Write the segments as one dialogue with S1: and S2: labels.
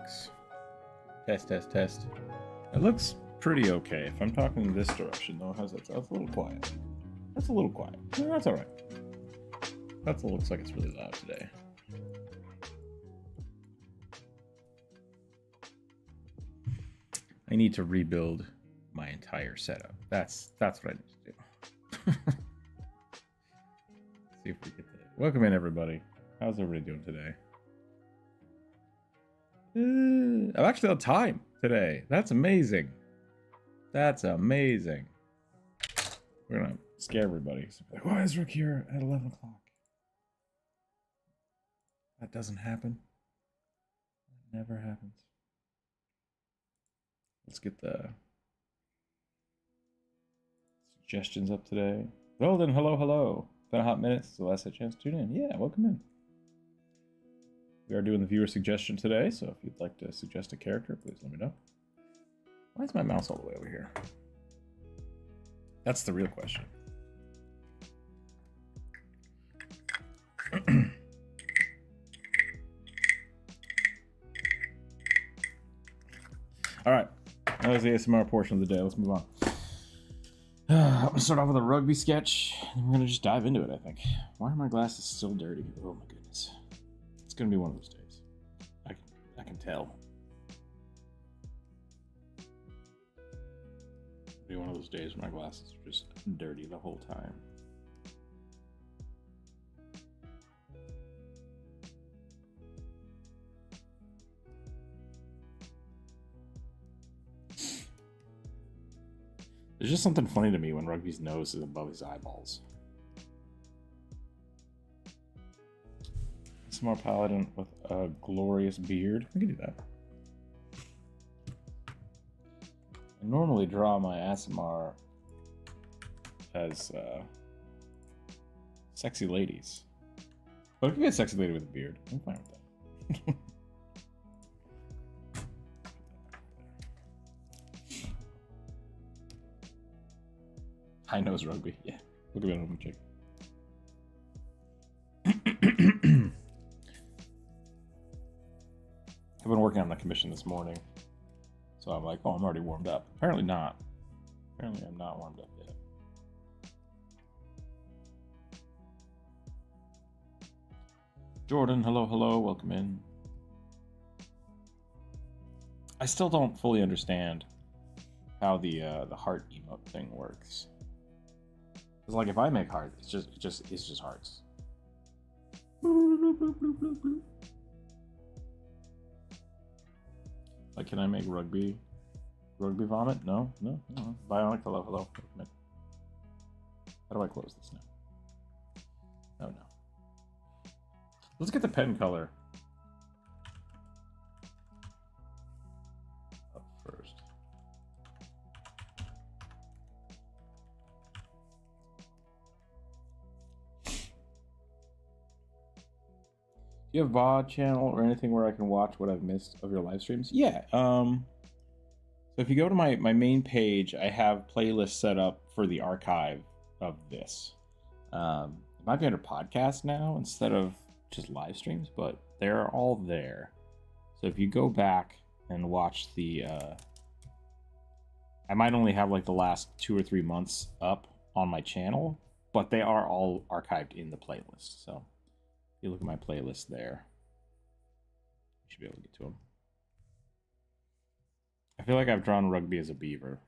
S1: looks. Test, test, test. It looks pretty okay. If I'm talking in this direction, though, how's that? That's a little quiet. That's a little quiet. No, that's all right. That looks like it's really loud today. I need to rebuild my entire setup. That's what I need to do. See if we get to it. Welcome in, everybody. How's everybody doing today? I'm actually on time today. That's amazing. That's amazing. We're gonna scare everybody. So like, why is Rook here at 11 o'clock? That doesn't happen. That never happens. Let's get the suggestions up today. Well then, hello, hello. Been a hot minute since the last had a chance to tune in. Yeah, welcome in. We are doing the viewer suggestion today, so if you'd like to suggest a character, please let me know. Why is my mouse all the way over here? That's the real question. All right, that was the ASMR portion of the day. Let's move on. I'm gonna start off with a rugby sketch, and we're gonna just dive into it, I think. Why are my glasses still dirty? Oh my goodness. It's gonna be one of those days. I can tell. It'll be one of those days when my glasses are just dirty the whole time. There's just something funny to me when Rugby's nose is above his eyeballs. Small paladin with a glorious beard. We can do that. I normally draw my ASMR as sexy ladies. But if you get a sexy lady with a beard, I'm fine with that. High nose Rugby. Yeah. Look at that home chick. I've been working on the commission this morning. So I'm like, oh, I'm already warmed up. Apparently not. Apparently I'm not warmed up yet. Jordan, hello, hello, welcome in. I still don't fully understand how the heart emote thing works. It's like if I make heart, it's just hearts. Like, can I make rugby vomit? No. Bionic, hello, hello. How do I close this now? Oh no. Let's get the pen color up first. Do you have VOD channel or anything where I can watch what I've missed of your live streams? Yeah. So if you go to my main page, I have playlists set up for the archive of this. It might be under podcast now instead of just live streams, but they're all there. So if you go back and watch the, I might only have like the last 2 or 3 months up on my channel, but they are all archived in the playlist. So if you look at my playlist there, you should be able to get to them. I feel like I've drawn Rugby as a beaver.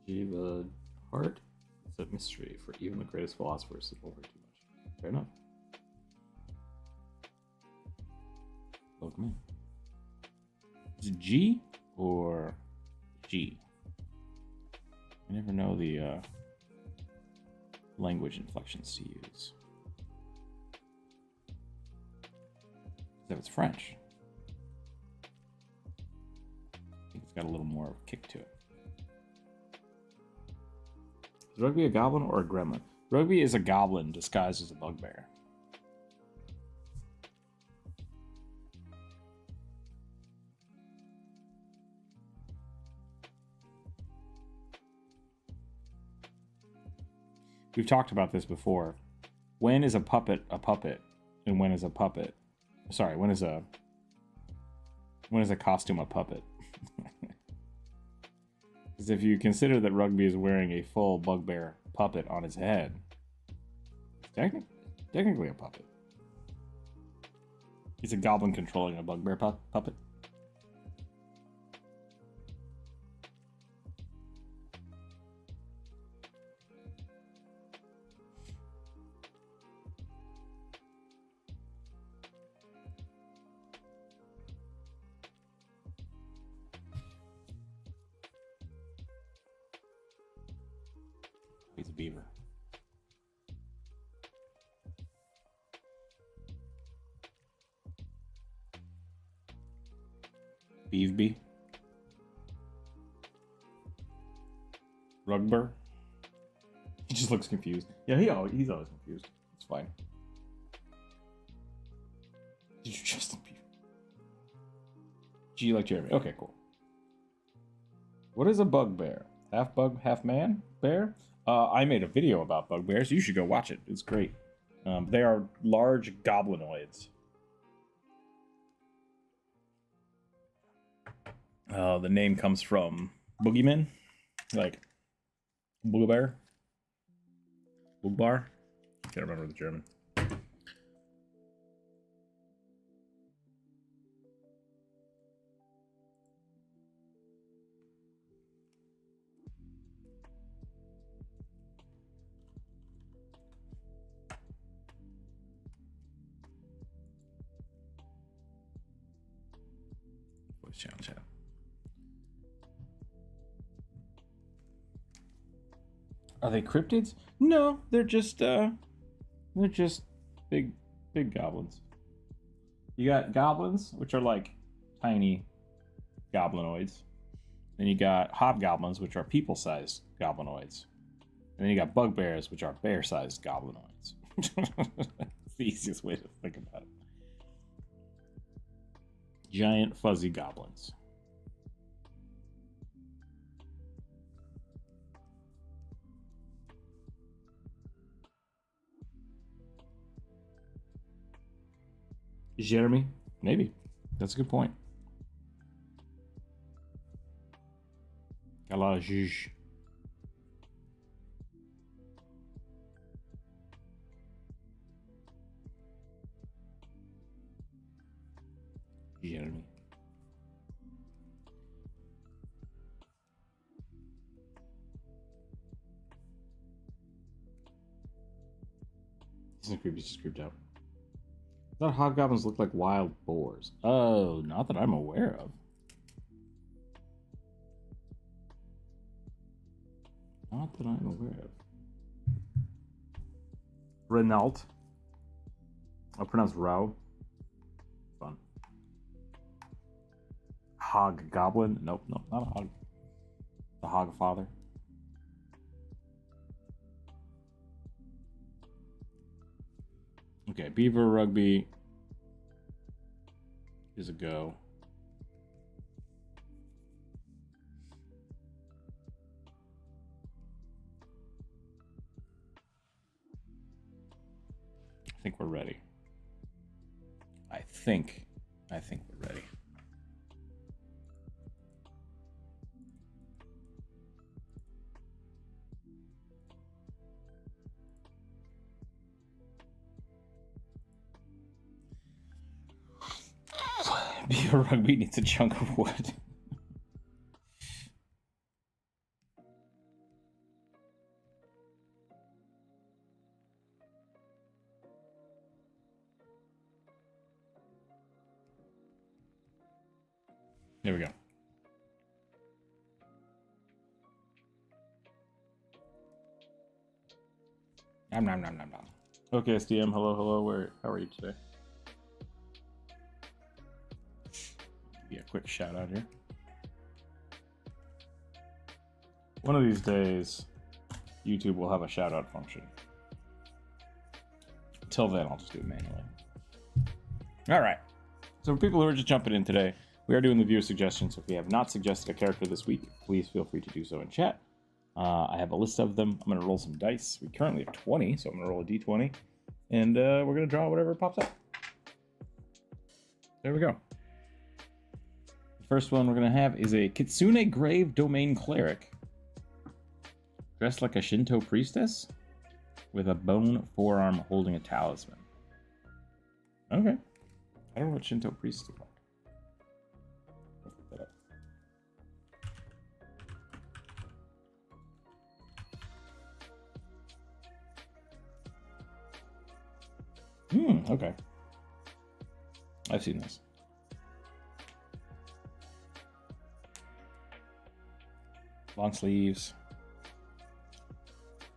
S1: Jiva heart. It's a mystery for even the greatest philosophers to over too much. Fair enough. Welcome in. Is it G or G? I never know the language inflections to use. If it's French, I think it's got a little more kick to it. Is Rugby a goblin or a gremlin? Rugby is a goblin disguised as a bugbear. We've talked about this before. When is a puppet, and when is a puppet? Sorry, when is a costume a puppet? Because if you consider that Rugby is wearing a full bugbear puppet on his head, it's technically a puppet. He's a goblin controlling a bugbear puppet. He's a beaver. Beeveby. Rugber. He just looks confused. Yeah, he's always confused. It's fine. Did you just impute? G like Jeremy. Okay, cool. What is a bugbear? Half bug, half man? Bear? I made a video about bugbears. You should go watch it. It's great. They are large goblinoids. The name comes from boogeyman, like boogebear, boogbar. Can't remember the German. Voice channel chat. Are they cryptids? No, they're just big goblins. You got goblins, which are like tiny goblinoids. Then you got hobgoblins, which are people-sized goblinoids. And then you got bugbears, which are bear-sized goblinoids. It's the easiest way to think about it. Giant fuzzy goblins. Jeremy? Maybe. That's a good point. Got a lot of zhuzh. Jeremy. Isn't creepy? Just creeped out. I thought hobgoblins look like wild boars. Oh, not that I'm aware of. Not that I'm aware of. Renault. I'll pronounce Rao. Fun. Hog goblin? Nope, not a hog. The hog father. Okay, beaver rugby is a go. I think we're ready. I think we're ready. Beaver rugby needs a chunk of wood. There we go. Nom nom nom nom nom. Okay, SDM, hello. How are you today? Give you a quick shout out here. One of these days, YouTube will have a shout out function. till then, I'll just do it manually. All right. So for people who are just jumping in today, we are doing the viewer suggestions. So if you have not suggested a character this week, please feel free to do so in chat. I have a list of them. I'm going to roll some dice. We currently have 20, so I'm going to roll a d20. And we're going to draw whatever pops up. There we go. The first one we're going to have is a Kitsune Grave Domain Cleric. Dressed like a Shinto priestess with a bone forearm holding a talisman. Okay. I don't know what Shinto priests look like. Let's look that up. Okay. I've seen this. Long sleeves.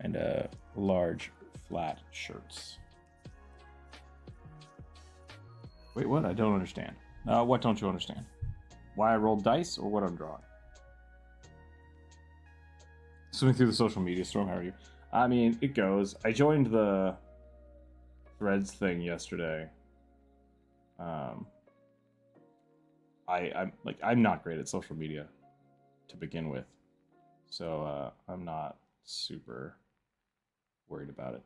S1: And large flat shirts. Wait, what? I don't understand. What don't you understand? Why I rolled dice or what I'm drawing? Swimming through the social media storm, how are you? I mean, it goes. I joined the Threads thing yesterday. I'm not great at social media to begin with. So I'm not super worried about it.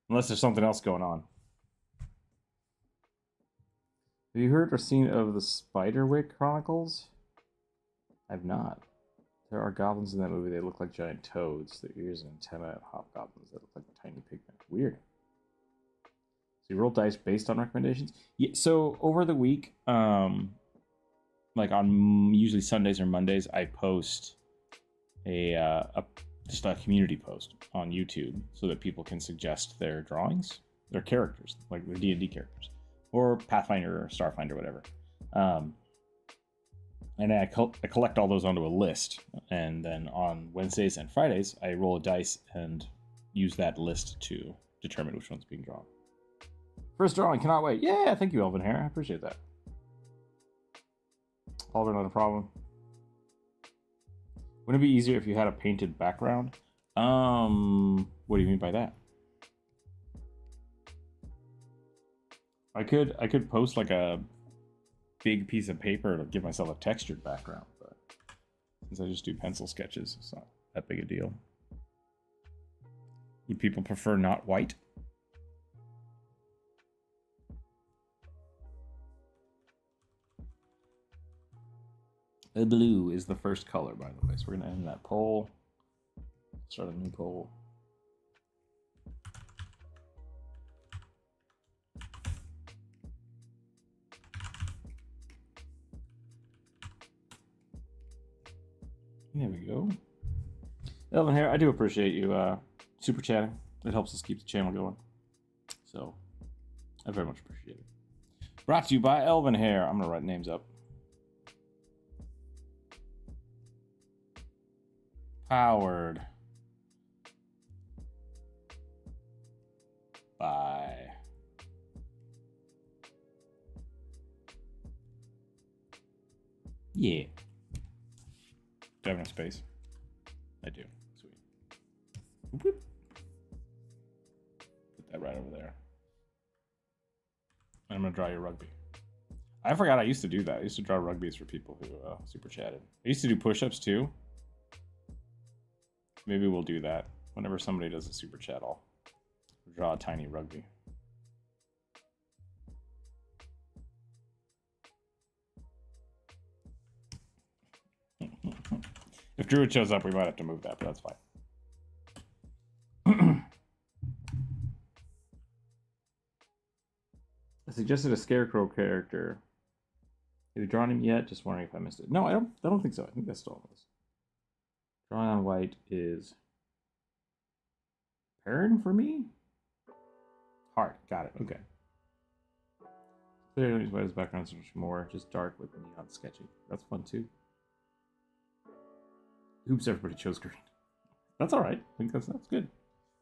S1: Unless there's something else going on. Have you heard or seen of the Spiderwick Chronicles? I've not. There are goblins in that movie. They look like giant toads. Their ears and antennae have hobgoblins that look like tiny pigmen. Weird. So you roll dice based on recommendations? Yeah, so over the week, like on usually Sundays or Mondays, I post just a community post on YouTube so that people can suggest their drawings, their characters, like their D&D characters, or Pathfinder or Starfinder, whatever. And I collect all those onto a list, and then on Wednesdays and Fridays, I roll a dice and use that list to determine which one's being drawn. First drawing, cannot wait. Yeah, thank you, Elvin Hair. I appreciate that. Alvin, not a problem. Wouldn't it be easier if you had a painted background? What do you mean by that? I could post like a big piece of paper to give myself a textured background, but since I just do pencil sketches, it's not that big a deal. Would people prefer not white? The blue is the first color, by the way. So we're going to end that poll. Start a new poll. There we go. Elvin here, I do appreciate you super chatting. It helps us keep the channel going. So, I very much appreciate it. Brought to you by Elvin Hair. I'm going to write names up. Powered by yeah. Do I have enough space? I do. Sweet. Whoop. Put that right over there. And I'm gonna draw your rugby. I forgot I used to do that. I used to draw rugbies for people who super chatted. I used to do push-ups too. Maybe we'll do that. Whenever somebody does a super chat, I'll draw a tiny rugby. If Druid shows up, we might have to move that, but that's fine. I suggested a Scarecrow character. Have you drawn him yet? Just wondering if I missed it. No, I don't think so. I think that's still on the list. Drawing on white is Perrin for me? Heart. Got it. Okay. Clearly, don't use white as background so much more. Just dark with neon sketching. That's fun too. Oops, everybody chose green. That's all right. I think that's good.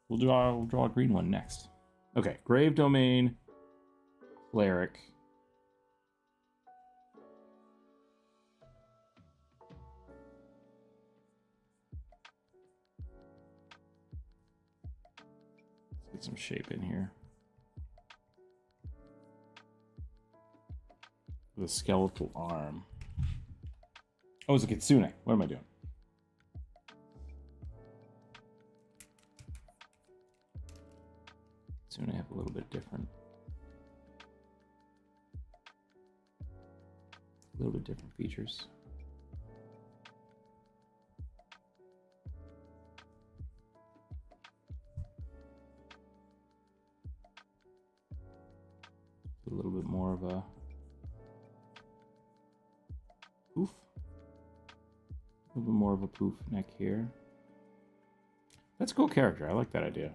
S1: We'll draw a green one next. Okay, Grave Domain, Cleric. Let's get Get some shape in here. With a skeletal arm. Oh, it's a kitsune. What am I doing? Kitsune have a little bit different. A little bit different features. A little bit more of a poof. A little bit more of a poof neck here. That's a cool character. I like that idea.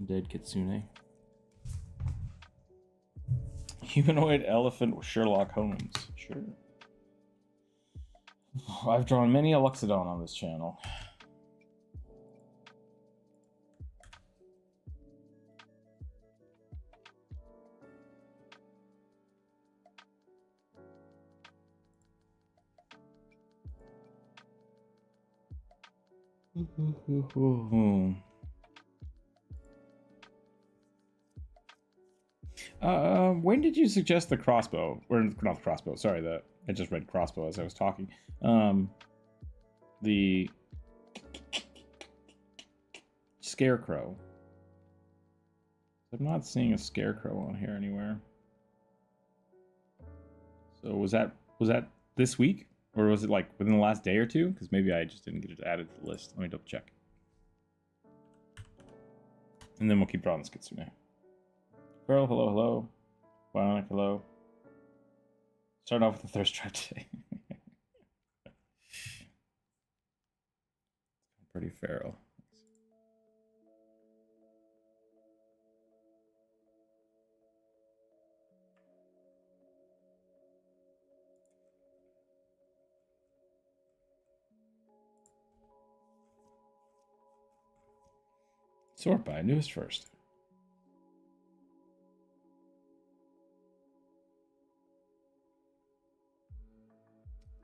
S1: Dead kitsune. Humanoid elephant with Sherlock Holmes. Sure. I've drawn many a Luxodon on this channel. When did you suggest the crossbow? Or not the crossbow, sorry, I just read crossbow as I was talking. The scarecrow. I'm not seeing a scarecrow on here anywhere. So was that this week? Or was it like within the last day or two? Because maybe I just didn't get it added to the list. Let me double check. And then we'll keep drawing this kitsune. Girl, hello, hello. Bionic, hello. Start off with the thirst trap today. Pretty feral. Sort by newest first.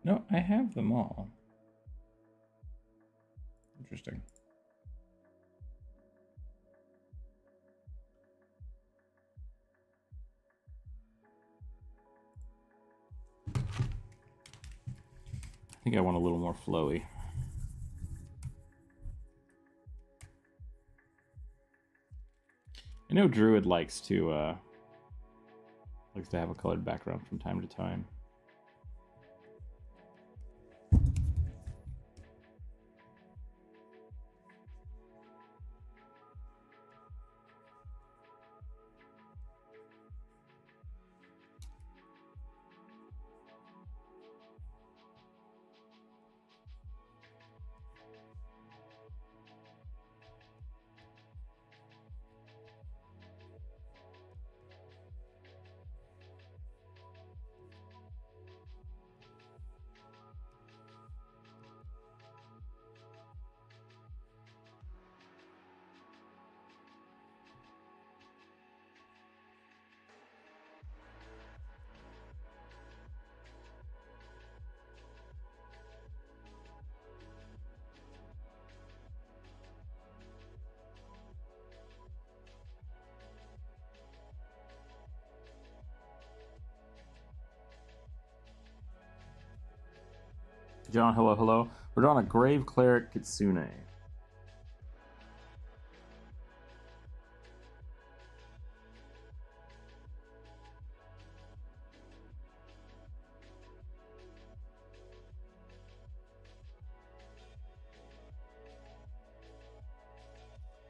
S1: No, I have them all. Interesting. I think I want a little more flowy. I know Druid likes to have a colored background from time to time. John, hello, hello. We're drawing a Grave Cleric Kitsune.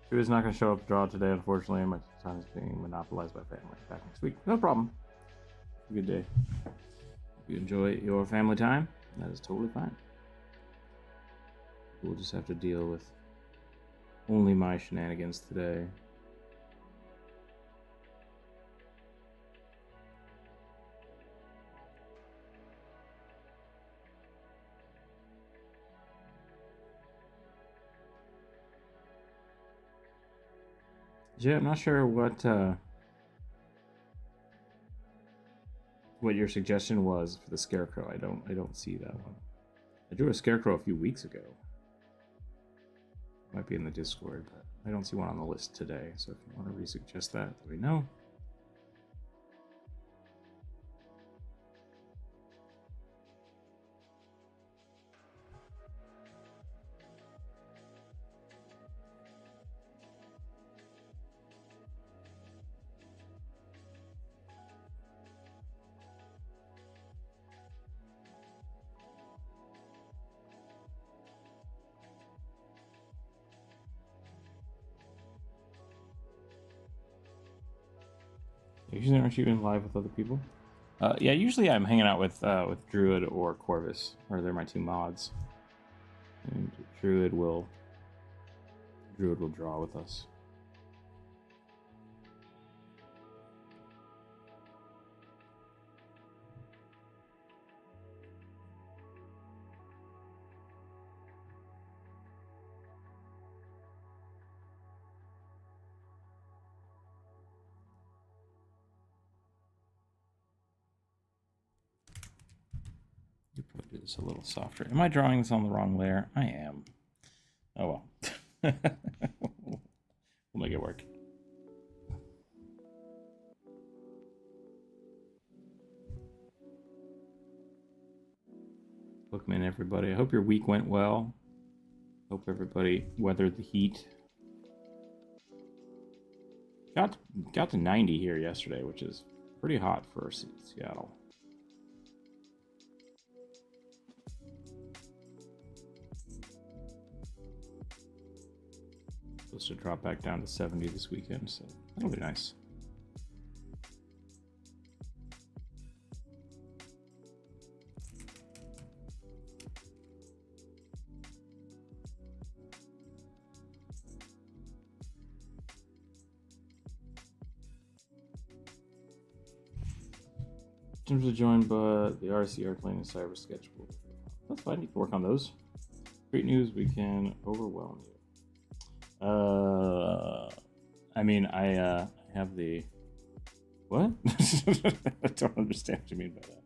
S1: He was not going to show up to draw today, unfortunately. My time is being monopolized by family. Back next week. No problem. Have a good day. Hope you enjoy your family time. That is totally fine. We'll just have to deal with only my shenanigans today. Yeah, I'm not sure what your suggestion was for the scarecrow. I don't see that one. I drew a scarecrow a few weeks ago. Might be in the Discord, but I don't see one on the list today, so if you want to resuggest that, let me know. Usually, aren't you in live with other people? Yeah, usually I'm hanging out with Druid or Corvus, or they're my two mods. And Druid will draw with us. Probably do this a little softer. Am I drawing this on the wrong layer? I am. Oh well. We'll make it work. Welcome in, everybody. I hope your week went well. Hope everybody weathered the heat. Got to 90 here yesterday, which is pretty hot for Seattle. Supposed to drop back down to 70 this weekend, so that'll be nice. In terms of join, but the RC Arclane and Cyber Sketchbook. That's fine, you can work on those. Great news, we can overwhelm you. I mean, I have the... What? I don't understand what you mean by that.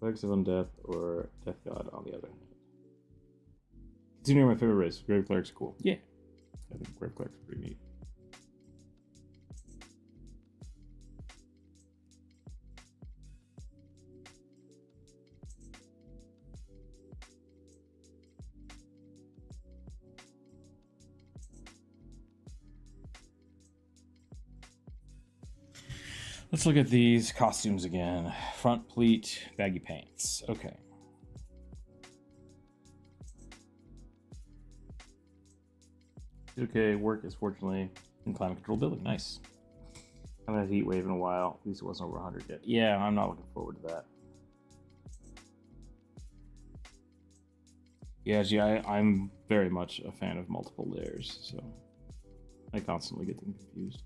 S1: Clerics of Undeath or Death God on the other hand. Considering my favorite race, Grave Clerics are cool. Yeah. I think Grave Clerics are pretty neat. Let's look at these costumes again. Front pleat, baggy pants. Okay. Okay, work is fortunately in climate control building. Nice. I haven't had a heat wave in a while. At least it wasn't over 100 yet. Yeah, I'm not looking forward to that. Yeah, gee, I'm very much a fan of multiple layers, so I constantly get them confused.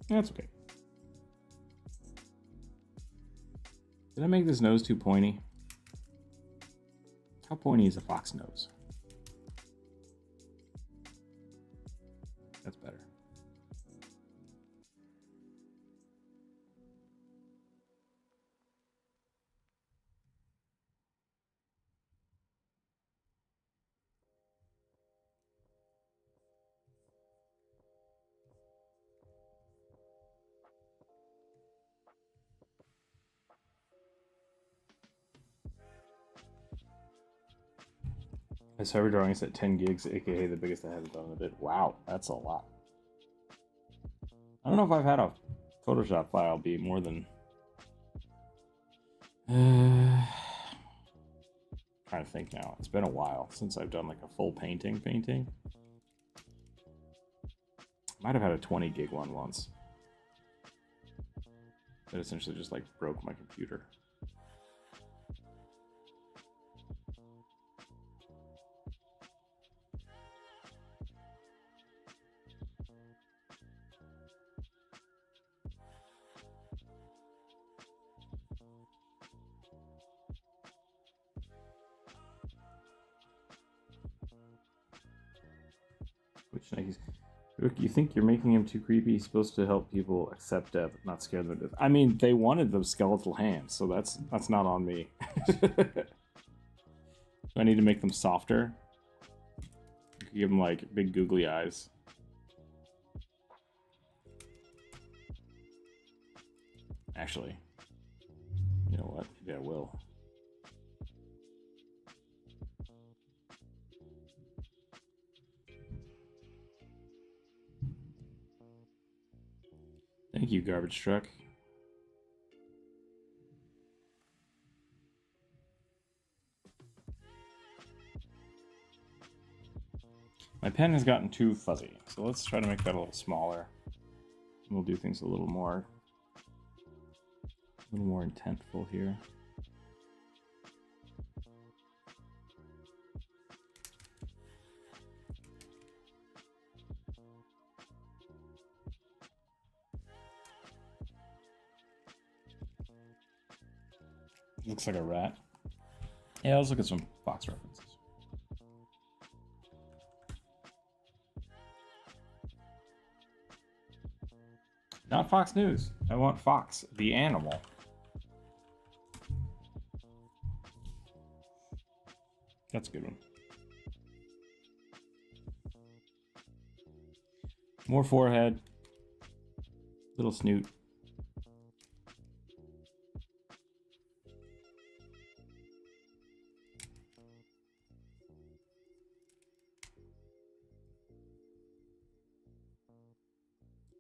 S1: That's okay. Did I make this nose too pointy? How pointy is a fox nose? That's better. My cyber drawing is at 10 gigs, aka the biggest I haven't done in a bit. Wow, that's a lot. I don't know if I've had a Photoshop file be more than... trying to think now. It's been a while since I've done like a full painting. Might have had a 20 gig one once. That essentially just like broke my computer. Which Nikes? You think you're making him too creepy? He's supposed to help people accept death, not scare them to death. I mean, they wanted those skeletal hands, so that's not on me. Do I need to make them softer? You give him like big googly eyes. Actually, you know what? Maybe I will. Thank you, garbage truck. My pen has gotten too fuzzy, so let's try to make that a little smaller. And we'll do things a little more intentful here. Looks like a rat. Yeah, let's look at some Fox references. Not Fox News. I want Fox, the animal. That's a good one. More forehead. Little snoot.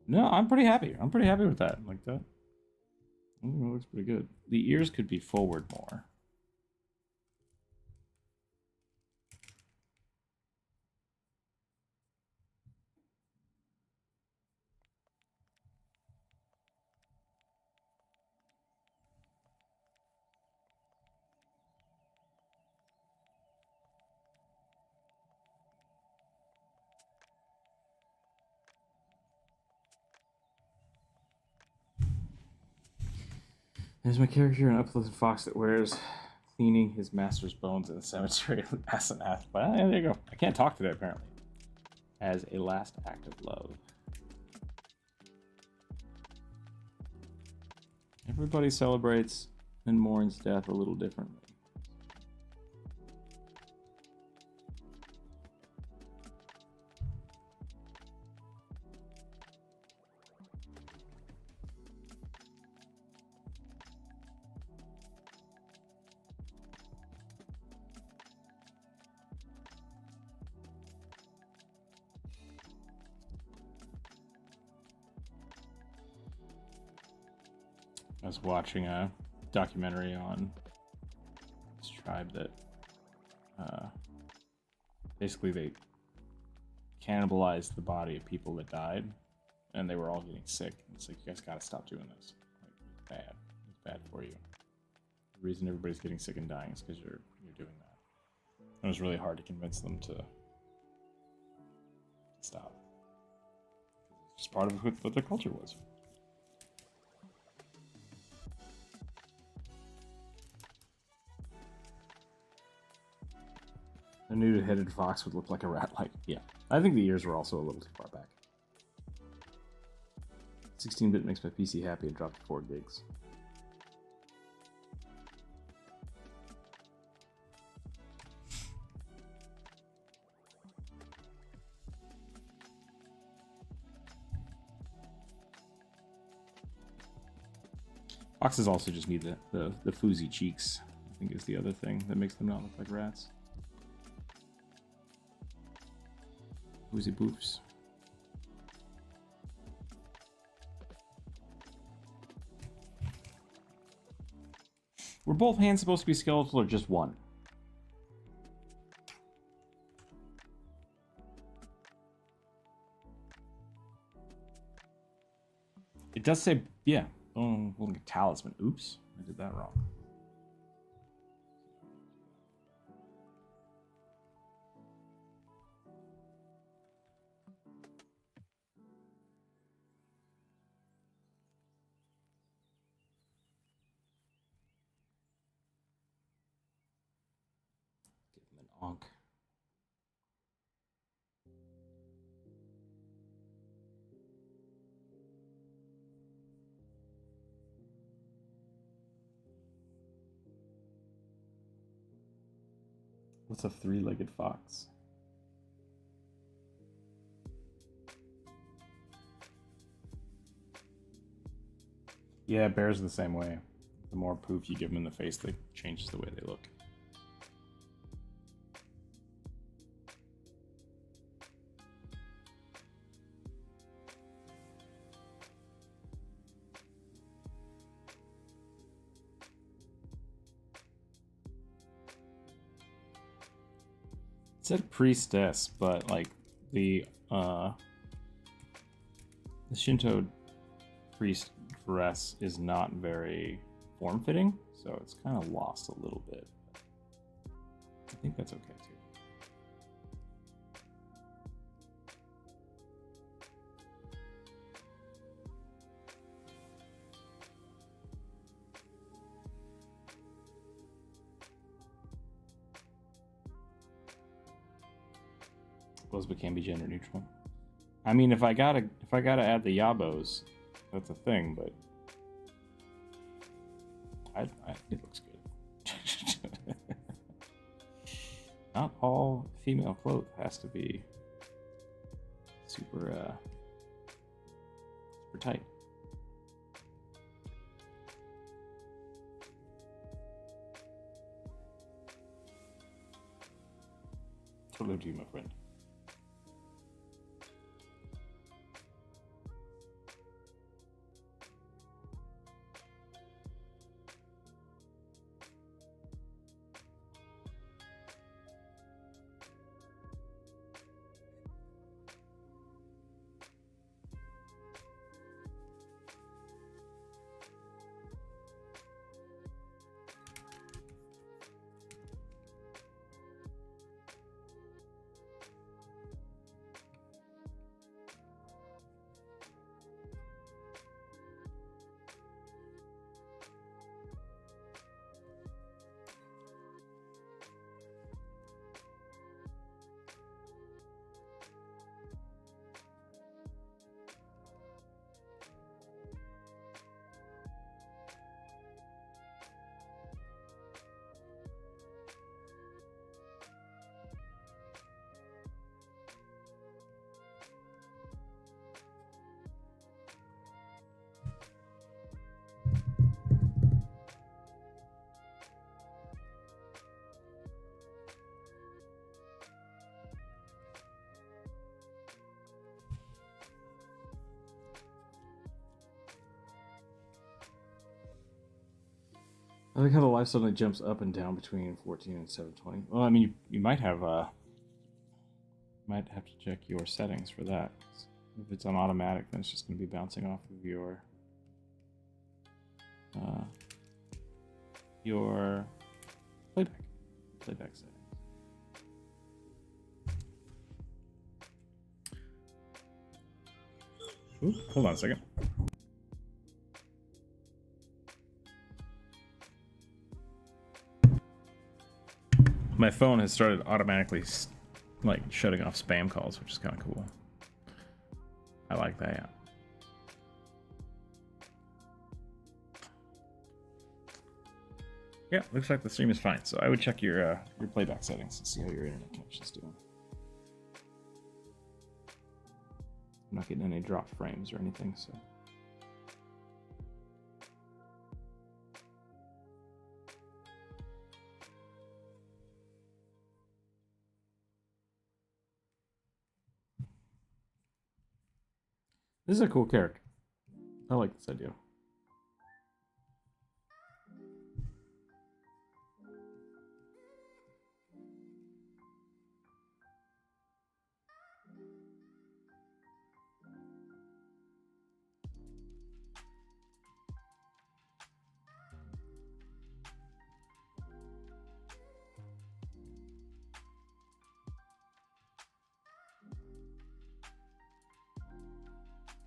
S1: No, I'm pretty happy. I'm pretty happy with that. Like that. It looks pretty good. The ears could be forward more. There's my character, an uplifted fox that wears cleaning his master's bones in the cemetery of Asenath. Well, there you go. I can't talk today, apparently. As a last act of love. Everybody celebrates and mourns death a little differently. I was watching a documentary on this tribe that basically they cannibalized the body of people that died, and they were all getting sick. It's like, you guys gotta stop doing this. Like, it's bad. It's bad for you. The reason everybody's getting sick and dying is because you're doing that. It was really hard to convince them to stop. It's just part of what their culture was. A nude-headed fox would look like a rat. Like, yeah. I think the ears were also a little too far back. 16-bit makes my PC happy and dropped to 4 gigs. Foxes also just need the foozy cheeks, I think, is the other thing that makes them not look like rats. Foozy boofs. Were both hands supposed to be skeletal or just one? It does say, yeah, oh, like a talisman. Oops, I did that wrong. Give him an onk. What's a 3-legged fox? Yeah, bears are the same way. The more poof you give them in the face, they changes the way they look. It said priestess, but like the Shinto priest dress is not very form-fitting, so it's kind of lost a little bit. I think that's okay too. But can be gender neutral. I mean, if I gotta add the yabos, that's a thing. But it looks good. Not all female clothes has to be super super tight. Totally to you, my friend. I like how the live suddenly jumps up and down between 14 and 720. Well, I mean, you might have to check your settings for that. If it's on automatic, then it's just going to be bouncing off of your playback settings. Ooh, hold on a second. My phone has started automatically like shutting off spam calls, which is kind of cool. I like that. Yeah, looks like the stream is fine. So I would check your playback settings and see how your internet connection is doing. I'm not getting any dropped frames or anything, so. This is a cool character. I like this idea.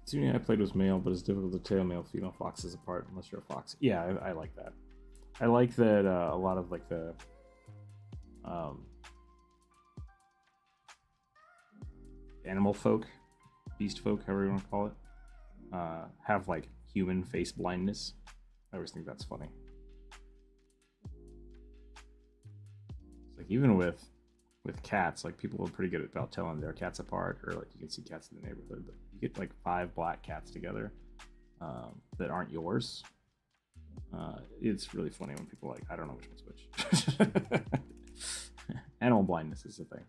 S1: Considering I played was male, but it's difficult to tell male female foxes apart unless you're a fox. Yeah, I like that. I like that a lot of like the animal folk, beast folk, however you want to call it, have like human face blindness. I always think that's funny. It's like even with cats, like people are pretty good about telling their cats apart, or like you can see cats in the neighborhood, but you get like 5 black cats together that aren't yours, It's really funny when people are like, I don't know which one's which. Animal blindness is a thing.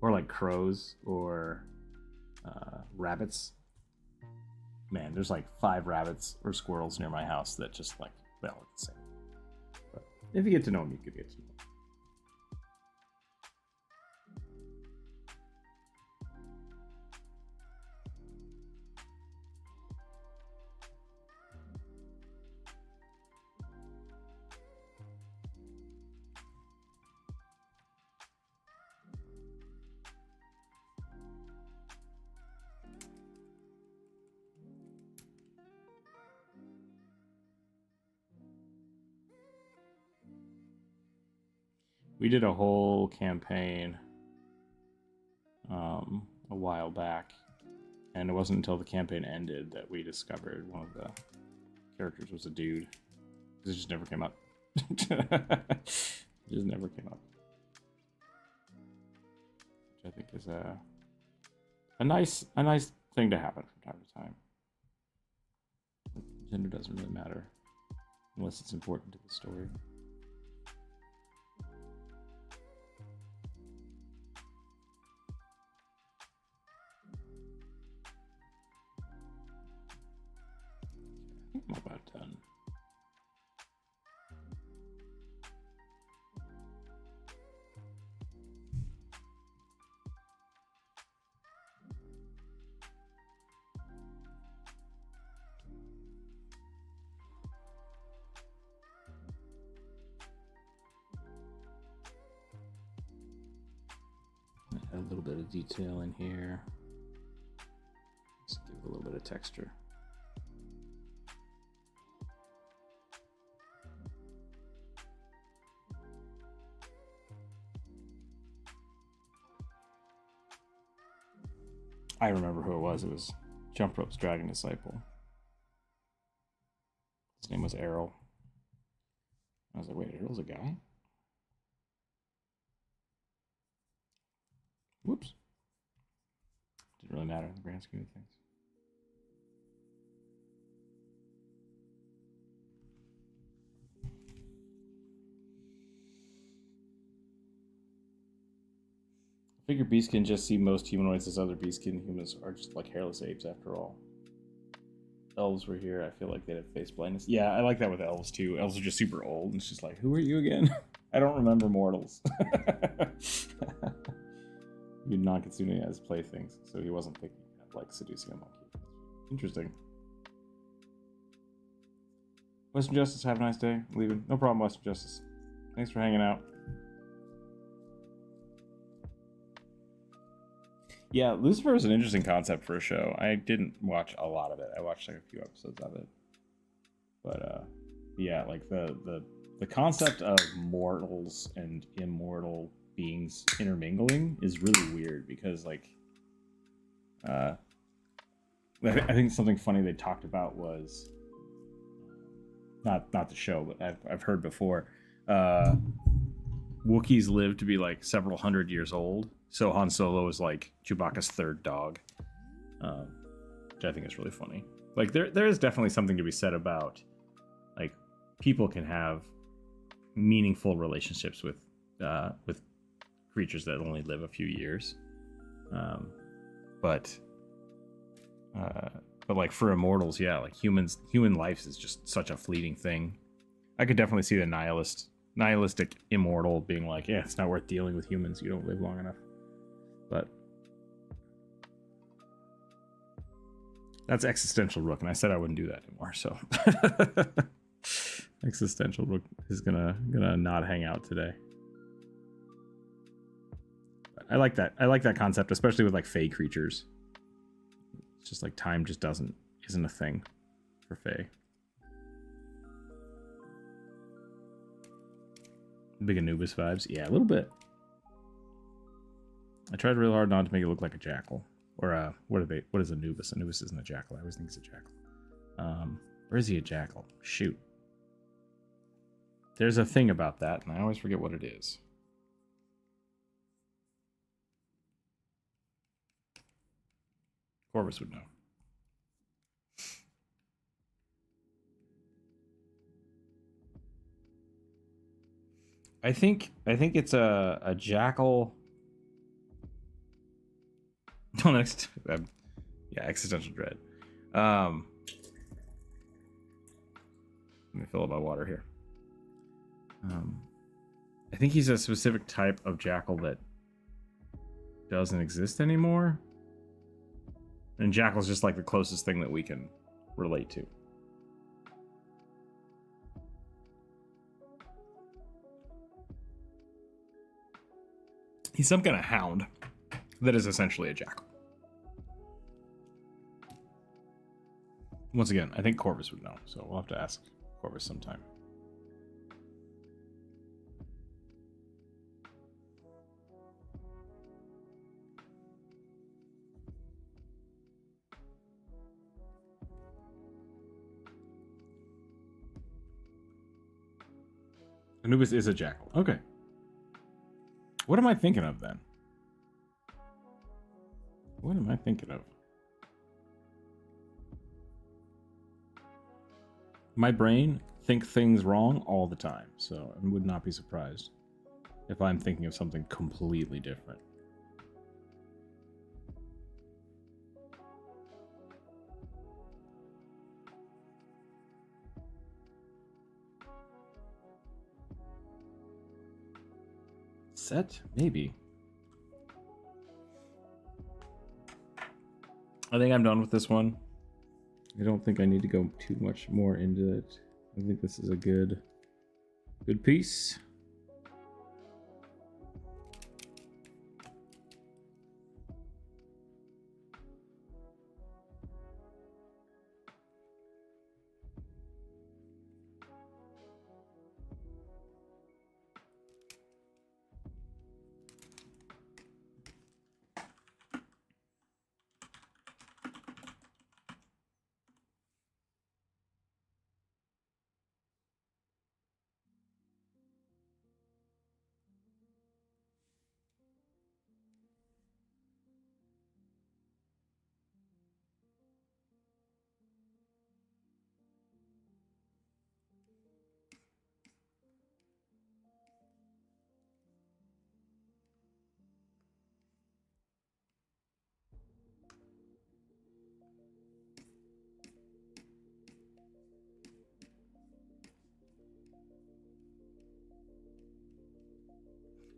S1: Or like crows or rabbits. Man, there's like 5 rabbits or squirrels near my house that just like, they all look the same. But if you get to know them, you could get to know them. We did a whole campaign a while back, and it wasn't until the campaign ended that we discovered one of the characters was a dude. It just never came up. It just never came up. Which I think is a nice thing to happen from time to time. Gender doesn't really matter unless it's important to the story. I'm about done. Add a little bit of detail in here. Just give it a little bit of texture. I remember who it was. It was Jump Rope's Dragon Disciple. His name was Errol. I was like, wait, Errol's a guy? Whoops. Didn't really matter in the grand scheme of things. I figure beasts can just see most humanoids as other beastskin humans are just like hairless apes after all. Elves were here, I feel like they'd have face blindness. Yeah, I like that with elves too. Elves are just super old, and it's just like, who are you again? I don't remember mortals. You'd non-consuming as playthings, so he wasn't thinking of like seducing a monkey. Interesting. Western Justice, have a nice day. I'm leaving. No problem, Western Justice. Thanks for hanging out. Yeah, Lucifer is an interesting concept for a show. I didn't watch a lot of it. I watched like a few episodes of it. But yeah, like the concept of mortals and immortal beings intermingling is really weird because like I think something funny they talked about was not the show, but I've heard before. Wookiees live to be like several hundred years old. So Han Solo is like Chewbacca's third dog, which I think is really funny. Like there is definitely something to be said about like people can have meaningful relationships with creatures that only live a few years, but like for immortals, yeah, like human life is just such a fleeting thing. I could definitely see the nihilistic immortal being like, yeah, it's not worth dealing with humans. You don't live long enough. But that's existential Rook, and I said I wouldn't do that anymore. So existential Rook is gonna not hang out today. But I like that. I like that concept, especially with like Fae creatures. It's just like time just isn't a thing for Fae. Big Anubis vibes, yeah, a little bit. I tried real hard not to make it look like a jackal. Or what is Anubis? Anubis isn't a jackal. I always think it's a jackal. Or is he a jackal? Shoot. There's a thing about that, and I always forget what it is. Corvus would know. I think it's a jackal. No, next. Yeah, existential dread. Let me fill up my water here. I think he's a specific type of jackal that doesn't exist anymore. And jackal's just like the closest thing that we can relate to. He's some kind of hound that is essentially a jackal. Once again, I think Corvus would know, so we'll have to ask Corvus sometime. Anubis is a jackal. Okay. What am I thinking of then? What am I thinking of? My brain thinks things wrong all the time, so I would not be surprised if I'm thinking of something completely different. Set? Maybe. I think I'm done with this one. I don't think I need to go too much more into it. I think this is a good piece.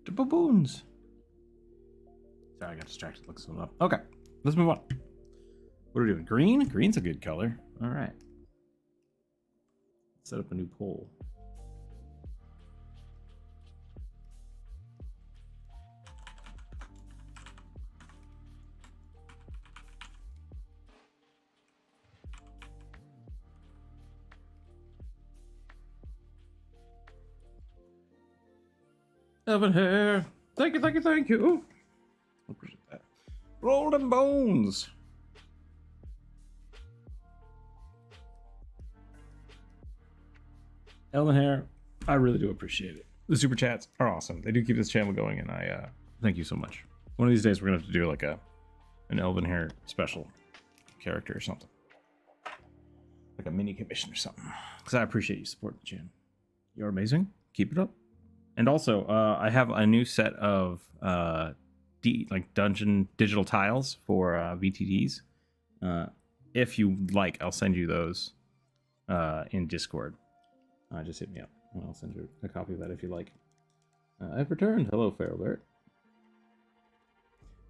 S1: The baboons. Sorry, I got distracted. Look something up. Okay, let's move on. What are we doing? Green? Green's a good color. All right. Set up a new poll. Elven hair. Thank you, thank you, thank you. I appreciate that. Roll them bones. Elven hair. I really do appreciate it. The super chats are awesome. They do keep this channel going, and I thank you so much. One of these days we're gonna have to do like an Elven hair special character or something. Like a mini commission or something. Because I appreciate you supporting the channel. You're amazing. Keep it up. And also, I have a new set of dungeon digital tiles for VTDs. If you like, I'll send you those in Discord. Just hit me up, and I'll send you a copy of that if you like. I've returned. Hello, Fairalert.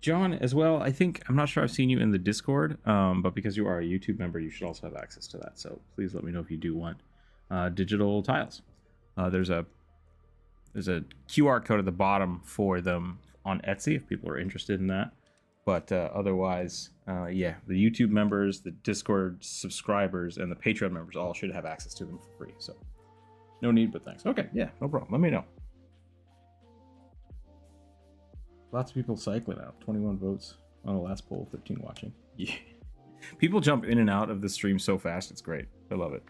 S1: John, as well, I'm not sure I've seen you in the Discord, but because you are a YouTube member, you should also have access to that. So please let me know if you do want digital tiles. There's a QR code at the bottom for them on Etsy if people are interested in that. But otherwise, yeah, the YouTube members, the Discord subscribers, and the Patreon members all should have access to them for free. So no need, but thanks. Okay, yeah, no problem. Let me know. Lots of people cycling out. 21 votes on the last poll, 13 watching. Yeah. People jump in and out of the stream so fast. It's great. I love it.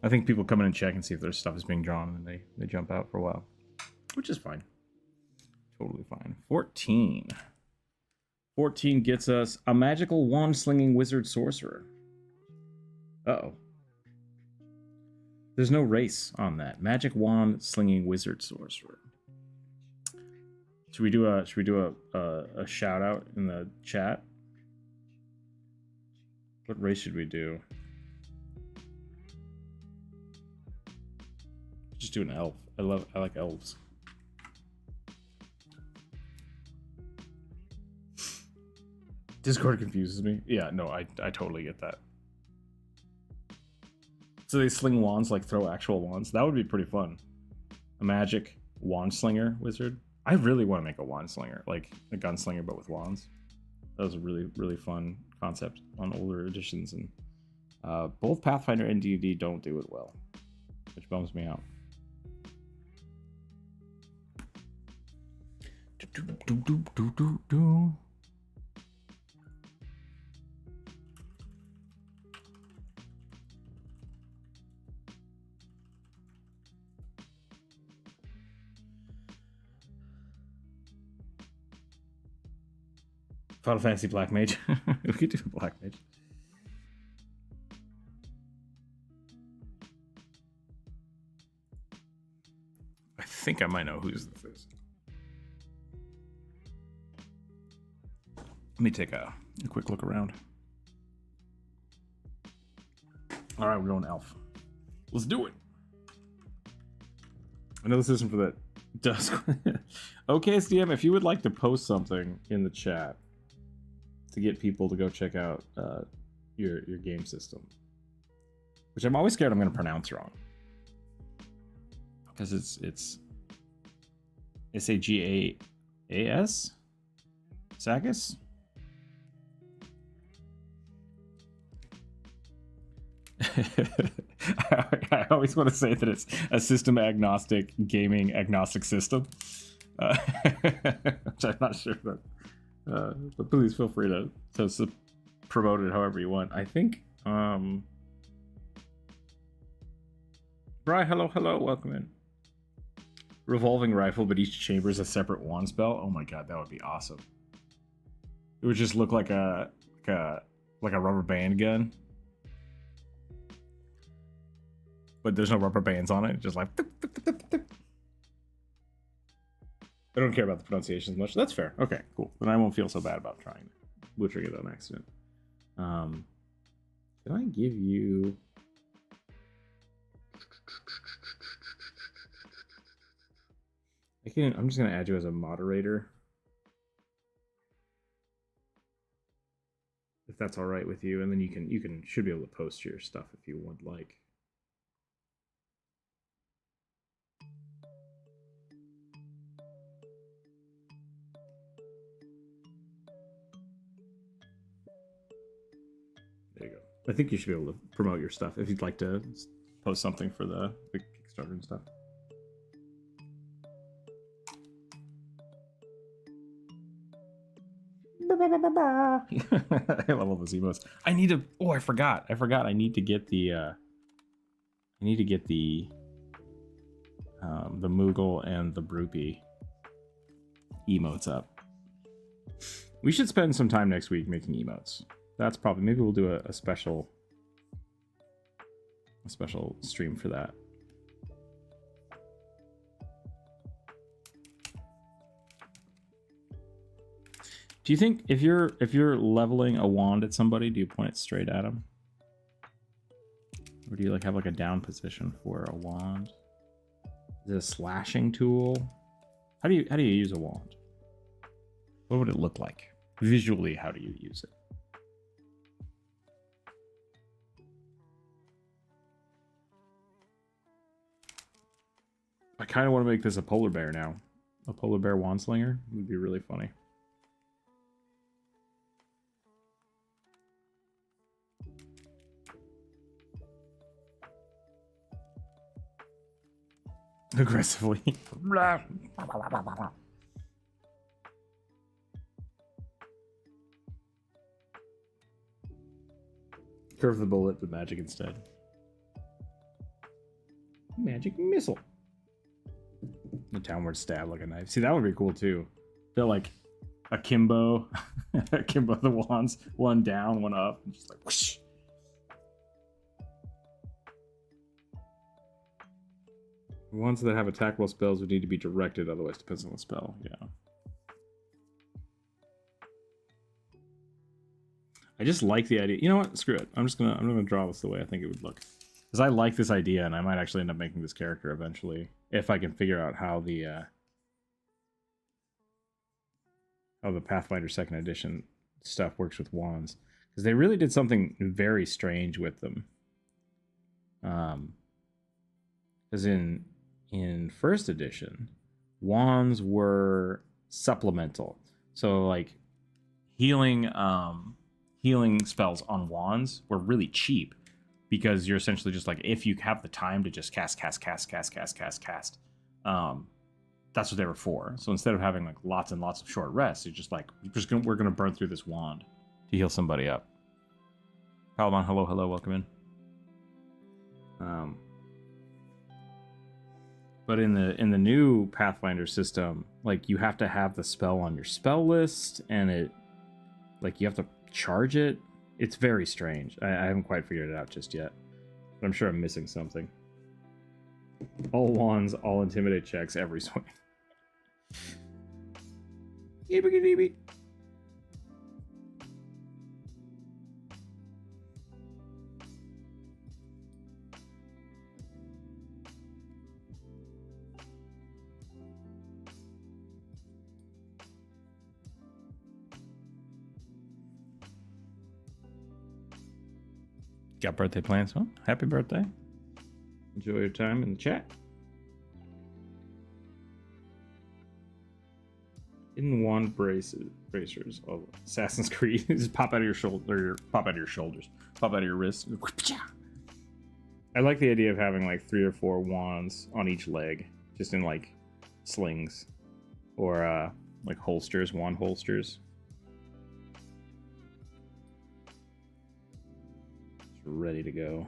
S1: I think people come in and check and see if their stuff is being drawn, and they jump out for a while, which is fine. Totally fine. 14 gets us a magical wand slinging wizard sorcerer. Uh-oh. There's no race on that. Magic wand slinging wizard sorcerer. Should we do a shout out in the chat? What race should we do? Just do an elf. I like elves. Discord confuses me. Yeah, no, I totally get that. So they sling wands, like throw actual wands. That would be pretty fun. A magic wand slinger wizard. I really want to make a wand slinger, like a gunslinger but with wands. That was a really fun concept on older editions, and both Pathfinder and D&D don't do it well, which bums me out. Final Fantasy Black Mage. We could do Black Mage. I think I might know whose this is. Let me take a quick look around. All right, we're going elf. Let's do it. I know this isn't for that dusk. Okay, SDM, if you would like to post something in the chat to get people to go check out your game system, which I'm always scared I'm going to pronounce wrong, because it's SAGAS Sagas. I always want to say that it's a system agnostic gaming agnostic system, which I'm not sure, but please feel free to promote it however you want. I think Bri, hello, welcome in. Revolving rifle, but each chamber is a separate wand spell. Oh my god, that would be awesome. It would just look like a rubber band gun, but there's no rubber bands on it. Just like I don't care about the pronunciations much. That's fair. Okay, cool. Then I won't feel so bad about trying to butchering it on accident. Can I give you? I'm just gonna add you as a moderator, if that's all right with you, and then you should be able to post your stuff if you would like. There you go. I think you should be able to promote your stuff if you'd like to post something for the Kickstarter and stuff. I love all those emotes. I need to. Oh, I forgot. I need to get the. The Moogle and the Broopy emotes up. We should spend some time next week making emotes. That's probably, maybe we'll do a special stream for that. Do you think if you're leveling a wand at somebody, do you point it straight at them, or do you have a down position for a wand? Is it a slashing tool? How do you use a wand? What would it look like visually? How do you use it? I kind of want to make this a polar bear now. A polar bear wand slinger would be really funny. Aggressively. Curve the bullet with magic instead. Magic missile. The downward stab like a knife. See, that would be cool too. Feel like akimbo. Akimbo the wands. One down, one up. Just like whoosh. Ones that have attackable spells would need to be directed, otherwise depends on the spell. Yeah. I just like the idea. You know what? Screw it. I'm gonna draw this the way I think it would look. Because I like this idea, and I might actually end up making this character eventually. If I can figure out how the Pathfinder 2nd edition stuff works with wands. Because they really did something very strange with them. Because in 1st edition, wands were supplemental. So like healing spells on wands were really cheap because you're essentially just like, if you have the time to just cast, that's what they were for. So instead of having like lots and lots of short rests, you're just like, we're gonna burn through this wand to heal somebody up. Paladon, hello, welcome in. But in the new Pathfinder system, like you have to have the spell on your spell list, and it, like, you have to charge it. It's very strange. I haven't quite figured it out just yet, but I'm sure I'm missing something. All wands, all intimidate checks, every swing. Eebiggy-deebie. Got birthday plans? Well, happy birthday. Enjoy your time in the chat. Hidden wand bracers. Oh, Assassin's Creed. Just pop out of your shoulder, pop out of your shoulders, pop out of your wrists. I like the idea of having like 3 or 4 wands on each leg, just in like slings or like holsters, wand holsters. Just ready to go.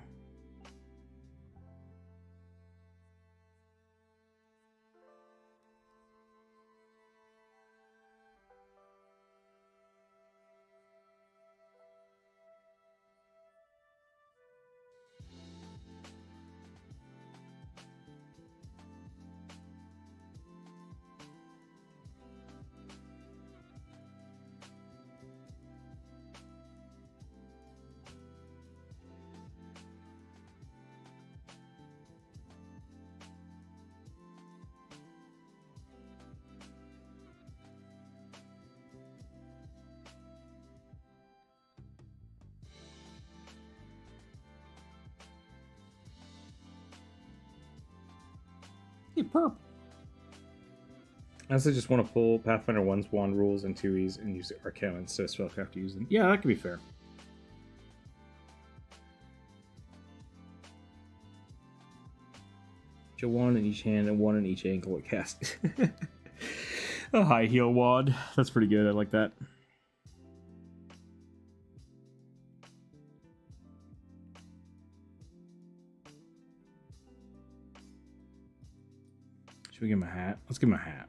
S1: Purple. I also just want to pull Pathfinder 1's wand rules and 2E's and use the Arcana instead of spellcraft to use them. Yeah, that could be fair. Show 1 in each hand and 1 in each ankle at cast. A high heel wand. That's pretty good. I like that. Should we give him a hat? Let's give him a hat.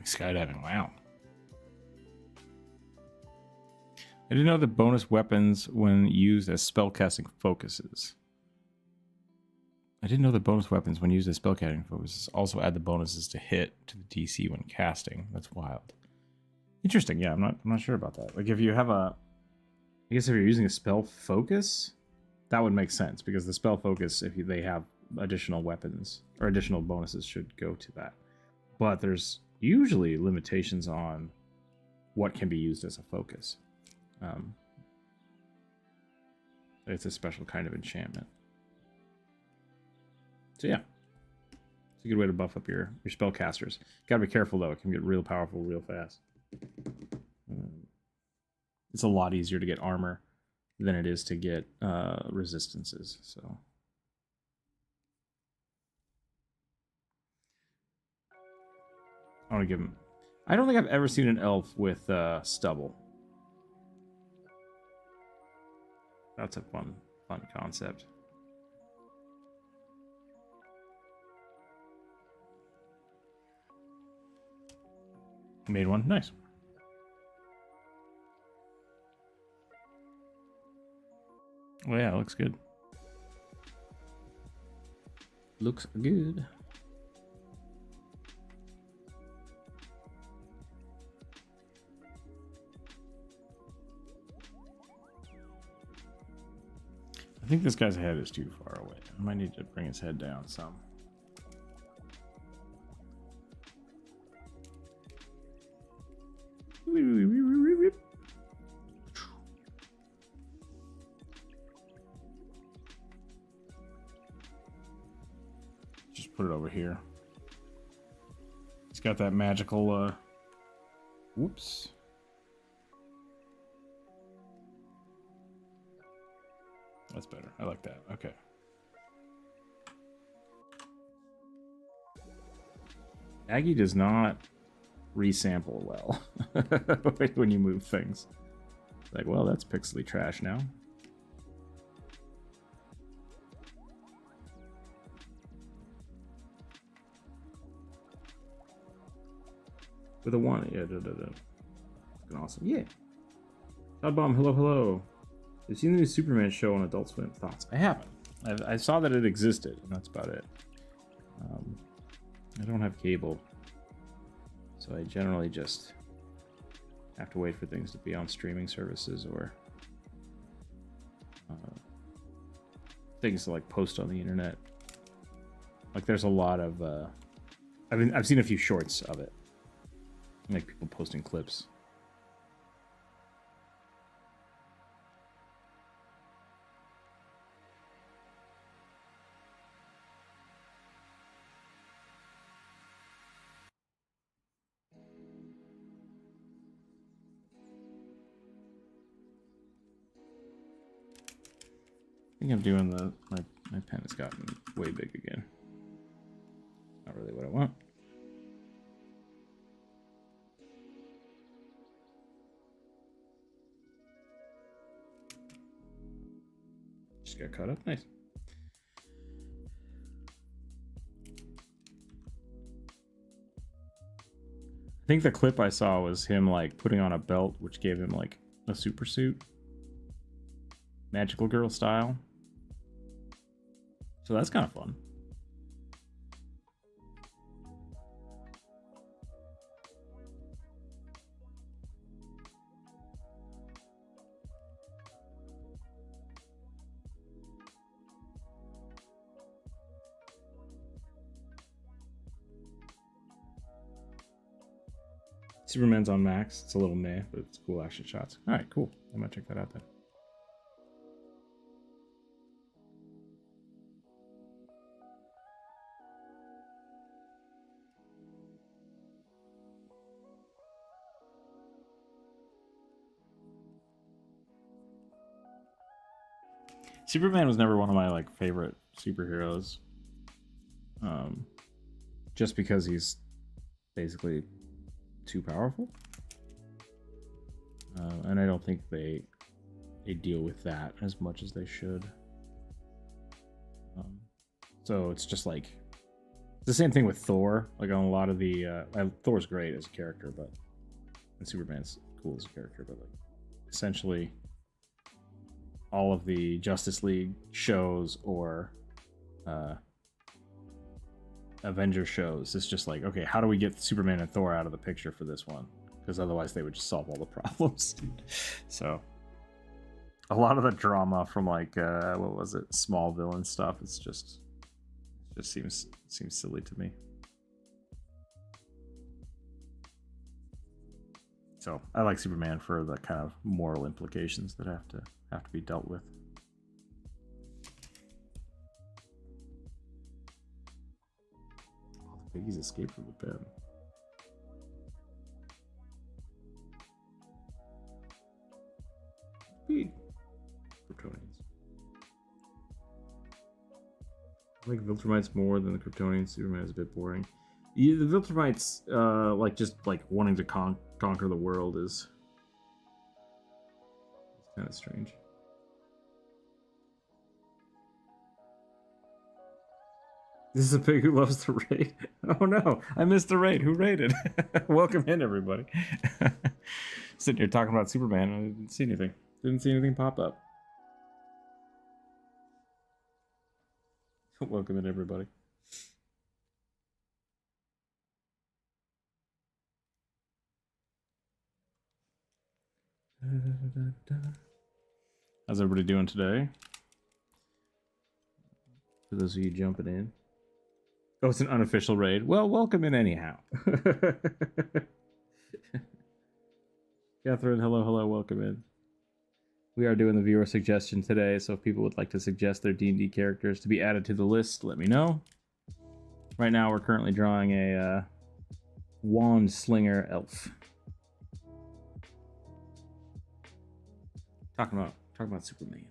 S1: Skydiving, wow. I didn't know that bonus weapons when used as spellcasting focuses. Also add the bonuses to hit to the DC when casting. That's wild. Interesting, yeah, I'm not sure about that. Like if you have I guess if you're using a spell focus, that would make sense because the spell focus, if they have additional weapons or additional bonuses, should go to that. But there's usually limitations on what can be used as a focus. It's a special kind of enchantment. So yeah, it's a good way to buff up your spellcasters. Gotta be careful though; it can get real powerful real fast. it's a lot easier to get armor than it is to get resistances. So I want to give him. I don't think I've ever seen an elf with stubble. That's a fun concept. Made one. Nice. Oh yeah, looks good. Looks good. I think this guy's head is too far away. I might need to bring his head down some. Just put it over here. It's got that magical, whoops. That's better. I like that. Okay. Aggie does not resample well when you move things. Like, well, that's pixely trash now. With a 1. Yeah, Fucking awesome. Yeah. Todd Bomb, hello, hello. You've seen the new Superman show on Adult Swim. Thoughts? I haven't. I saw that it existed, and that's about it. I don't have cable, so I generally just have to wait for things to be on streaming services or things to like post on the internet. Like, there's a lot of I've seen a few shorts of it, like people posting clips. I think I'm doing my pen has gotten way big again. Not really what I want. Just got caught up. Nice. I think the clip I saw was him like putting on a belt, which gave him like a super suit, magical girl style. So that's kind of fun. Superman's on max. It's a little meh, but it's cool action shots. All right, cool. I might check that out then. Superman was never one of my like favorite superheroes. Just because he's basically too powerful. And I don't think they deal with that as much as they should. So it's just like it's the same thing with Thor. Like on a lot of the Thor's great as a character, but and Superman's cool as a character, but like essentially all of the Justice League shows or Avenger shows, it's just like, okay, how do we get Superman and Thor out of the picture for this one? Because otherwise they would just solve all the problems. So a lot of the drama from like what was it, Smallville and stuff, it just seems silly to me. So I like Superman for the kind of moral implications that have to be dealt with. Oh, the piggies escaped from the pen. I like Viltrumites more than the Kryptonian. Superman is a bit boring. Yeah, the Viltrumites, like just like wanting to conquer the world is kind of strange. This is a pig who loves to raid. Oh no, I missed the raid. Who raided? Welcome in, everybody. Sitting here talking about Superman, and I didn't see anything. Didn't see anything pop up. Welcome in, everybody. How's everybody doing today? For those of you jumping in. Oh, it's an unofficial raid. Well, welcome in anyhow. Catherine, hello, welcome in. We are doing the viewer suggestion today, so if people would like to suggest their D&D characters to be added to the list, let me know. Right now, we're currently drawing a wand slinger elf. Talking about Superman.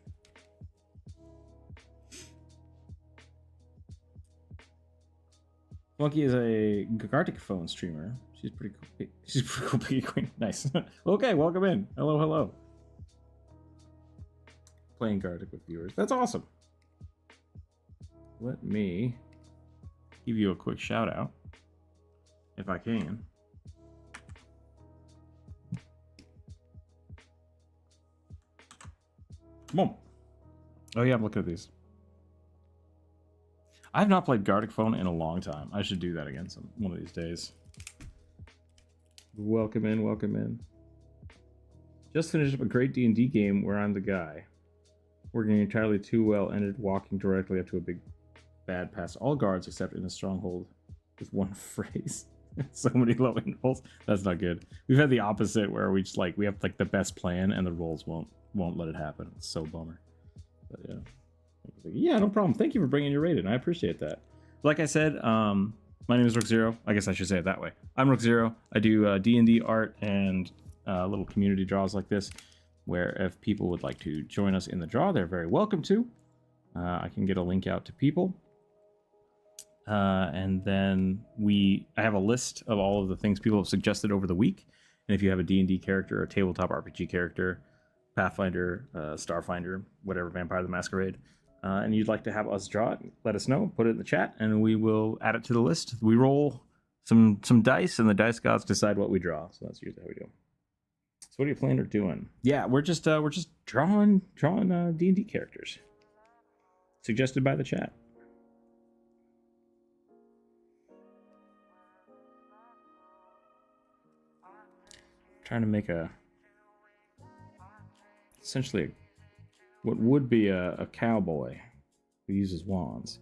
S1: Monkey is a Gartic phone streamer. She's pretty cool. She's pretty cool, Piggy Queen. Nice. Okay, welcome in. Hello. Playing Gartic with viewers. That's awesome. Let me give you a quick shout out, if I can. Boom. Oh yeah, I'm looking at these. I've not played Gartic Phone in a long time. I should do that again one of these days. Welcome in. Just finished up a great D&D game where I'm the guy. Working entirely too well, ended walking directly up to a big bad past all guards except in a stronghold with one phrase. So many low rolls. That's not good. We've had the opposite where we just we have like the best plan and the rolls won't let it happen. It's so bummer. But yeah. Yeah, no problem. Thank you for bringing your raid in. I appreciate that. Like I said, my name is Rookzer0. I guess I should say it that way. I'm Rookzer0. I do D&D art and little community draws like this, where if people would like to join us in the draw, they're very welcome to. I can get a link out to people. And then I have a list of all of the things people have suggested over the week. And if you have a D&D character, a tabletop RPG character, Pathfinder, Starfinder, whatever, Vampire the Masquerade, and you'd like to have us draw it, let us know, put it in the chat, and we will add it to the list. We roll some dice, and the dice gods decide what we draw. So that's usually how we do. So what are you planning on doing? Yeah, we're just drawing D&D characters suggested by the chat. Trying to make essentially what would be a cowboy who uses wands.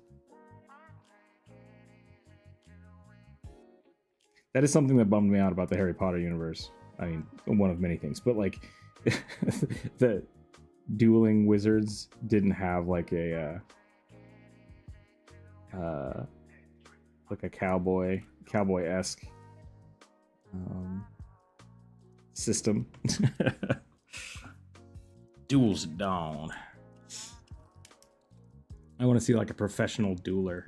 S1: That is something that bummed me out about the Harry Potter universe. I mean, one of many things, but like the dueling wizards didn't have like a cowboy-esque system. Duels at dawn. I want to see like a professional dueler.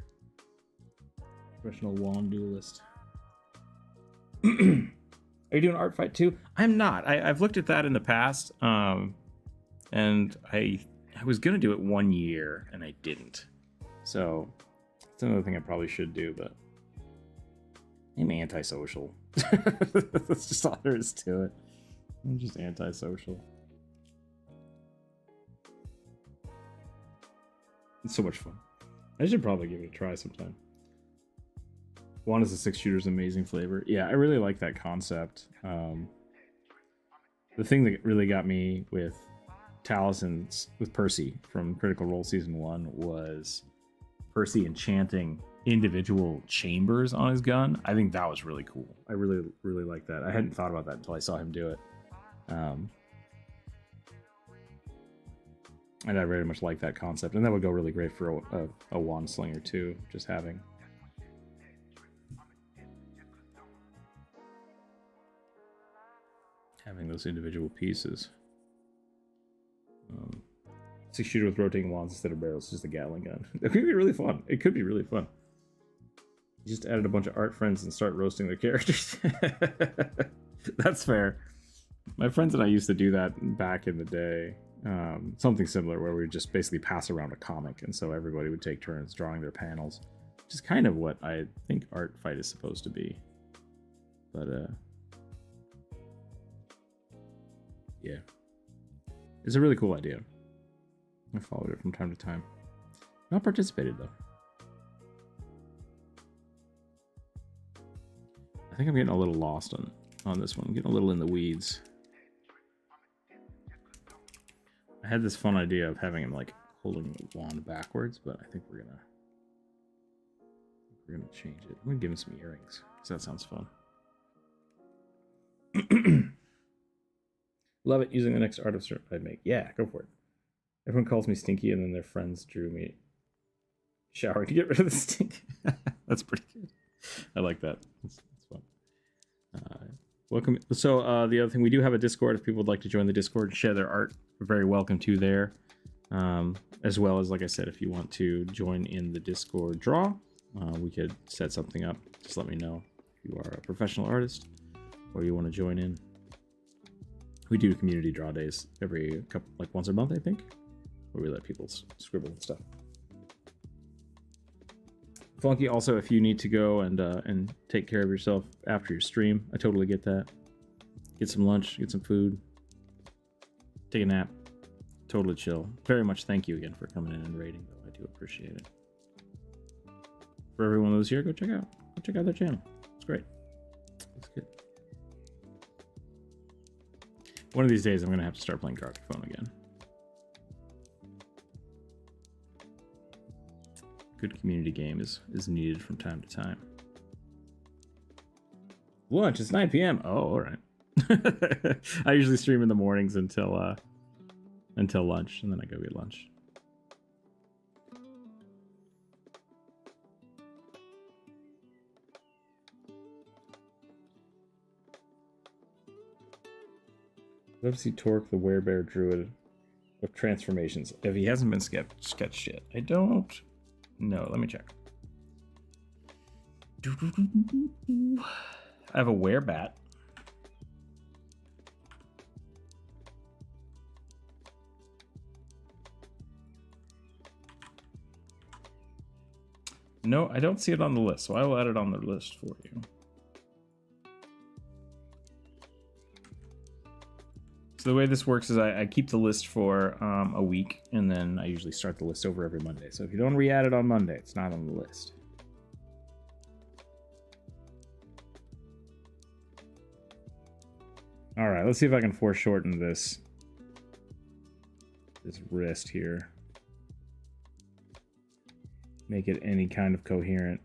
S1: Professional wand duelist. Are you doing art fight too? I'm not. I've looked at that in the past. And I was gonna do it 1 year and I didn't. So it's another thing I probably should do, but I'm antisocial. That's just all there is to it. I'm just antisocial. It's so much fun. I should probably give it a try sometime. One is a 6-shooter's amazing flavor. Yeah, I really like that concept. The thing that really got me with Taliesin's, with Percy from Critical Role Season 1 was Percy enchanting individual chambers on his gun. I think that was really cool. I really, really like that. I hadn't thought about that until I saw him do it. And I very much like that concept. And that would go really great for a wand slinger too, just having those individual pieces. six shooter with rotating wands instead of barrels, just a Gatling gun. It could be really fun. It could be really fun. You just added a bunch of art friends and start roasting their characters. That's fair. My friends and I used to do that back in the day. Something similar where we would just basically pass around a comic, and so everybody would take turns drawing their panels, which is kind of what I think art fight is supposed to be. But yeah, it's a really cool idea. I followed it from time to time. Not participated though. I think I'm getting a little lost on this one. I'm getting a little in the weeds. I had this fun idea of having him like holding the wand backwards, but I think we're gonna change it. I'm gonna give him some earrings because that sounds fun. Love it. Using the next artist I'd make. Yeah, go for it. Everyone calls me stinky, and then their friends drew me showering to get rid of the stink. That's pretty good. I like that. That's fun. Welcome. So the other thing, we do have a Discord. If people would like to join the Discord and share their art, you're very welcome to there. As well as, like I said, if you want to join in the Discord draw, we could set something up. Just let me know if you are a professional artist or you want to join in. We do community draw days every couple, like once a month, I think, where we let people scribble and stuff. Funky, also, if you need to go and take care of yourself after your stream, I totally get that. Get some lunch, get some food, take a nap, totally chill. Very much thank you again for coming in and rating, though. I do appreciate it. For everyone who's here, go check out their channel. It's great. It's good. One of these days, I'm gonna have to start playing Gargophone again. Good community game is needed from time to time. Lunch, it's 9 p.m. Oh, all right. I usually stream in the mornings until lunch, and then I go get lunch. Love to see Torque, the Werebear Druid of transformations. If he hasn't been sketched yet, I don't. No, let me check. I have a werebat. No, I don't see it on the list, so I will add it on the list for you. So the way this works is I keep the list for a week, and then I usually start the list over every Monday. So if you don't re-add it on Monday, it's not on the list. All right, let's see if I can foreshorten this wrist here. Make it any kind of coherent.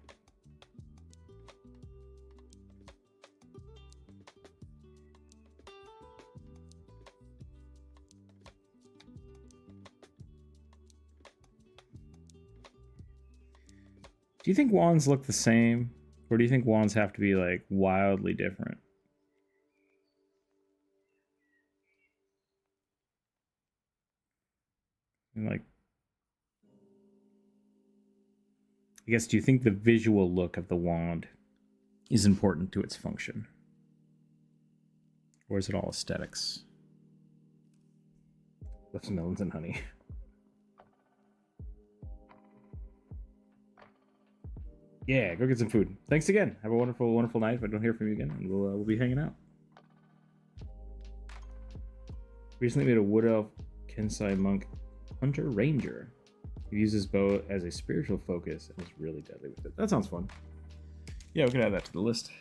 S1: Do you think wands look the same? Or do you think wands have to be like wildly different? And like, I guess, do you think the visual look of the wand is important to its function? Or is it all aesthetics? Left melons and honey. Yeah, go get some food. Thanks again. Have a wonderful, wonderful night. If I don't hear from you again, and we'll be hanging out. Recently made a wood elf Kensai monk hunter ranger. He uses bow as a spiritual focus and is really deadly with it. That sounds fun. Yeah, we can add that to the list.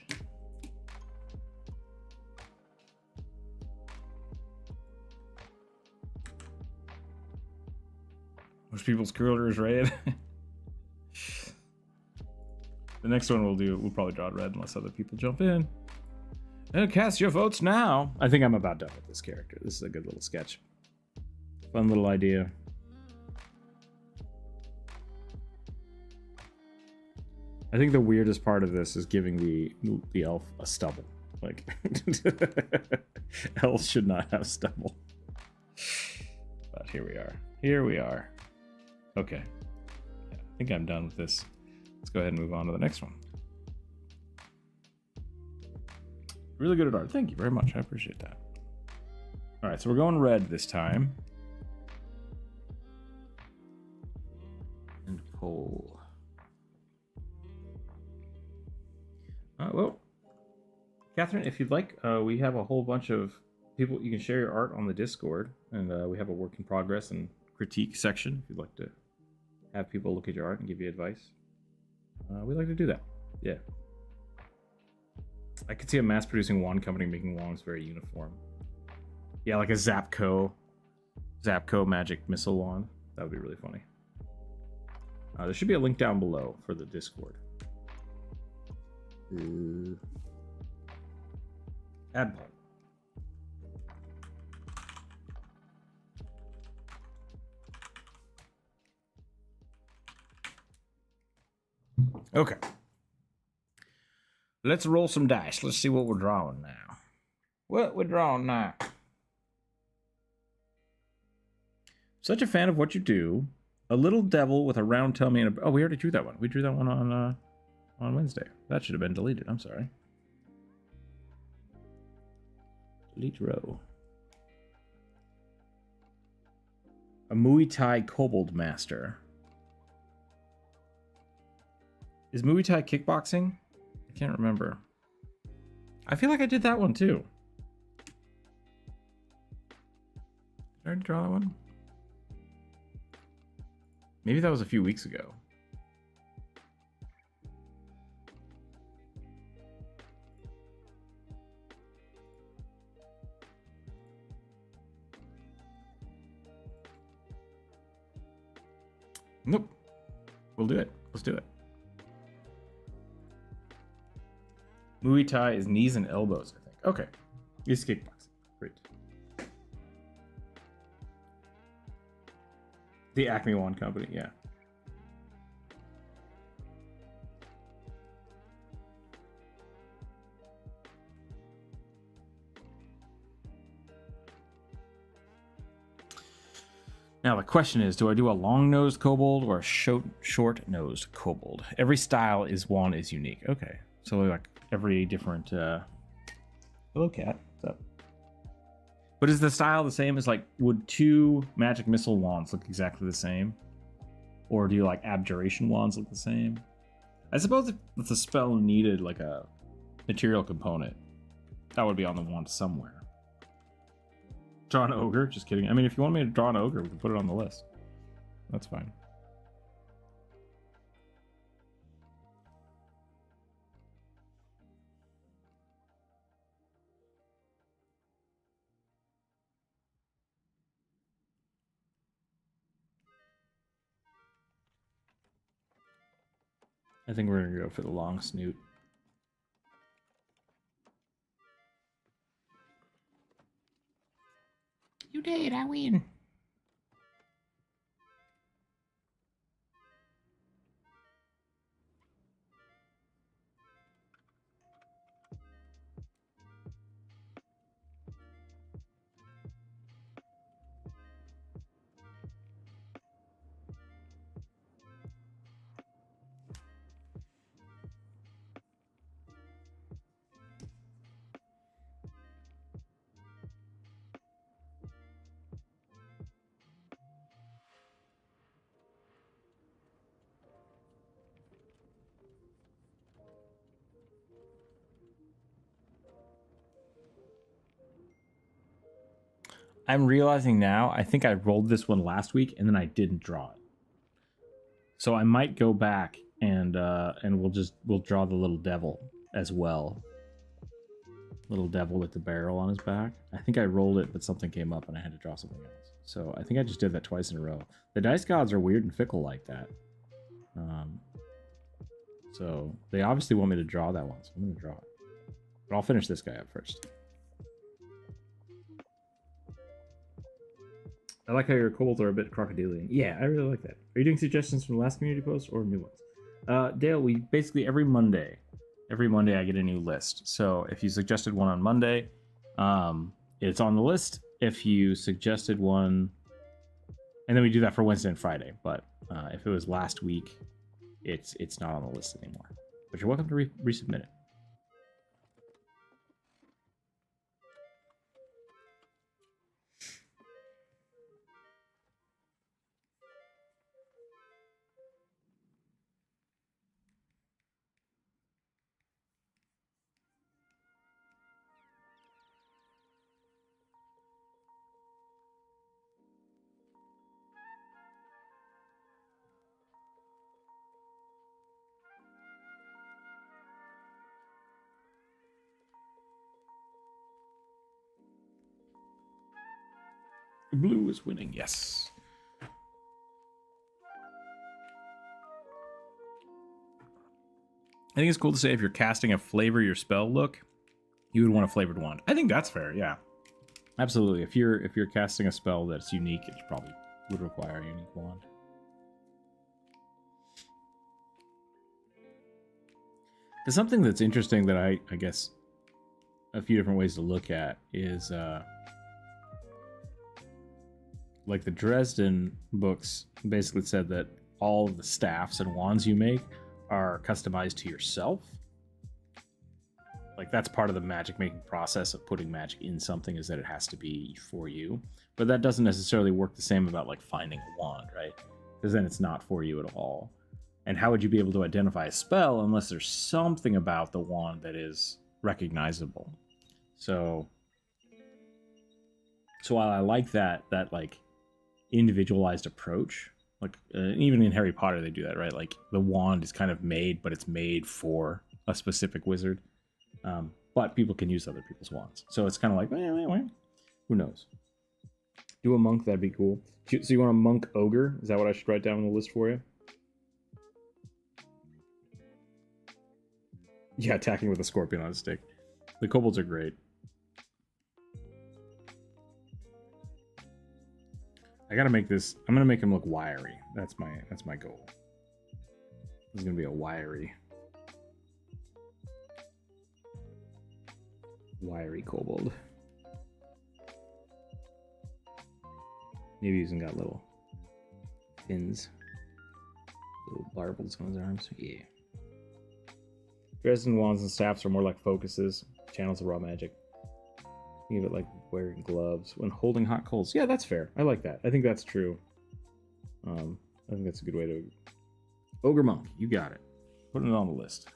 S1: Most people's curlers red. The next one we'll probably draw it red unless other people jump in. And cast your votes now. I think I'm about done with this character. This is a good little sketch. Fun little idea. I think the weirdest part of this is giving the elf a stubble. Like, elves should not have stubble. But here we are. Here we are. Okay. Yeah, I think I'm done with this. Let's go ahead and move on to the next one. Really good at art. Thank you very much. I appreciate that. All right, so we're going red this time. And poll. Well, Catherine, if you'd like, we have a whole bunch of people. You can share your art on the Discord, and we have a work in progress and critique section if you'd like to have people look at your art and give you advice. We like to do that. Yeah. I could see a mass-producing wand company making wands very uniform. Yeah, like a Zapco magic missile wand. That would be really funny. There should be a link down below for the Discord. Add poll. Okay. Let's roll some dice. Let's see what we're drawing now. What we're drawing now. Such a fan of what you do. A little devil with a round tummy and a... Oh, we already drew that one. We drew that one on Wednesday. That should have been deleted. I'm sorry. Delete row. A Muay Thai kobold master. Is Muay Thai kickboxing? I can't remember. I feel like I did that one too. Did I already draw that one? Maybe that was a few weeks ago. Nope. We'll do it. Let's do it. Muay Thai is knees and elbows, I think. Okay. It's kickboxing. Great. The Acme Wand Company, yeah. Now the question is, do I do a long-nosed kobold or a short-nosed kobold? Every style is unique. Okay. So like every different hello cat, what's up? But is the style the same as, like, would two magic missile wands look exactly the same? Or do you like abjuration wands look the same? I suppose if the spell needed like a material component, that would be on the wand somewhere. Draw an ogre? Just kidding. I mean, if you want me to draw an ogre, we can put it on the list. That's fine. I think we're gonna go for the long snoot. You did, I win. I'm realizing now, I think I rolled this one last week and then I didn't draw it. So I might go back and we'll draw the little devil as well. Little devil with the barrel on his back. I think I rolled it, but something came up and I had to draw something else. So I think I just did that twice in a row. The dice gods are weird and fickle like that. So they obviously want me to draw that one, so I'm gonna draw it. But I'll finish this guy up first. I like how your kobolds are a bit crocodilian. Yeah, I really like that. Are you doing suggestions from the last community post or new ones? Dale, we basically every Monday I get a new list. So if you suggested one on Monday, it's on the list. If you suggested one And then we do that for Wednesday and Friday. But if it was last week, it's not on the list anymore. But you're welcome to resubmit it. Blue is winning, yes. I think it's cool to say if you're casting a flavor your spell look, you would want a flavored wand. I think that's fair, yeah. Absolutely. If you're casting a spell that's unique, it probably would require a unique wand. There's something that's interesting that I guess a few different ways to look at is like the Dresden books basically said that all of the staffs and wands you make are customized to yourself. Like that's part of the magic making process of putting magic in something, is that it has to be for you. But that doesn't necessarily work the same about like finding a wand, right? Because then it's not for you at all. And how would you be able to identify a spell unless there's something about the wand that is recognizable? So while I like that like individualized approach, like even in Harry Potter they do that, right? Like the wand is kind of made, but it's made for a specific wizard. But people can use other people's wands, so it's kind of like, who knows? Do a monk, that'd be cool. So you want a monk ogre? Is that what I should write down on the list for you? Yeah, attacking with a scorpion on a stick. The kobolds are great. I gotta make this. I'm gonna make him look wiry. That's my goal. This is gonna be a wiry kobold. Maybe he's even got little fins, little barbels on his arms. Yeah. Dresden wands and staffs are more like focuses, channels of raw magic. Think of it like wearing gloves when holding hot coals. Yeah, that's fair. I like that. I think that's true. I think that's a good way to... Ogre monk, you got it. Put it on the list.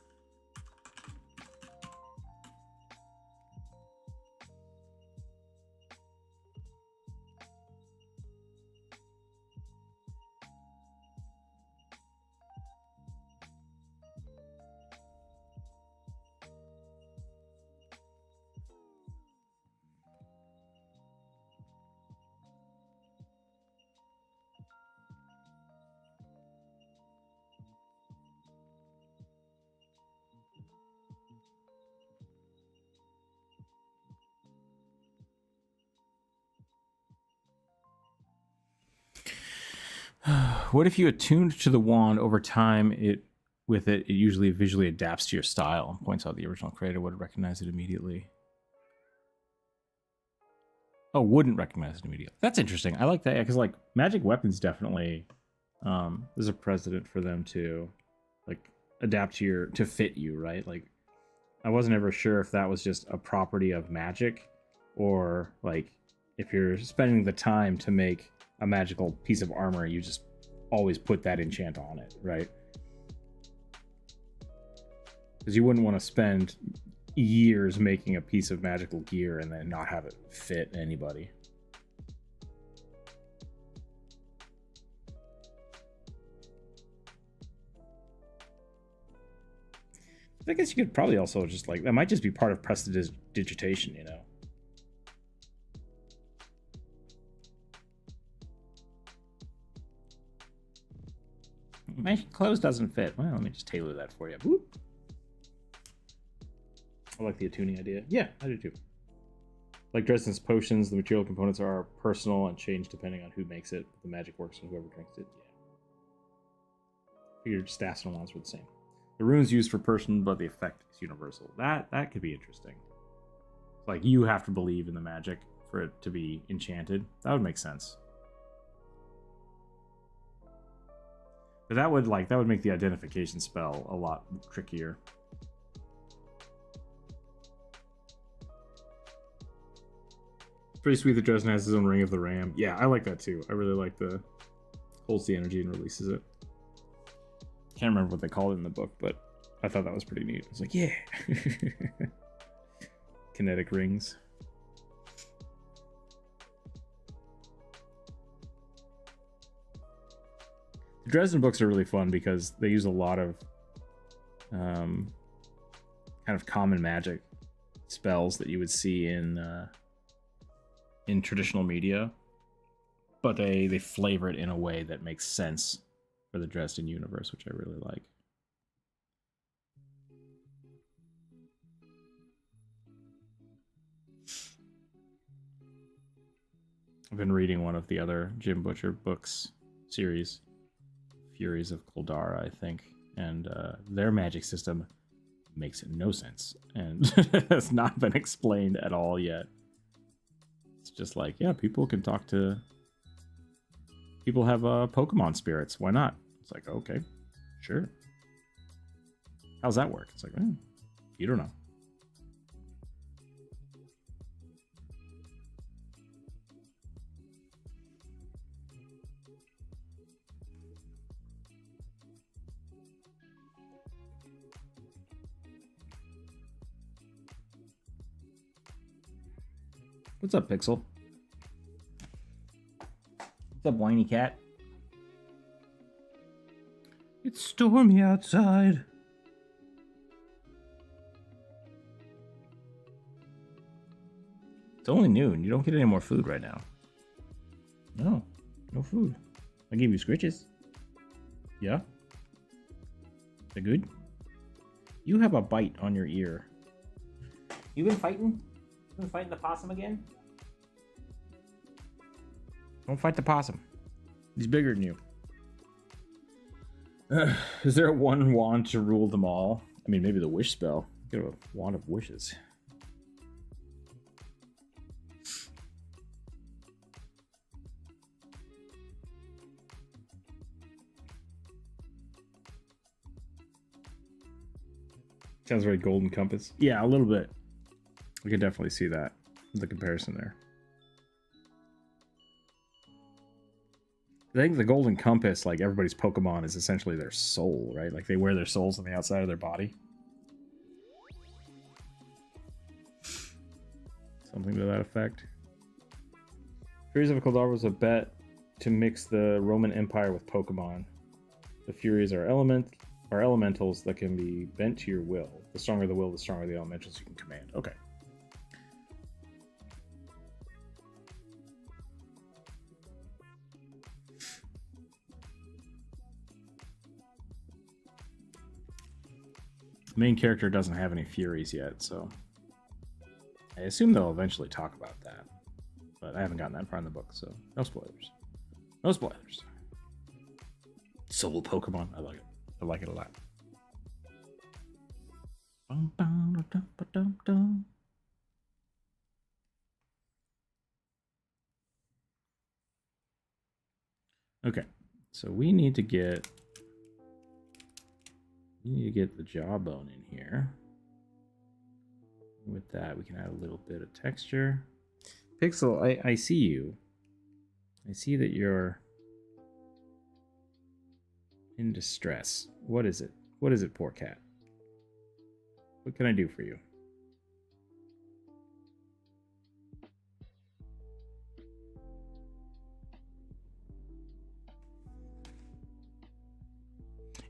S1: What if you attuned to the wand over time? It usually visually adapts to your style and points out the original creator would recognize it immediately. Oh, wouldn't recognize it immediately. That's interesting. I like that, because like magic weapons definitely there's a precedent for them to like adapt to fit you, right? Like I wasn't ever sure if that was just a property of magic, or like if you're spending the time to make a magical piece of armor, you just always put that enchant on it, right? Because you wouldn't want to spend years making a piece of magical gear and then not have it fit anybody. I guess you could probably also just like, that might just be part of prestidigitation, you know? My clothes doesn't fit. Well, let me just tailor that for you. Whoop. I like the attuning idea. Yeah, I do too. Like Dresden's potions, the material components are personal and change depending on who makes it. The magic works on whoever drinks it. Yeah. Figured staffs and wands were the same. The rune's used for personal, but the effect is universal. That could be interesting. Like you have to believe in the magic for it to be enchanted. That would make sense. But that would make the identification spell a lot trickier. It's pretty sweet that Dresden has his own Ring of the Ram. Yeah, I like that too. I really like the holds the energy and releases it. Can't remember what they called it in the book, but I thought that was pretty neat. I was like, yeah. Kinetic rings. The Dresden books are really fun because they use a lot of kind of common magic spells that you would see in traditional media, but they flavor it in a way that makes sense for the Dresden universe, which I really like. I've been reading one of the other Jim Butcher books series, Furies of Kuldara, I think, and their magic system makes no sense and has not been explained at all yet. It's just like, yeah, people can talk to... People have Pokemon spirits. Why not? It's like, okay, sure. How's that work? It's like, you don't know. What's up, Pixel? What's up, whiny cat? It's stormy outside. It's only noon. You don't get any more food right now. No food. I gave you scritches. Yeah? They're good? You have a bite on your ear. You been fighting? You been fighting the possum again? Don't fight the possum. He's bigger than you. Is there a one wand to rule them all? I mean, maybe the wish spell. Get a wand of wishes. Sounds very Golden Compass. Yeah, a little bit. We can definitely see that. The comparison there. I think the Golden Compass, like everybody's Pokemon, is essentially their soul, right? Like they wear their souls on the outside of their body. Something to that effect. Furies of Kuldara was a bet to mix the Roman Empire with Pokemon. The Furies are elementals that can be bent to your will. The stronger the will, the stronger the elementals you can command. Okay. The main character doesn't have any Furies yet, so I assume they'll eventually talk about that. But I haven't gotten that far in the book, so no spoilers. No spoilers. Soul Pokemon. I like it. I like it a lot. Okay, so we need to get the jawbone in here. With that, we can add a little bit of texture. Pixel, I see you. I see that you're in distress. What is it? What is it, poor cat? What can I do for you?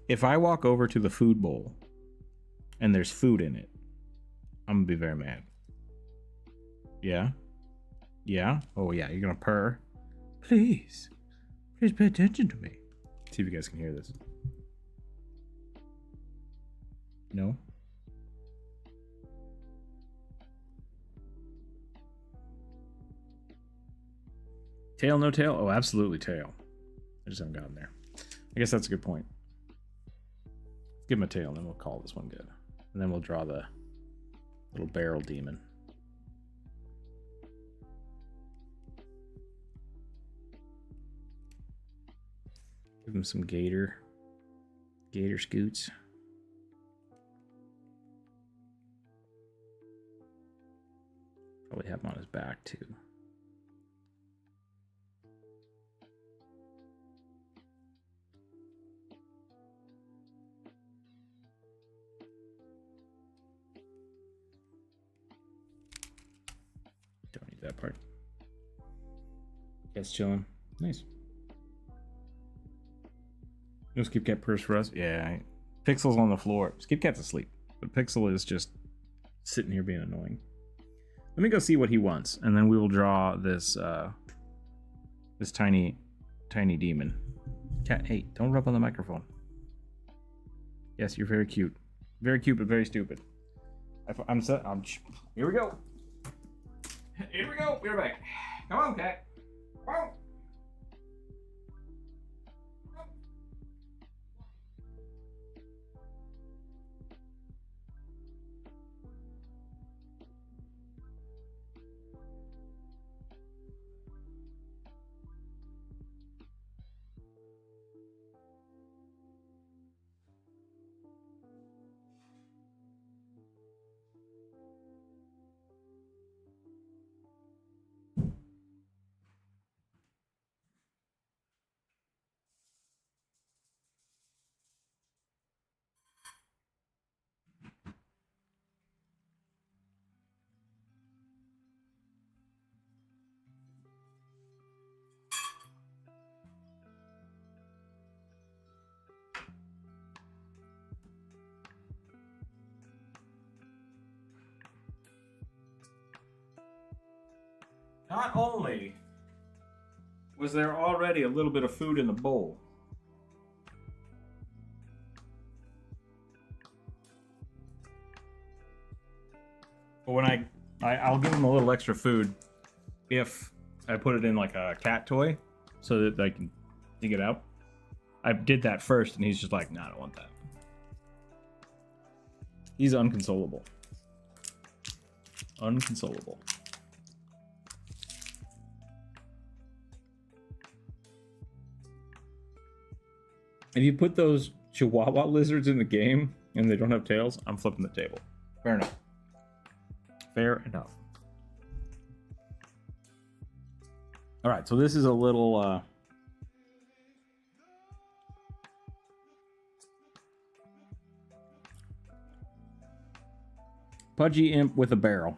S1: If I walk over to the food bowl and there's food in it, I'm gonna be very mad. Yeah? Yeah? Oh yeah, you're gonna purr? Please. Please pay attention to me. See if you guys can hear this. No? Tail, no tail? Oh, absolutely tail. I just haven't gotten there. I guess that's a good point. Give him a tail, and then we'll call this one good. And then we'll draw the little barrel demon. Give him some gator. Gator scoots. Probably have him on his back too. Don't need that part. Cat's chilling. Nice. No Skip Cat purse for us. Yeah. Pixel's on the floor. Skip Cat's asleep. But Pixel is just sitting here being annoying. Let me go see what he wants, and then we will draw this this tiny demon. Cat, hey, don't rub on the microphone. Yes, you're very cute. Very cute, but very stupid. I'm here we go. Here we go. We're back. Come on, cat. Come on. Not only was there already a little bit of food in the bowl, but when I'll give him a little extra food if I put it in like a cat toy so that I can dig it out. I did that first and he's just like, nah, I don't want that. He's unconsolable. Unconsolable. If you put those Chihuahua lizards in the game and they don't have tails, I'm flipping the table. Fair enough. Fair enough. All right, so this is a little pudgy imp with a barrel.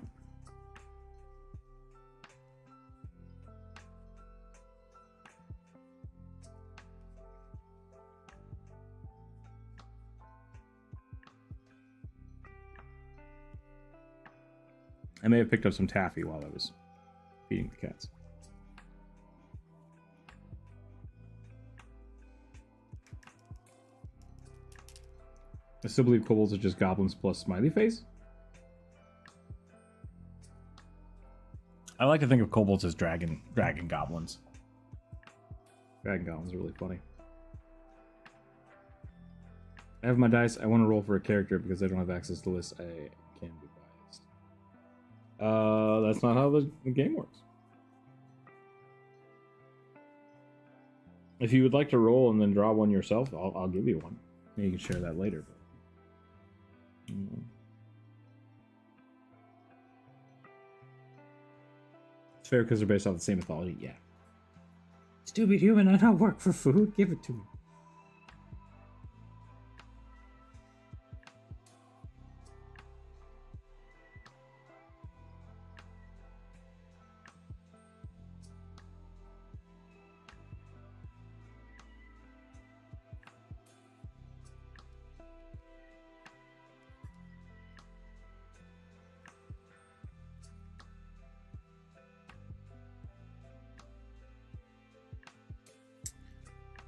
S1: I may have picked up some taffy while I was feeding the cats. I still believe kobolds are just goblins plus smiley face. I like to think of kobolds as dragon goblins. Dragon goblins are really funny. I have my dice. I want to roll for a character because I don't have access to lists. I can be biased. That's not how the game works. If you would like to roll and then draw one yourself, I'll give you one. You can share that later. But... It's fair because they're based off the same mythology. Yeah. Stupid human, I don't work for food. Give it to me.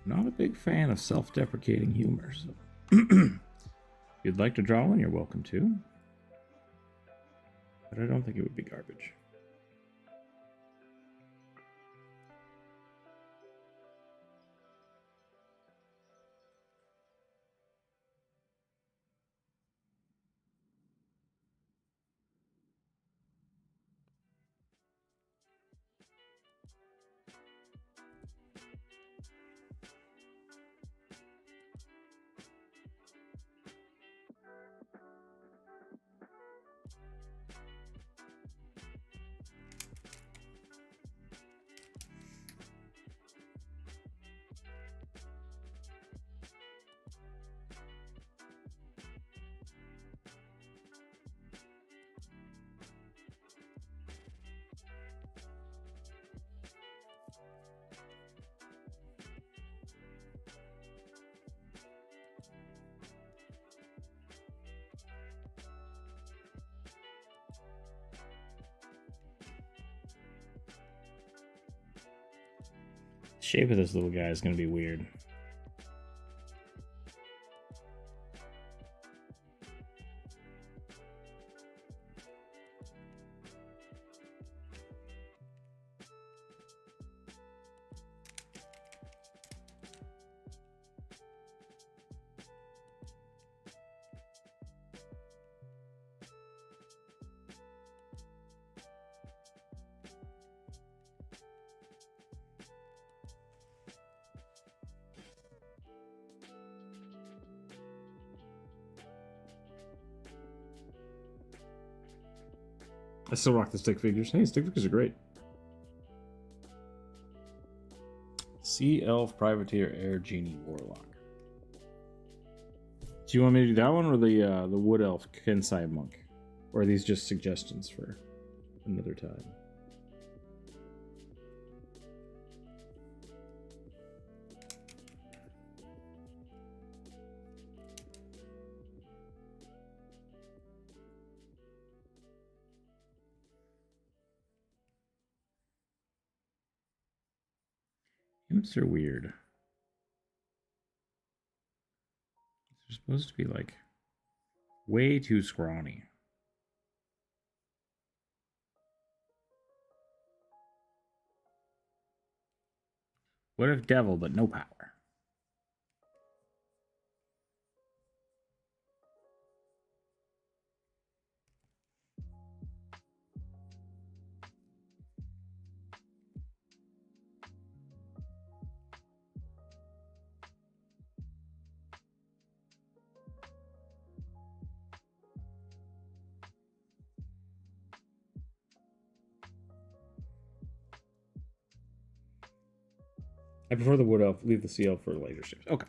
S1: Not a big fan of self-deprecating humor, so if you'd like to draw one, you're welcome to. But I don't think it would be garbage. shape of this little guy is going to be weird. I still rock the stick figures. Hey, stick figures are great. Sea Elf, Privateer, Air Genie, Warlock. Do you want me to do that one or the Wood Elf, Kensai Monk? Or are these just suggestions for another time? Imps are weird. They're supposed to be like way too scrawny. What if devil but no power? I prefer the Wood Elf. Leave the Sea Elf for later ships. Okay.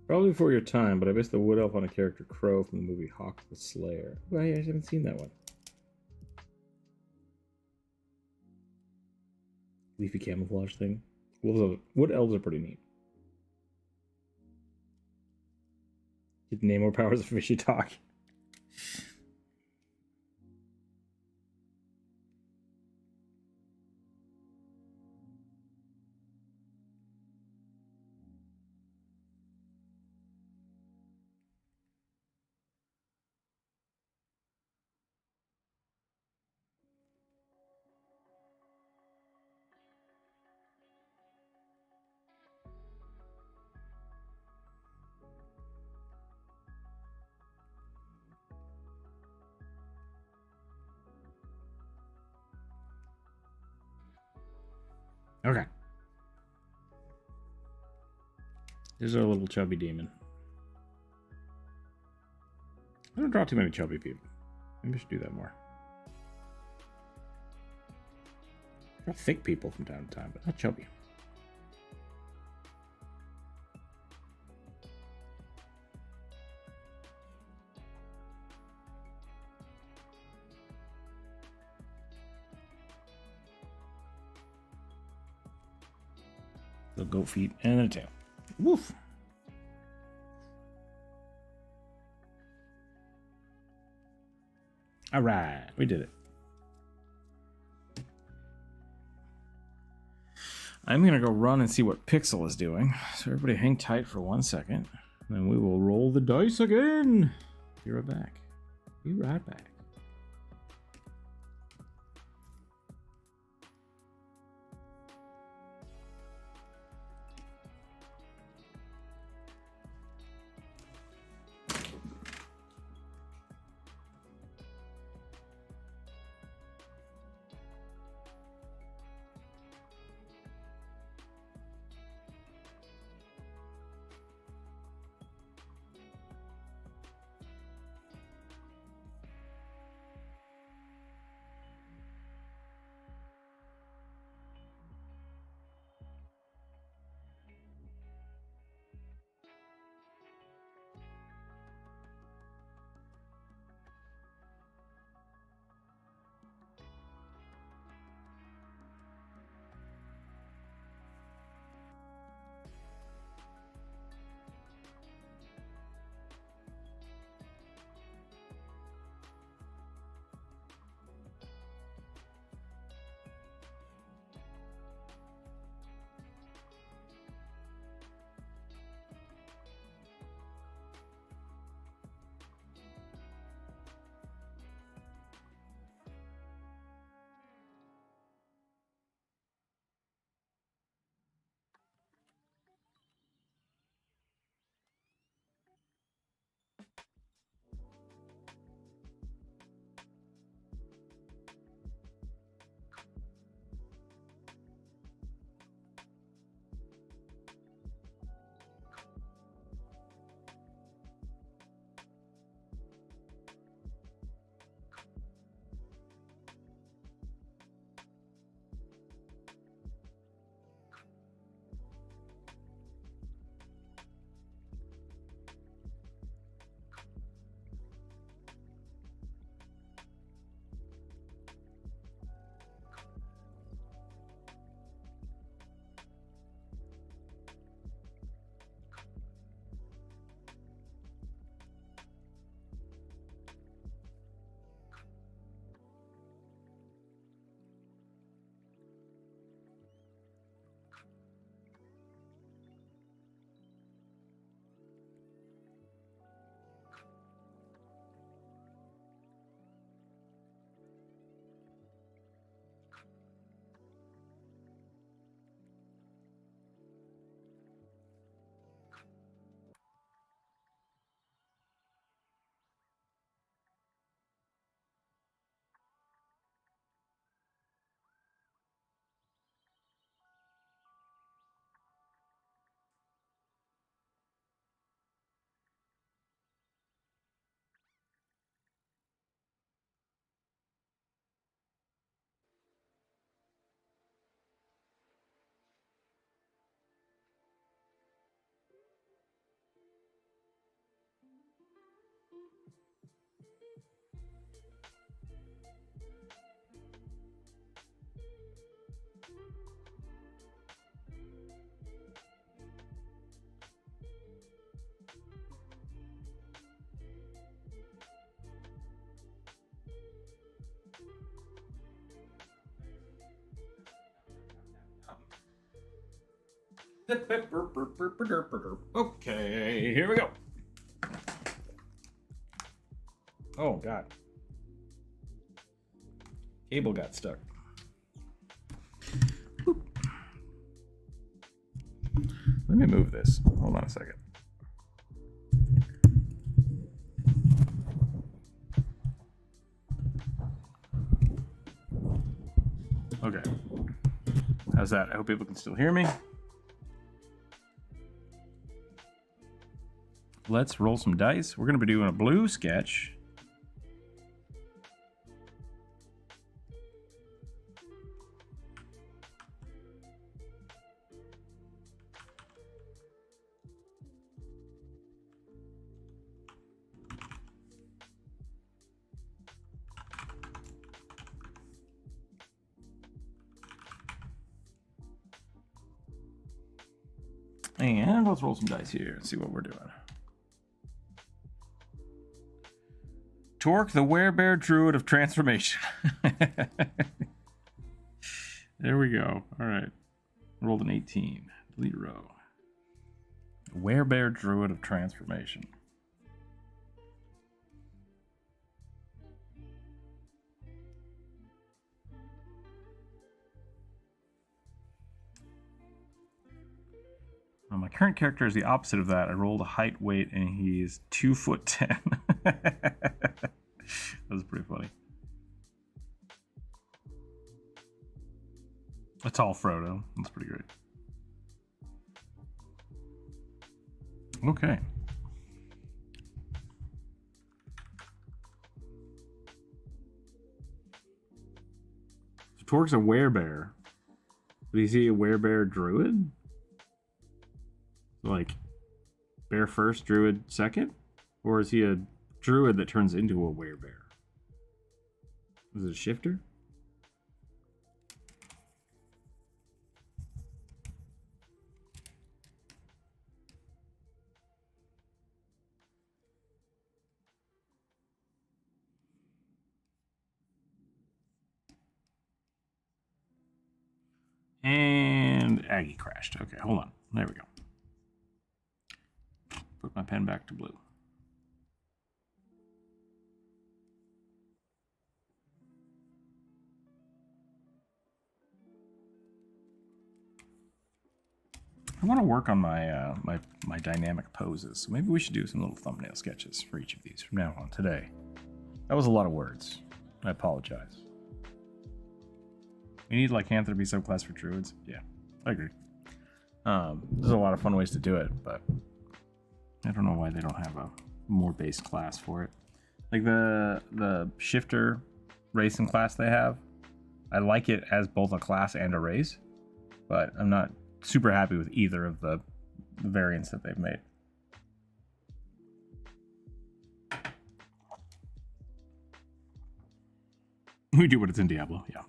S1: Probably before your time, but I based the Wood Elf on a character Crow from the movie Hawk the Slayer. Oh, I haven't seen that one. Leafy camouflage thing. Wood Elves are pretty neat. Get name more powers of fishy talk. Okay. There's our little chubby demon. I don't draw too many chubby people. Maybe I should do that more. I draw thick people from time to time, but not chubby. The goat feet and a tail. Woof. All right, we did it. I'm going to go run and see what Pixel is doing. So everybody hang tight for 1 second. Then we will roll the dice again. Be right back. Be right back. Okay, here we go. Oh, God. Cable got stuck. Boop. Let me move this. Hold on a second. Okay. How's that? I hope people can still hear me. Let's roll some dice. We're going to be doing a blue sketch. And let's roll some dice here and see what we're doing. Torque the Werebear Druid of Transformation. There we go. All right. Rolled an 18. Delete row. Werebear Druid of Transformation. Well, my current character is the opposite of that. I rolled a height, weight, and he's 2'10". That was pretty funny. A tall Frodo. That's pretty great. Okay. So Torque's a werebear. But is he a werebear druid? Like, bear first, druid second? Or is he a druid that turns into a werebear? Is it a shifter? And Aggie crashed. Okay, hold on. There we go. Put my pen back to blue. I want to work on my my dynamic poses. So maybe we should do some little thumbnail sketches for each of these from now on today. That was a lot of words. I apologize. We need lycanthropy subclass for druids. Yeah, I agree. There's a lot of fun ways to do it, but I don't know why they don't have a more base class for it. Like the shifter race and class they have, I like it as both a class and a race, but I'm not super happy with either of the variants that they've made. We do what it's in Diablo, yeah.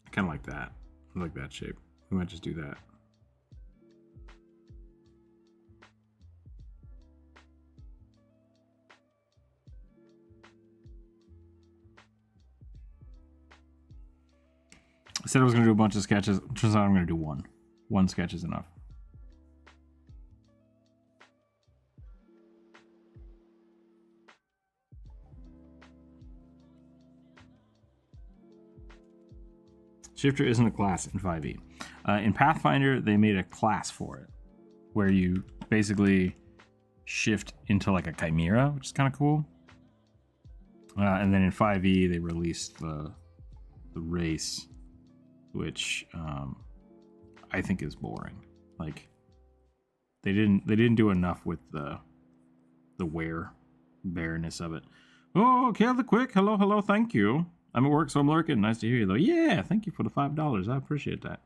S1: I kind of like that. I like that shape. We might just do that. I said I was going to do a bunch of sketches. Turns out I'm going to do one. One sketch is enough. Shifter isn't a class in 5e. In Pathfinder, they made a class for it, where you basically shift into like a chimera, which is kind of cool. And then in 5e, they released the race, which I think is boring. Like they didn't do enough with the bareness of it. Oh, kill the quick. Hello, thank you. I'm at work, so I'm lurking. Nice to hear you, though. Yeah, thank you for the $5. I appreciate that.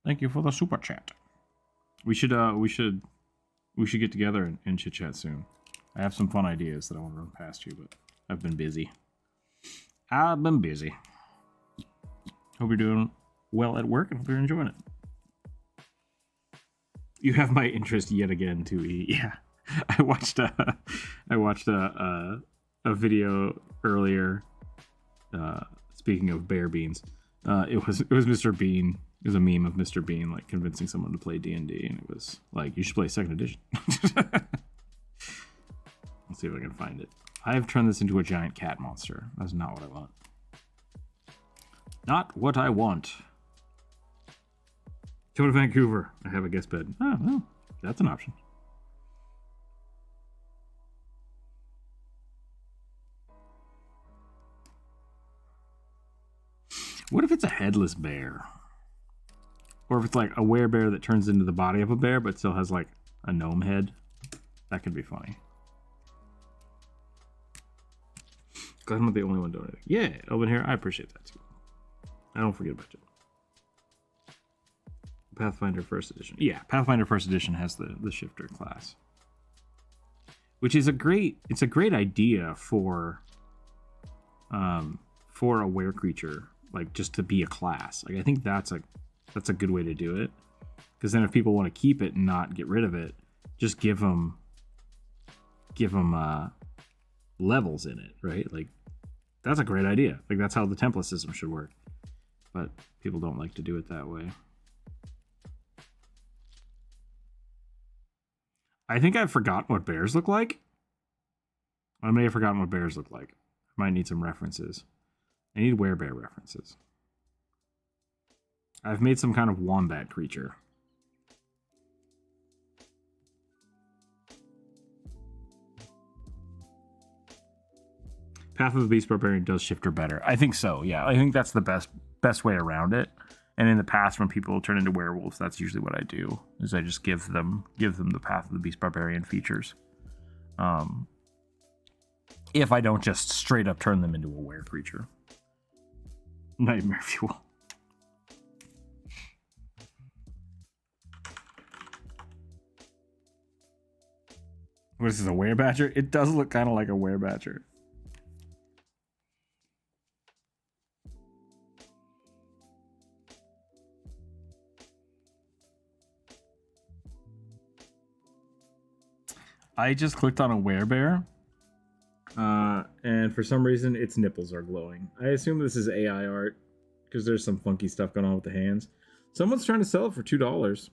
S1: Thank you for the super chat. We should get together and chit chat soon. I have some fun ideas that I want to run past you, but I've been busy. Hope you're doing well at work and hope you're enjoying it. You have my interest yet again, too. Yeah, I watched a video earlier. Speaking of bear beans, it was Mr. Bean. It was a meme of Mr. Bean like convincing someone to play D&D, and it was like, you should play 2nd edition. Let's see if I can find it. I have turned this into a giant cat monster. That's not what I want. Not what I want. Come to Vancouver. I have a guest bed. Oh, well, that's an option. What if it's a headless bear? Or if it's like a werebear that turns into the body of a bear but still has like a gnome head? That could be funny. Because I'm not the only one donating. Yeah, Elvin here. I appreciate that too. I don't forget about you. Pathfinder 1st edition. Yeah, Pathfinder 1st edition has the shifter class. which is a great idea for a were creature, like just to be a class. Like I think that's a good way to do it, because then if people want to keep it and not get rid of it, just give them levels in it, right? Like that's a great idea. Like that's how the template system should work, but people don't like to do it that way. I think I've forgotten what bears look like. I may have forgotten what bears look like. I might need some references. I need werebear references. I've made some kind of wombat creature. Path of the Beast Barbarian does shifter better. I think so, yeah. I think that's the best way around it. And in the past, when people turn into werewolves, that's usually what I do, is I just give them the Path of the Beast Barbarian features. If I don't just straight up turn them into a were creature. Nightmare Fuel. What is this, a werebadger? It does look kind of like a werebadger. I just clicked on a werebear, and for some reason its nipples are glowing. I assume this is AI art, because there's some funky stuff going on with the hands. Someone's trying to sell it for $2, so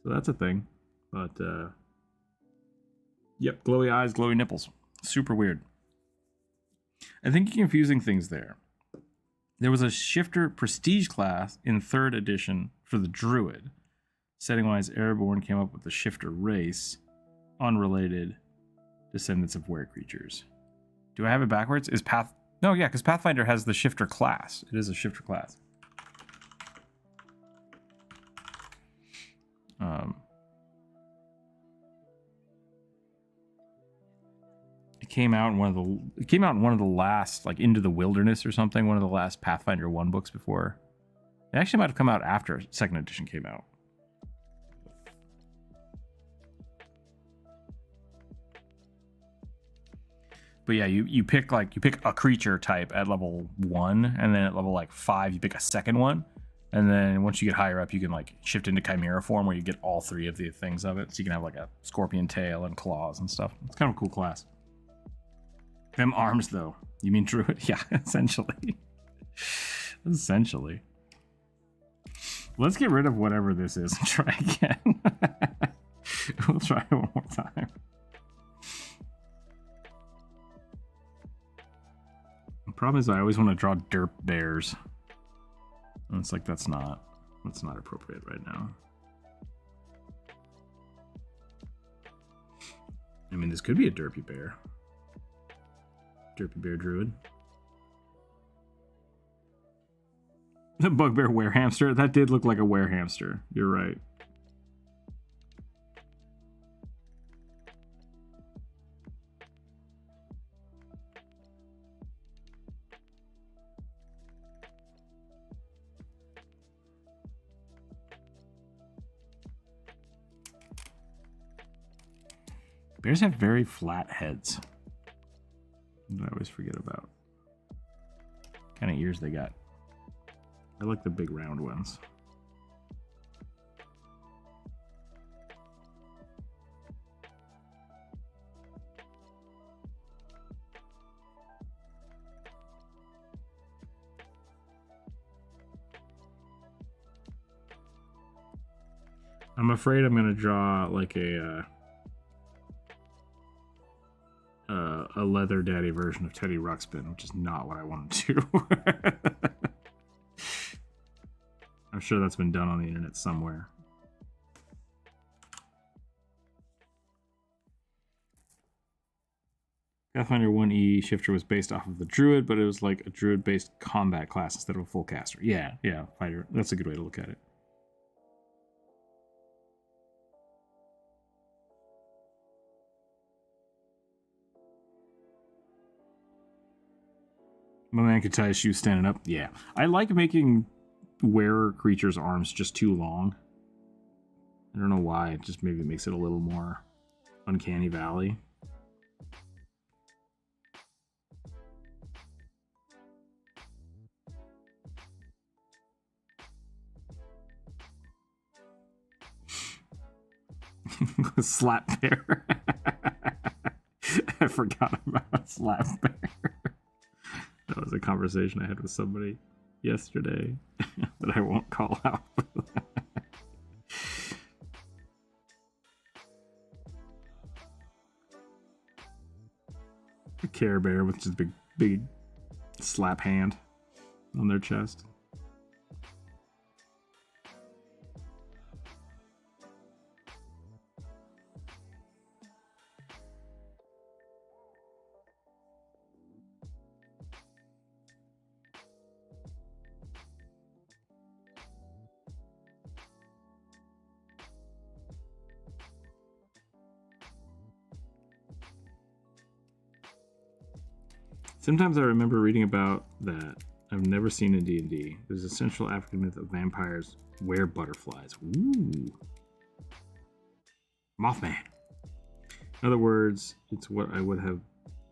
S1: that's a thing. But yep, glowy eyes, glowy nipples. Super weird. I think you're confusing things there. There was a shifter prestige class in 3rd edition for the druid. Setting-wise, Airborne came up with the shifter race. Unrelated descendants of were creatures. Do I have it backwards? Is Path... No, yeah, because Pathfinder has the shifter class. It is a shifter class. It came out in one of the last, like Into the Wilderness or something, one of the last Pathfinder 1 books before. It actually might have come out after 2nd edition came out. But yeah, you pick a creature type at level 1, and then at level like 5 you pick a second one, and then once you get higher up you can like shift into chimera form where you get all 3 of the things of it. So you can have like a scorpion tail and claws and stuff. It's kind of a cool class. Them arms though. You mean druid? Yeah, essentially. Essentially. Let's get rid of whatever this is and try again. We'll try it one more time. The problem is I always want to draw derp bears. And it's like that's not appropriate right now. I mean, this could be a derpy bear. Derpy bear druid. The bugbear werehamster. That did look like a werehamster. You're right. Bears have very flat heads. I always forget about. What kind of ears they got. I like the big round ones. I'm afraid I'm going to draw like a leather daddy version of Teddy Ruxpin, which is not what I want to do. I'm sure that's been done on the internet somewhere. Pathfinder 1E shifter was based off of the druid, but it was like a druid-based combat class instead of a full caster. Yeah, fighter. That's a good way to look at it. My man could tie his shoes standing up. Yeah. I like making wearer creatures' arms just too long. I don't know why. It just maybe makes it a little more uncanny valley. Slap bear. I forgot about slap bear. That was a conversation I had with somebody yesterday that I won't call out. A Care Bear with just a big slap hand on their chest. Sometimes I remember reading about that I've never seen in D&D. There's a central African myth of vampires wear butterflies. Ooh. Mothman. In other words, it's what I would have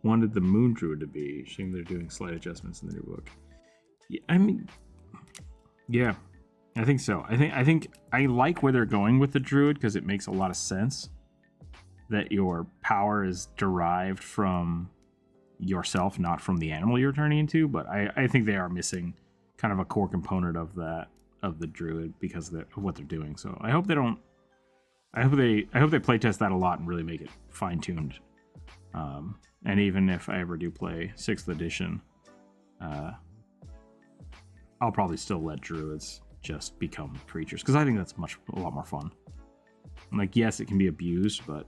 S1: wanted the Moon Druid to be. Shame they're doing slight adjustments in the new book. Yeah, I mean, yeah, I think so. I think I like where they're going with the Druid because it makes a lot of sense that your power is derived from yourself, not from the animal you're turning into. But I think they are missing kind of a core component of that, of the Druid, because of what they're doing. So I hope they don't. I hope they playtest that a lot and really make it fine tuned. And even if I ever do play 6th edition, I'll probably still let druids just become creatures because I think that's a lot more fun. Like, yes, it can be abused, but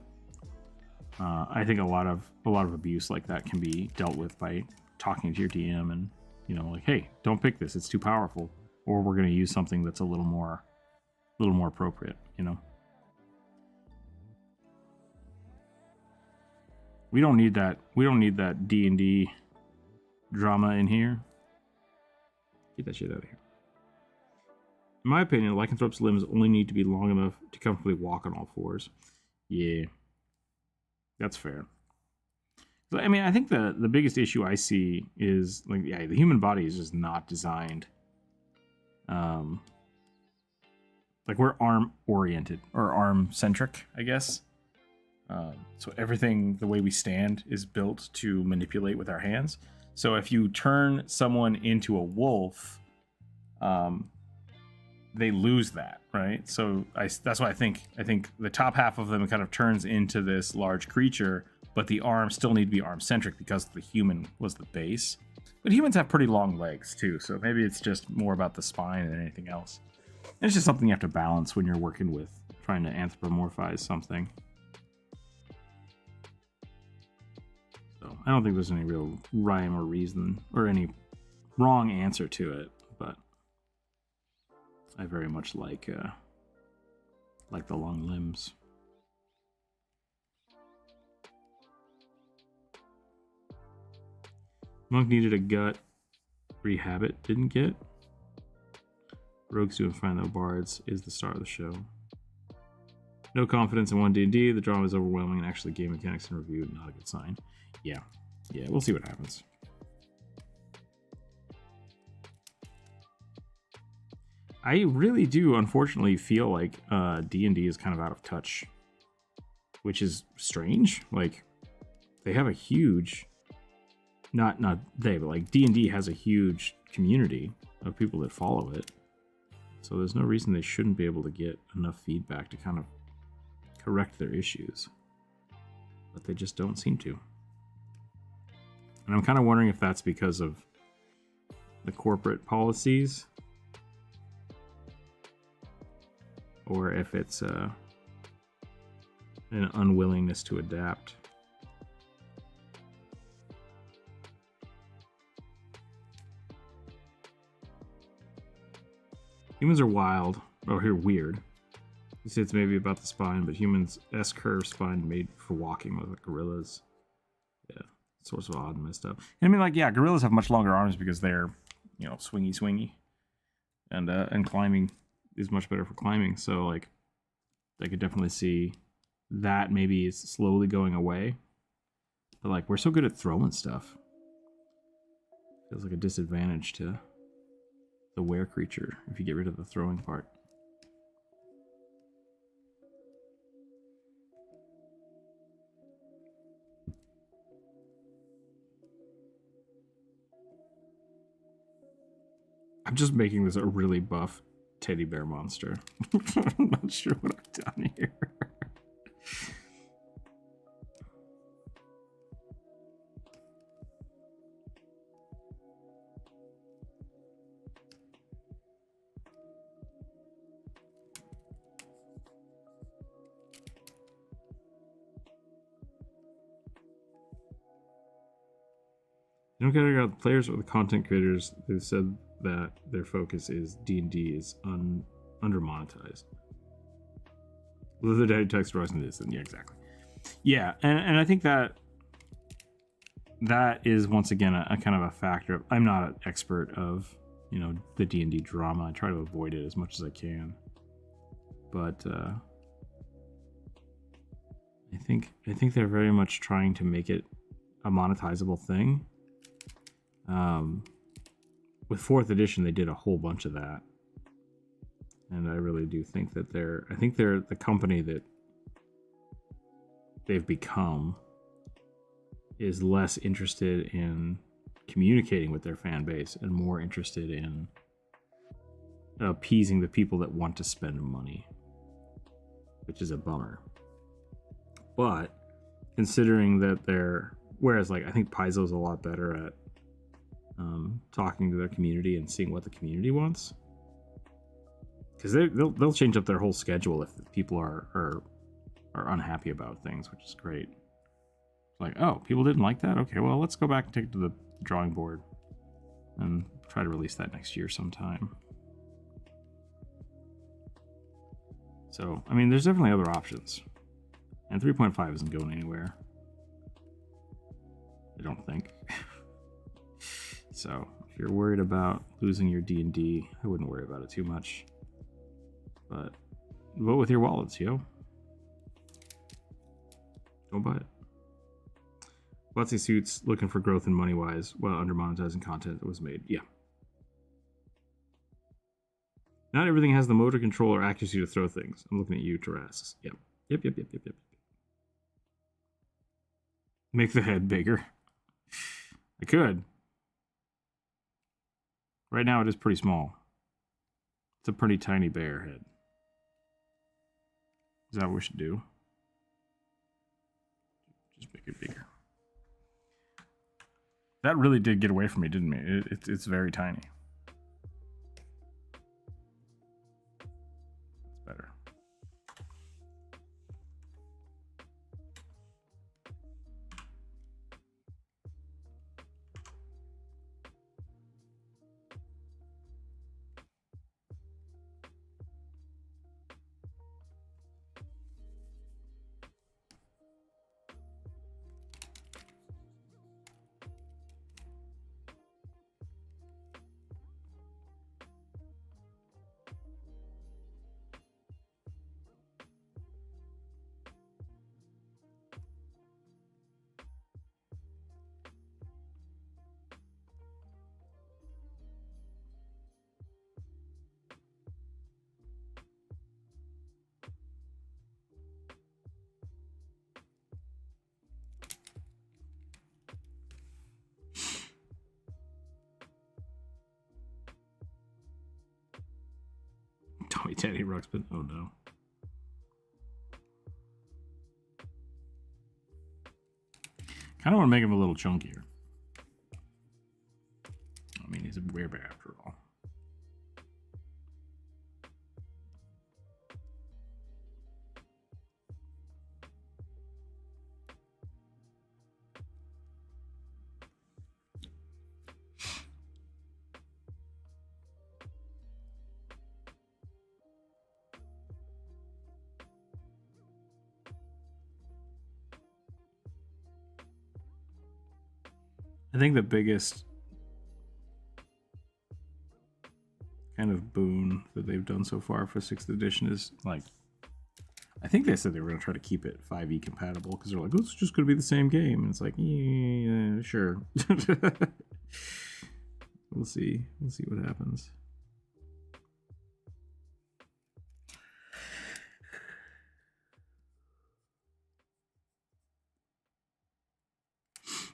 S1: I think a lot of abuse like that can be dealt with by talking to your DM and, you know, like, hey, don't pick this, it's too powerful, or we're going to use something that's a little more appropriate, you know. We don't need that D&D drama in here. Get that shit out of here. In my opinion, lycanthrope's limbs only need to be long enough to comfortably walk on all fours. Yeah. That's fair. But, I mean, I think the biggest issue I see is, like, yeah, the human body is just not designed. Like, we're arm-oriented, or arm-centric, I guess. So everything, the way we stand, is built to manipulate with our hands. So if you turn someone into a wolf, they lose that, right? So that's why I think the top half of them kind of turns into this large creature, but the arms still need to be arm-centric because the human was the base. But humans have pretty long legs too, so maybe it's just more about the spine than anything else. And it's just something you have to balance when you're working with trying to anthropomorphize something. So I don't think there's any real rhyme or reason or any wrong answer to it, but I very much like the long limbs. Monk needed a gut. Rehabit didn't get. Rogues doing fine though. Bards is the star of the show. No confidence in one D&D. The drama is overwhelming, and actually game mechanics and review, not a good sign. Yeah, we'll see what happens. I really do, unfortunately, feel like D&D is kind of out of touch, which is strange. Like, they have a huge, not they, but like D&D has a huge community of people that follow it. So there's no reason they shouldn't be able to get enough feedback to kind of correct their issues. But they just don't seem to. And I'm kind of wondering if that's because of the corporate policies, or if it's an unwillingness to adapt. Humans are wild. Oh, here, weird. You say it's maybe about the spine, but humans' S-curve spine made for walking with gorillas. Yeah, sorts of odd and messed up. And I mean, like, yeah, gorillas have much longer arms because they're, you know, swingy, and climbing is much better for climbing. So, like, I could definitely see that maybe is slowly going away. But, like, we're so good at throwing stuff. Feels like a disadvantage to the were creature if you get rid of the throwing part. I'm just making this a really buff teddy bear monster. I'm not sure what I've done here. You don't care about the players or the content creators. They've said that their focus is D&D is under monetized. Well, the data text rising this, then yeah, exactly. Yeah, and I think that is once again a kind of a factor. I'm not an expert of, you know, the D&D drama. I try to avoid it as much as I can, but I think they're very much trying to make it a monetizable thing. With 4th edition, they did a whole bunch of that, and I really do think that they're the company that they've become is less interested in communicating with their fan base and more interested in appeasing the people that want to spend money, which is a bummer. But considering that whereas like I think Paizo's a lot better at talking to their community and seeing what the community wants, because they'll change up their whole schedule if people are unhappy about things, which is great. Like, oh, people didn't like that? Okay, well, let's go back and take it to the drawing board and try to release that next year sometime. So, I mean, there's definitely other options. And 3.5 isn't going anywhere, I don't think. So, if you're worried about losing your D&D, I wouldn't worry about it too much. But vote with your wallets, yo. Don't buy it. Watsy Suits looking for growth in money-wise while under monetizing content that was made. Yeah. Not everything has the motor control or accuracy to throw things. I'm looking at you, Tarasks. Yep. Yep. Make the head bigger. I could. Right now it is pretty small. It's a pretty tiny bear head. Is that what we should do? Just make it bigger. That really did get away from me, didn't it? It's very tiny. That's better. Toy Teddy Ruxpin. Oh no. Kind of want to make him a little chunkier. I mean, he's a werebear after all. I think the biggest kind of boon that they've done so far for 6th edition is, like, I think they said they were going to try to keep it 5e compatible, because they're like, oh, it's just going to be the same game. And it's like, yeah, sure. We'll see. We'll see what happens.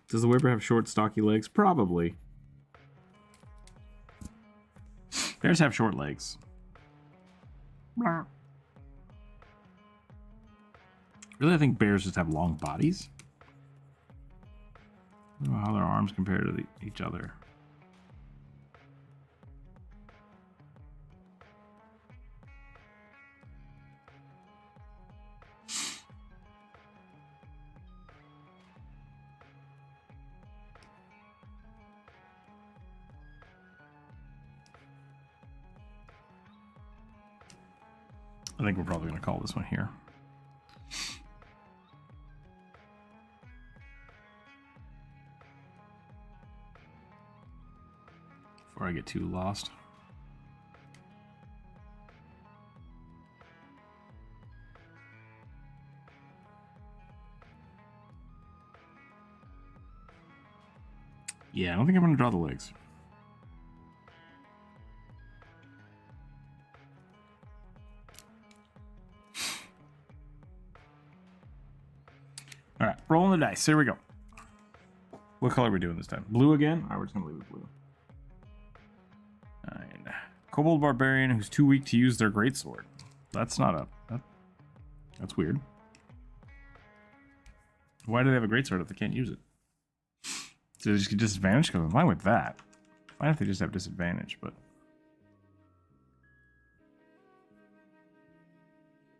S1: Does the Weber have short, stocky legs? Probably. Bears have short legs. Really, I think bears just have long bodies. I don't know how their arms compare to each other. I think we're probably going to call this one here. Before I get too lost. Yeah, I don't think I'm going to draw the legs. All right, rolling the dice. Here we go. What color are we doing this time? Blue again? All right, we're just going to leave it blue. 9. Kobold Barbarian who's too weak to use their greatsword. That's not a... That's weird. Why do they have a greatsword if they can't use it? So they just get disadvantage? Because I'm fine with that. Fine if they just have disadvantage, but...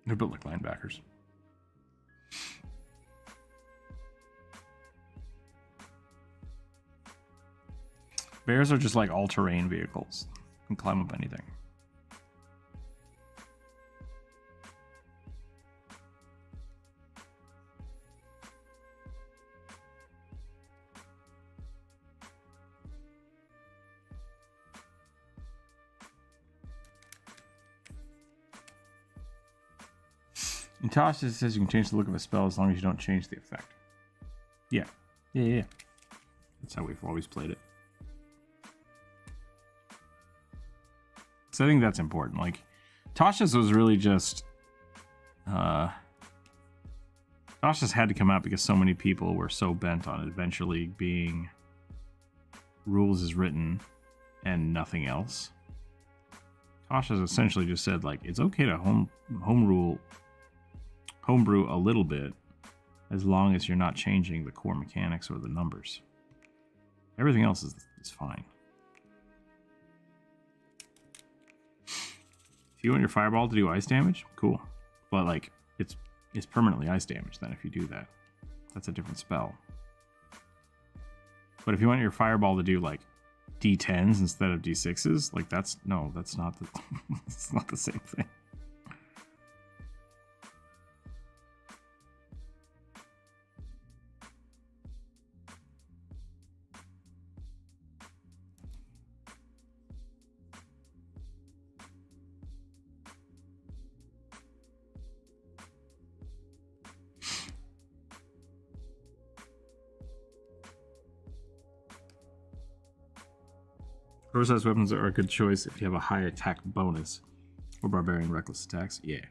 S1: They're built like linebackers. Bears are just like all-terrain vehicles. Can climb up anything. And Tosh says you can change the look of a spell as long as you don't change the effect. Yeah. Yeah. That's how we've always played it. So I think that's important. Like, Tasha's was really just... Tasha's had to come out because so many people were so bent on it eventually being rules as written and nothing else. Tasha's essentially just said, like, it's okay to homebrew a little bit as long as you're not changing the core mechanics or the numbers. Everything else is fine. If you want your fireball to do ice damage, cool. But like it's permanently ice damage then if you do that. That's a different spell. But if you want your fireball to do like D10s instead of D6s, like that's not the it's not the same thing. Oversized weapons are a good choice if you have a high attack bonus or barbarian reckless attacks. Yeah.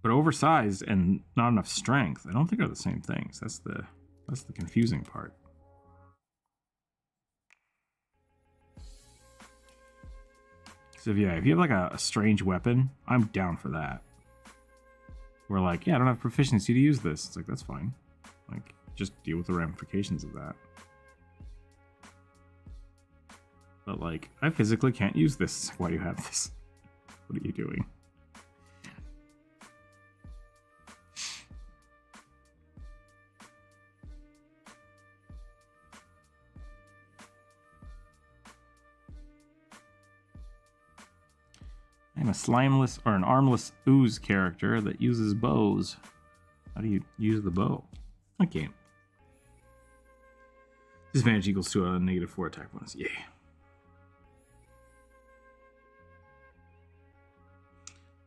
S1: But oversized and not enough strength, I don't think are the same things. That's the confusing part. So if you have like a strange weapon, I'm down for that. We're like, yeah, I don't have proficiency to use this. It's like, that's fine. Like, just deal with the ramifications of that. But like, I physically can't use this. Why do you have this? What are you doing? I'm a slimeless or an armless ooze character that uses bows. How do you use the bow? I can't. Disadvantage equals to a -4 attack bonus. Yeah.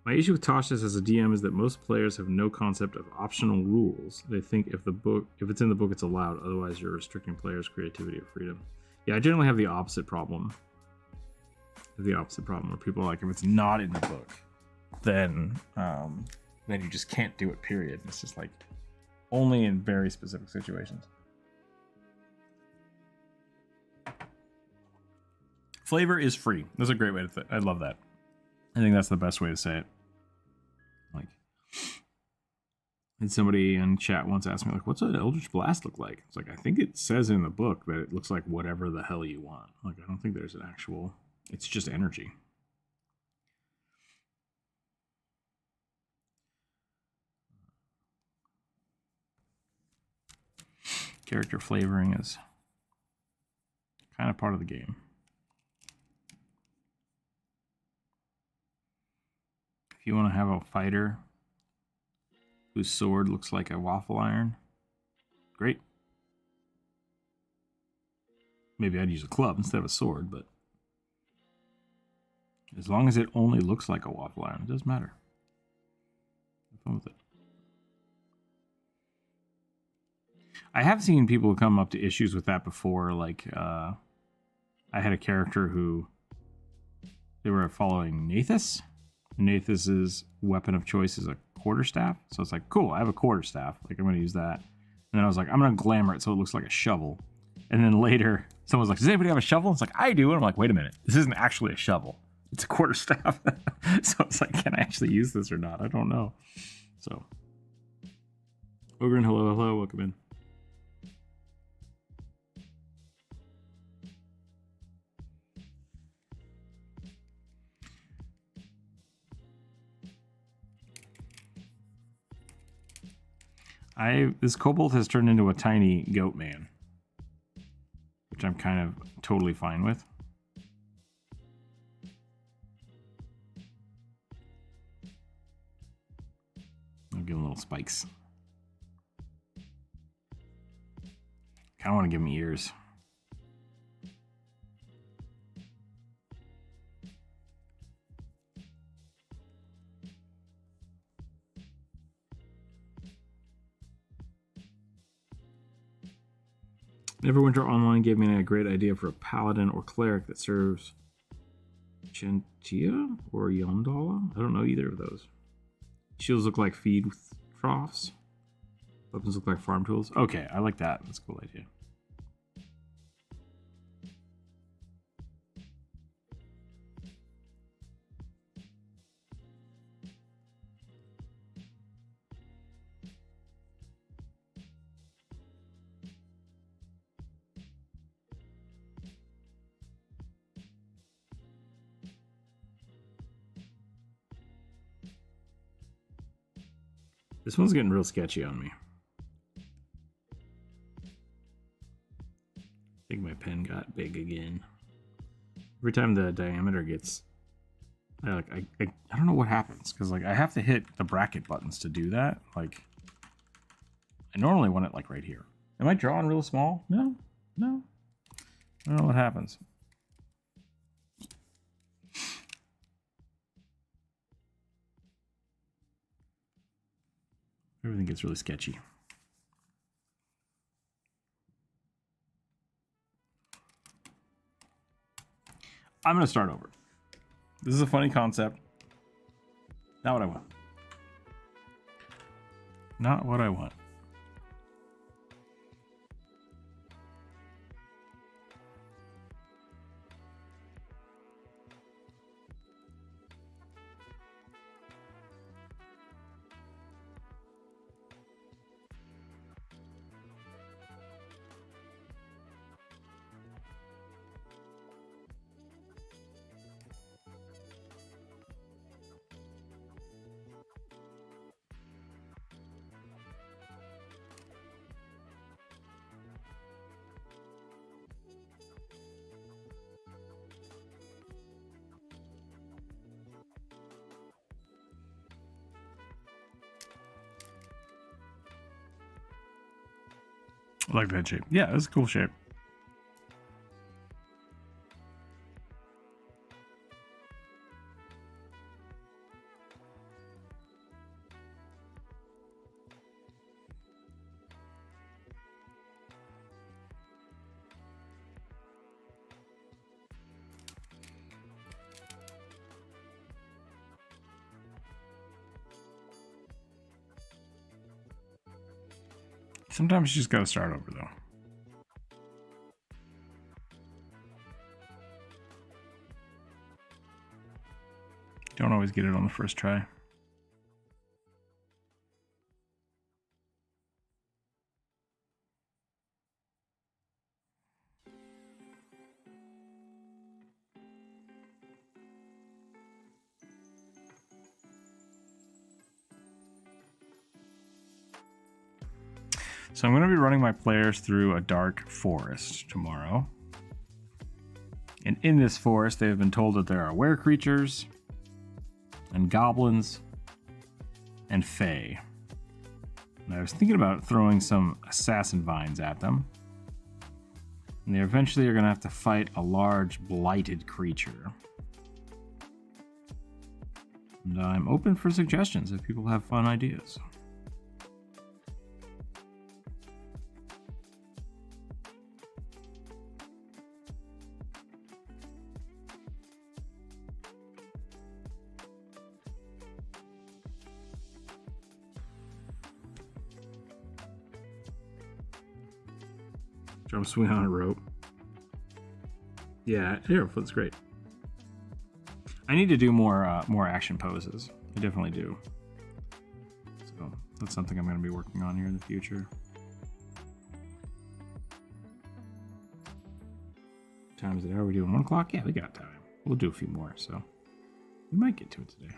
S1: My issue with Tasha's as a DM is that most players have no concept of optional rules. They think if it's in the book, it's allowed. Otherwise, you're restricting players' creativity or freedom. Yeah, I generally have the opposite problem. Where people are like, if it's not in the book, then you just can't do it, period. It's just like only in very specific situations. Flavor is free. That's a great way to I love that. I think that's the best way to say it. Like, and somebody in chat once asked me, like, what's an Eldritch Blast look like? It's like, I think it says in the book that it looks like whatever the hell you want. Like, I don't think there's an actual, it's just energy. Character flavoring is kind of part of the game. If you want to have a fighter whose sword looks like a waffle iron, great. Maybe I'd use a club instead of a sword, but as long as it only looks like a waffle iron, it doesn't matter. Have fun with it. I have seen people come up to issues with that before. Like, I had a character who they were following Nathus. Nathus's weapon of choice is a quarterstaff. So it's like, cool, I have a quarterstaff. Like, I'm going to use that. And then I was like, I'm going to glamour it so it looks like a shovel. And then later, someone's like, does anybody have a shovel? It's like, I do. And I'm like, wait a minute. This isn't actually a shovel. It's a quarterstaff. So it's like, can I actually use this or not? I don't know. So, Ogren, hello, hello, welcome in. This kobold has turned into a tiny goat man, which I'm kind of totally fine with. I'll give him little spikes. Kind of want to give him ears. Neverwinter Online gave me a great idea for a paladin or cleric that serves Gentia or Yondala. I don't know either of those. Shields look like feed troughs. Weapons look like farm tools. Okay, I like that. That's a cool idea. This one's getting real sketchy on me. I think my pen got big again. Every time the diameter gets, I don't know what happens, because like I have to hit the bracket buttons to do that. Like, I normally want it like right here. Am I drawing real small? No, no. I don't know what happens. Everything gets really sketchy. I'm going to start over. This is a funny concept. Not what I want. Not what I want. I like that shape. Yeah, that's a cool shape. Sometimes you just gotta start over, though. Don't always get it on the first try. So I'm going to be running my players through a dark forest tomorrow. And in this forest, they have been told that there are were creatures and goblins and fae. And I was thinking about throwing some assassin vines at them. And they eventually are going to have to fight a large blighted creature. And I'm open for suggestions if people have fun ideas. Jump swing on a rope. Yeah, arrow foot's great. I need to do more action poses. I definitely do. So that's something I'm going to be working on here in the future. What time is it? Are we doing 1 o'clock? Yeah, we got time. We'll do a few more, so we might get to it today.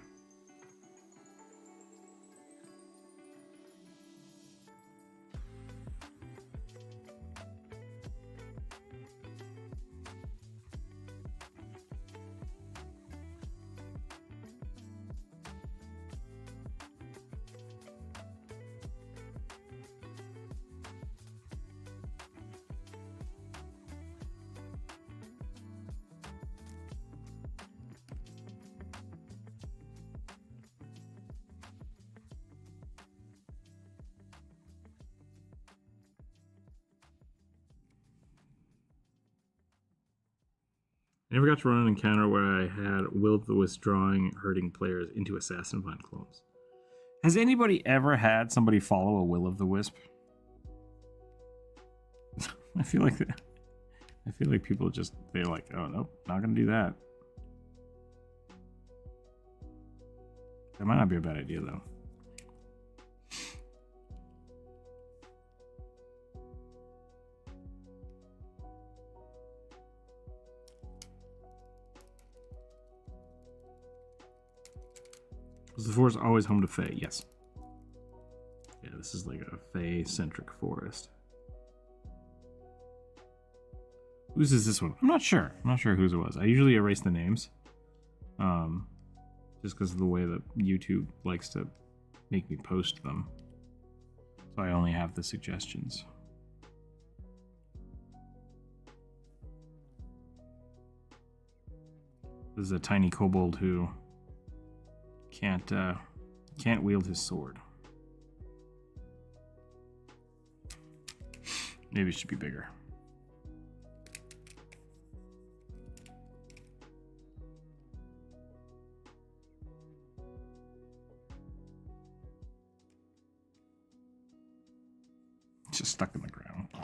S1: I never got to run an encounter where I had Will of the Wisp drawing hurting players into assassin vine clones. Has anybody ever had somebody follow a Will of the Wisp? I feel like people just, they're like, oh nope, not gonna do that. That might not be a bad idea though. Was the forest always home to fae? Yes. Yeah, this is like a fae-centric forest. Whose is this one? I'm not sure. I'm not sure whose it was. I usually erase the names. Just because of the way that YouTube likes to make me post them. So I only have the suggestions. This is a tiny kobold who can't wield his sword. Maybe it should be bigger. It's just stuck in the ground. Oh.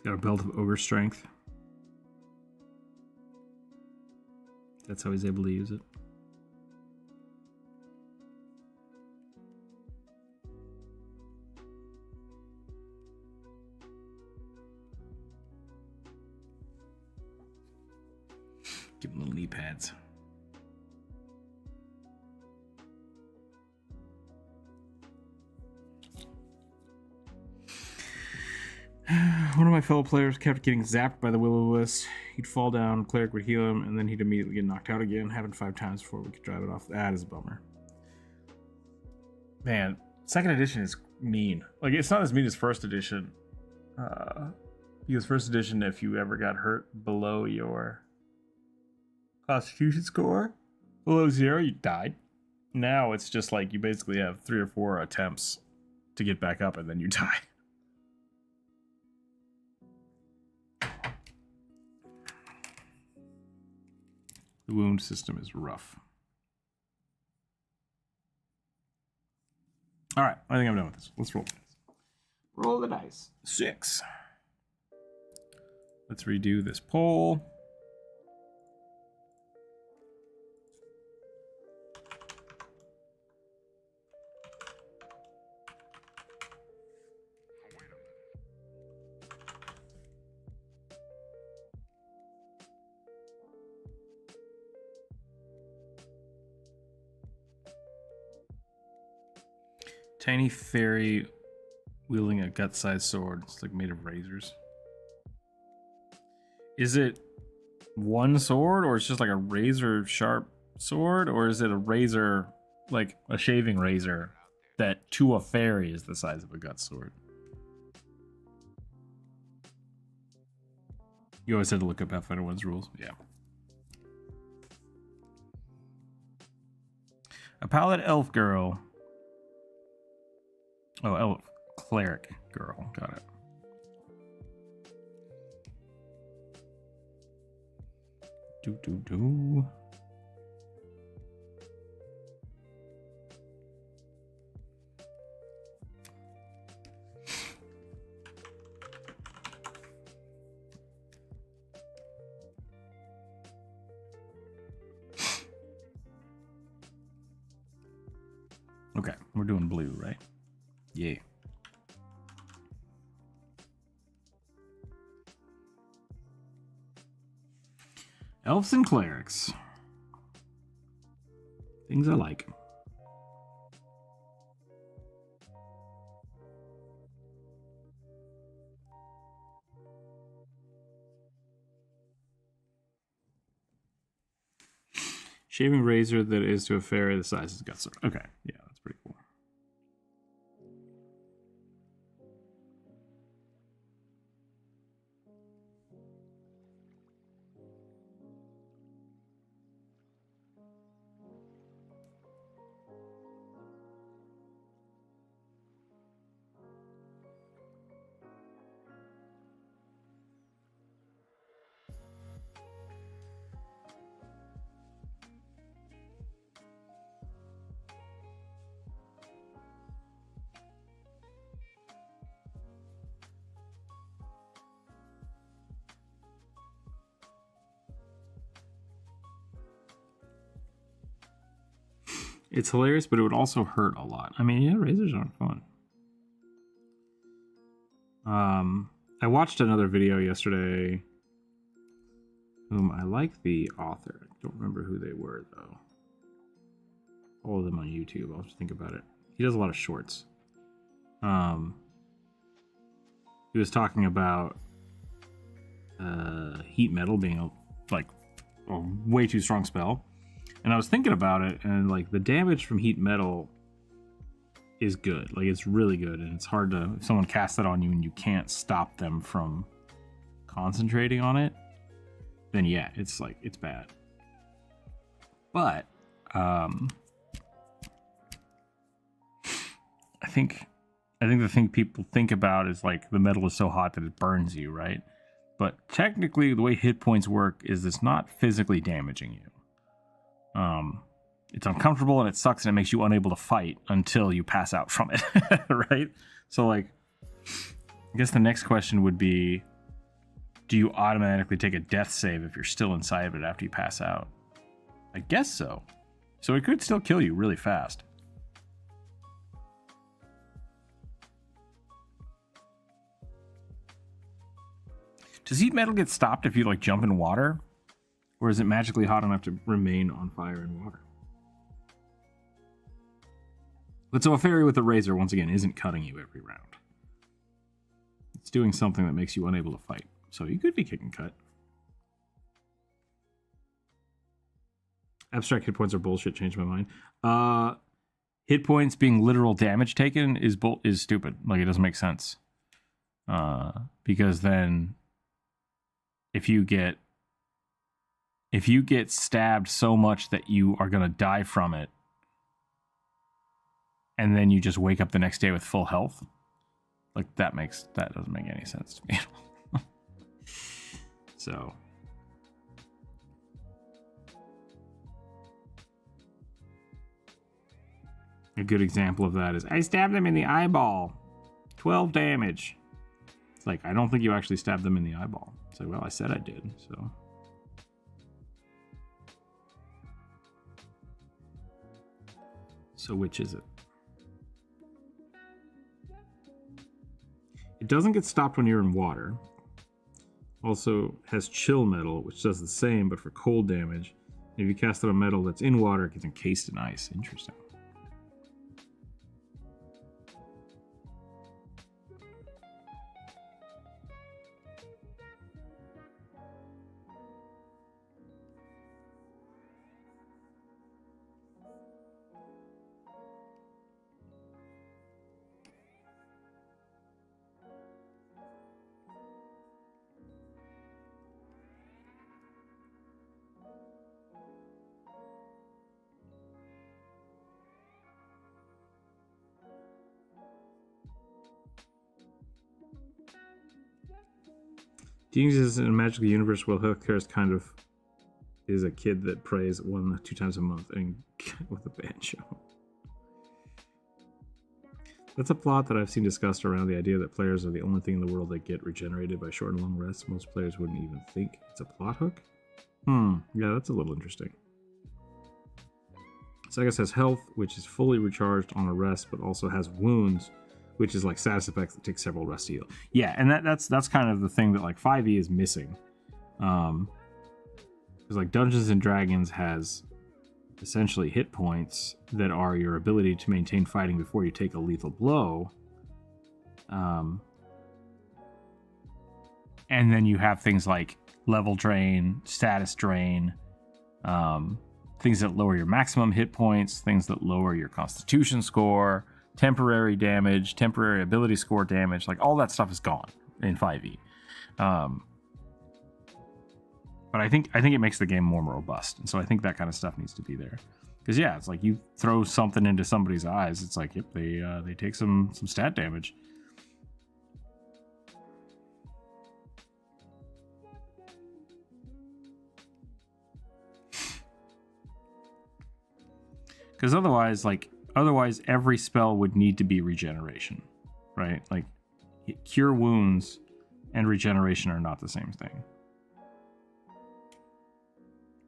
S1: Got a belt of ogre strength. That's how he's able to use it. Give him little knee pads. One of my fellow players kept getting zapped by the will-o'-wisp. He'd fall down, cleric would heal him, and then he'd immediately get knocked out again. Happened 5 times before we could drive it off. That is a bummer. Man, second edition is mean. Like, it's not as mean as first edition. Because first edition, if you ever got hurt below your Constitution score, below 0, you died. Now it's just like you basically have 3 or 4 attempts to get back up and then you die. The wound system is rough. All right, I think I'm done with this. Let's roll the dice. Roll the dice. 6. Let's redo this poll. Tiny fairy wielding a gut-sized sword. It's like made of razors. Is it one sword, or it's just like a razor sharp sword, or is it a razor, like a shaving razor, that to a fairy is the size of a gut sword? You always had to look up Pathfinder 1's rules. Yeah. A paladin elf girl. Oh, elf cleric girl. Got it. Do. Okay, we're doing blue, right? Yeah. Elves and clerics. Things I like. Shaving razor that is to a fairy the size of a gut sword. Okay, yeah, that's pretty cool. It's hilarious, but it would also hurt a lot. I mean, yeah, razors aren't fun. I watched another video yesterday. I like the author. I don't remember who they were, though. All of them on YouTube. I'll have to think about it. He does a lot of shorts. He was talking about heat metal being a way too strong spell. And I was thinking about it, and like the damage from heat metal is good. Like it's really good, and it's hard to, if someone casts that on you and you can't stop them from concentrating on it, then yeah, it's like, it's bad. But I think the thing people think about is like the metal is so hot that it burns you, right? But technically the way hit points work is it's not physically damaging you. It's uncomfortable and it sucks and it makes you unable to fight until you pass out from it, right? So like, I guess the next question would be, do you automatically take a death save if you're still inside of it after you pass out? I guess so. So it could still kill you really fast. Does heat metal get stopped if you like jump in water? Or is it magically hot enough to remain on fire in water? But so a fairy with a razor, once again, isn't cutting you every round. It's doing something that makes you unable to fight. So you could be kicking cut. Abstract hit points are bullshit, changed my mind. Hit points being literal damage taken is stupid. Like, it doesn't make sense. Because then if you get stabbed so much that you are going to die from it, and then you just wake up the next day with full health. Like that doesn't make any sense to me. So a good example of that is I stabbed him in the eyeball, 12 damage. It's like, I don't think you actually stabbed them in the eyeball. It's like, well, I said I did, so. So which is it? It doesn't get stopped when you're in water. Also has chill metal, which does the same, but for cold damage. If you cast it on metal that's in water, it gets encased in ice. Interesting. Jesus in a magical universe where healthcare is kind of is a kid that prays 1-2 times a month and with a banjo. That's a plot that I've seen discussed around the idea that players are the only thing in the world that get regenerated by short and long rests. Most players wouldn't even think it's a plot hook. Yeah, that's a little interesting. Saga has health, which is fully recharged on a rest, but also has wounds, which is like status effects that take several rests to heal. Yeah, and that's kind of the thing that like 5e is missing. Because like Dungeons and Dragons has essentially hit points that are your ability to maintain fighting before you take a lethal blow. And then you have things like level drain, status drain, things that lower your maximum hit points, things that lower your constitution score, temporary damage, temporary ability score damage, like all that stuff is gone in 5e. But I think it makes the game more robust, and so I think that kind of stuff needs to be there. Because yeah, it's like you throw something into somebody's eyes, it's like yep, they take some stat damage. Because otherwise every spell would need to be regeneration, right? Like cure wounds and regeneration are not the same thing.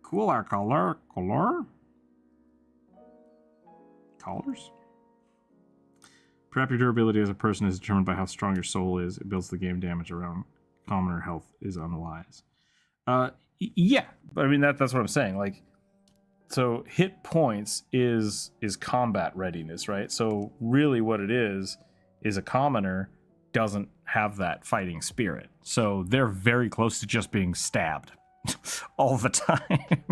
S1: Colors. Perhaps your durability as a person is determined by how strong your soul is. It builds the game damage around commoner health is unwise. Yeah, but I mean that's what I'm saying. Like, so hit points is combat readiness, right? So really what it is a commoner doesn't have that fighting spirit. So they're very close to just being stabbed all the time.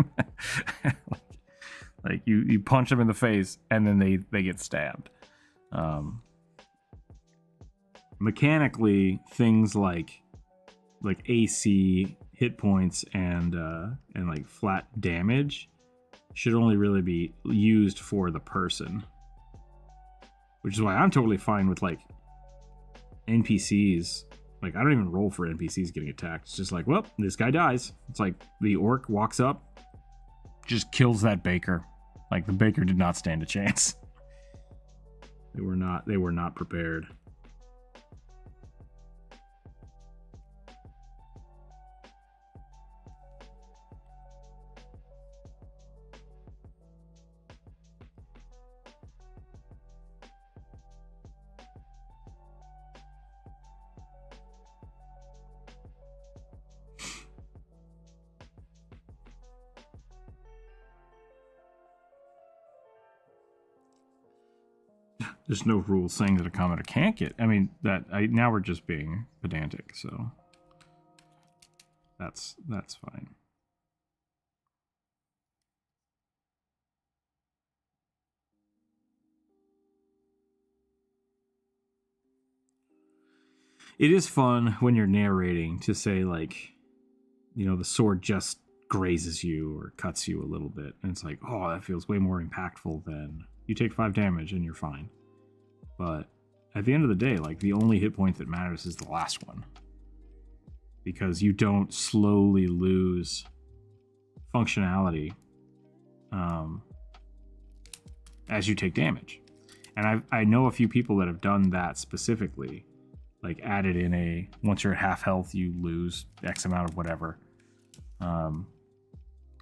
S1: like you punch them in the face and then they get stabbed. Mechanically, things like AC, hit points, and like flat damage should only really be used for the person. Which is why I'm totally fine with like NPCs. Like I don't even roll for NPCs getting attacked. It's just like, well, this guy dies. It's like the orc walks up, just kills that baker. Like the baker did not stand a chance. They were not prepared. There's no rule saying that a commoner can't get. I mean, now we're just being pedantic, so that's fine. It is fun when you're narrating to say like, you know, the sword just grazes you or cuts you a little bit, and it's like, oh, that feels way more impactful than you take 5 damage and you're fine. But at the end of the day, like, the only hit point that matters is the last one, because you don't slowly lose functionality as you take damage. And I know a few people that have done that specifically, like added in a, once you're at half health, you lose X amount of whatever.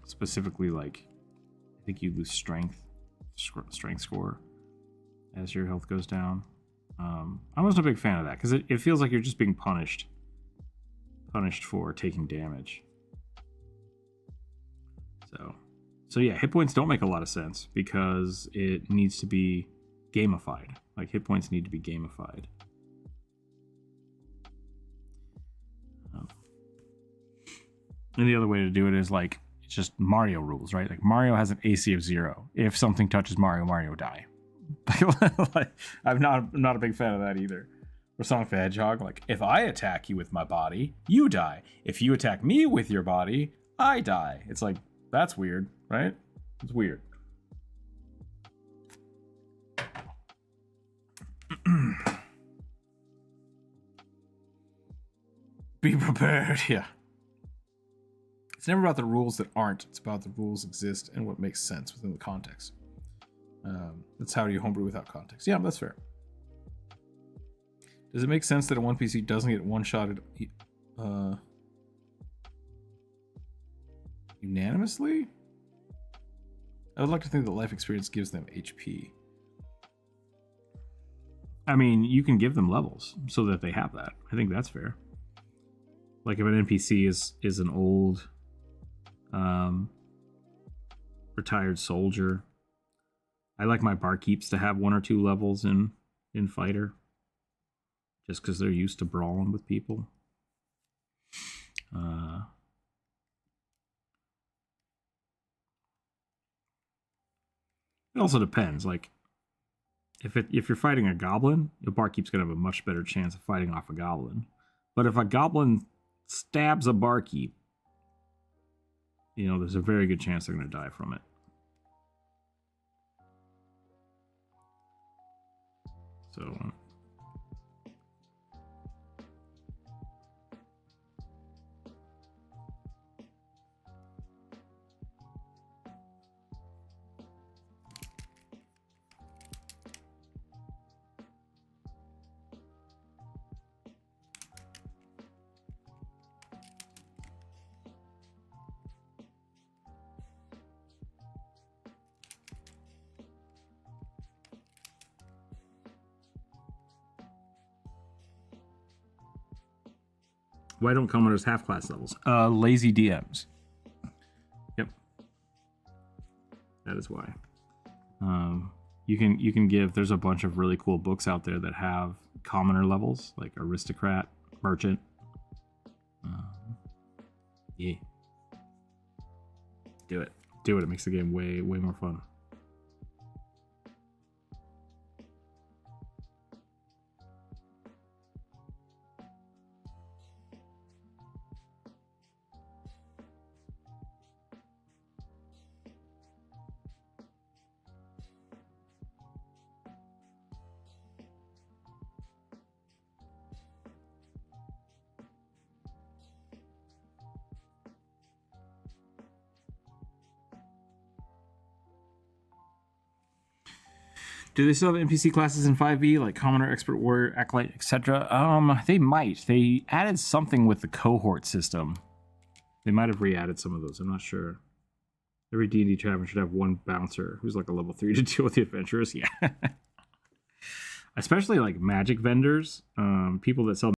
S1: Specifically, like, I think you lose strength score as your health goes down. I wasn't a big fan of that, because it feels like you're just being punished for taking damage. So yeah, hit points don't make a lot of sense, because it needs to be gamified. Like, hit points need to be gamified. And the other way to do it is, like, it's just Mario rules, right? Like, Mario has an AC of 0. If something touches Mario, Mario die. Like, I'm not a big fan of that either. Or Sonic the Hedgehog, like, if I attack you with my body, you die. If you attack me with your body, I die. It's like, that's weird, right? It's weird. Be prepared, yeah. It's never about the rules that aren't. It's about the rules exist and what makes sense within the context. That's how you homebrew without context. Yeah, that's fair. Does it make sense that a 1PC doesn't get one-shotted unanimously? I would like to think that life experience gives them HP. I mean, you can give them levels so that they have that. I think that's fair. Like, if an NPC is an old retired soldier, I like my barkeeps to have 1 or 2 levels in fighter, just because they're used to brawling with people. It also depends. Like, if you're fighting a goblin, your barkeep's gonna have a much better chance of fighting off a goblin. But if a goblin stabs a barkeep, you know, there's a very good chance they're gonna die from it. So why don't commoners have class levels? Lazy DMs. Yep. That is why. You can give, there's a bunch of really cool books out there that have commoner levels, like aristocrat, merchant. Yeah. Do it. It makes the game way more fun. Do they still have NPC classes in 5e, like Commoner, Expert, Warrior, Acolyte, etc.? They might. They added something with the cohort system. They might have re-added some of those. I'm not sure. Every D&D tavern should have one bouncer who's like a level 3 to deal with the adventurers. Yeah. Especially like magic vendors, people that sell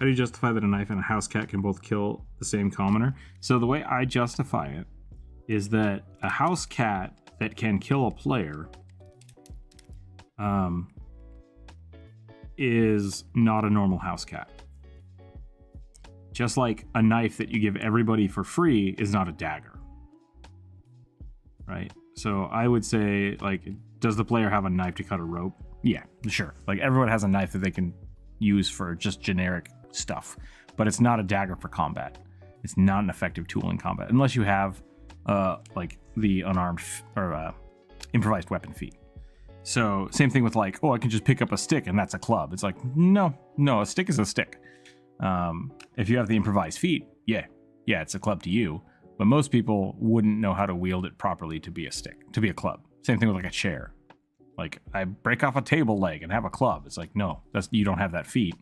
S1: How do you justify that a knife and a house cat can both kill the same commoner? So the way I justify it is that a house cat that can kill a player is not a normal house cat. Just like a knife that you give everybody for free is not a dagger. Right? So I would say, like, does the player have a knife to cut a rope? Yeah, sure. Like, everyone has a knife that they can use for just generic stuff, but it's not a dagger for combat. It's not an effective tool in combat unless you have like the unarmed or improvised weapon feat. So same thing with like, oh, I can just pick up a stick and that's a club. It's like, no, a stick is a stick. If you have the improvised feat, yeah, it's a club to you, but most people wouldn't know how to wield it properly to be a stick, to be a club. Same thing with like a chair. Like, I break off a table leg and have a club. It's like, no, you don't have that feat.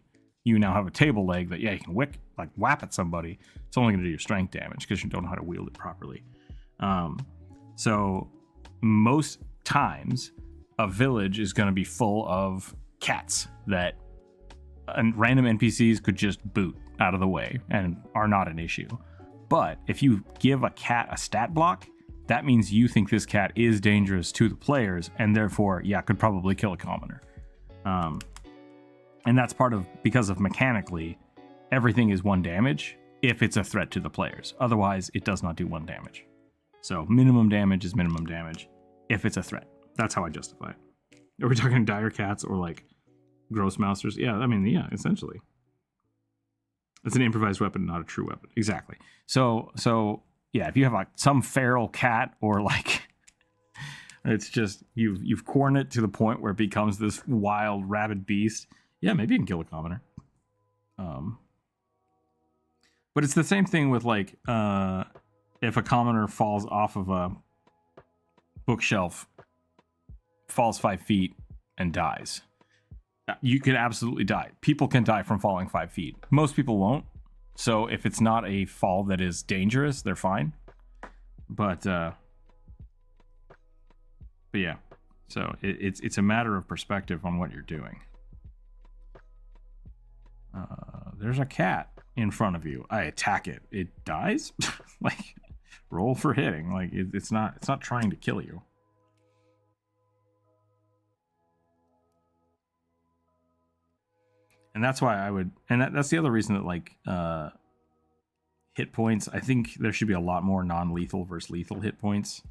S1: You now have a table leg that, yeah, you can whap at somebody. It's only going to do your strength damage because you don't know how to wield it properly. So most times a village is going to be full of cats that random NPCs could just boot out of the way and are not an issue. But if you give a cat a stat block, that means you think this cat is dangerous to the players and therefore, yeah, could probably kill a commoner. And that's because of mechanically, everything is 1 damage if it's a threat to the players. Otherwise, it does not do 1 damage. So minimum damage is minimum damage if it's a threat. That's how I justify it. Are we talking dire cats or like gross mousers? Yeah, I mean, yeah, essentially. It's an improvised weapon, not a true weapon. Exactly. So yeah, if you have like some feral cat or like it's just you've cornered it to the point where it becomes this wild rabid beast, yeah, maybe you can kill a commoner. But it's the same thing with like if a commoner falls off of a bookshelf, falls 5 feet and dies. You can absolutely die. People can die from falling 5 feet. Most people won't. So if it's not a fall that is dangerous, they're fine. But yeah. So it's a matter of perspective on what you're doing. There's a cat in front of you. I attack it. It dies? Like, roll for hitting. Like, it's not trying to kill you. And that's why I would, and that's the other reason that like hit points, I think there should be a lot more non-lethal versus lethal hit points.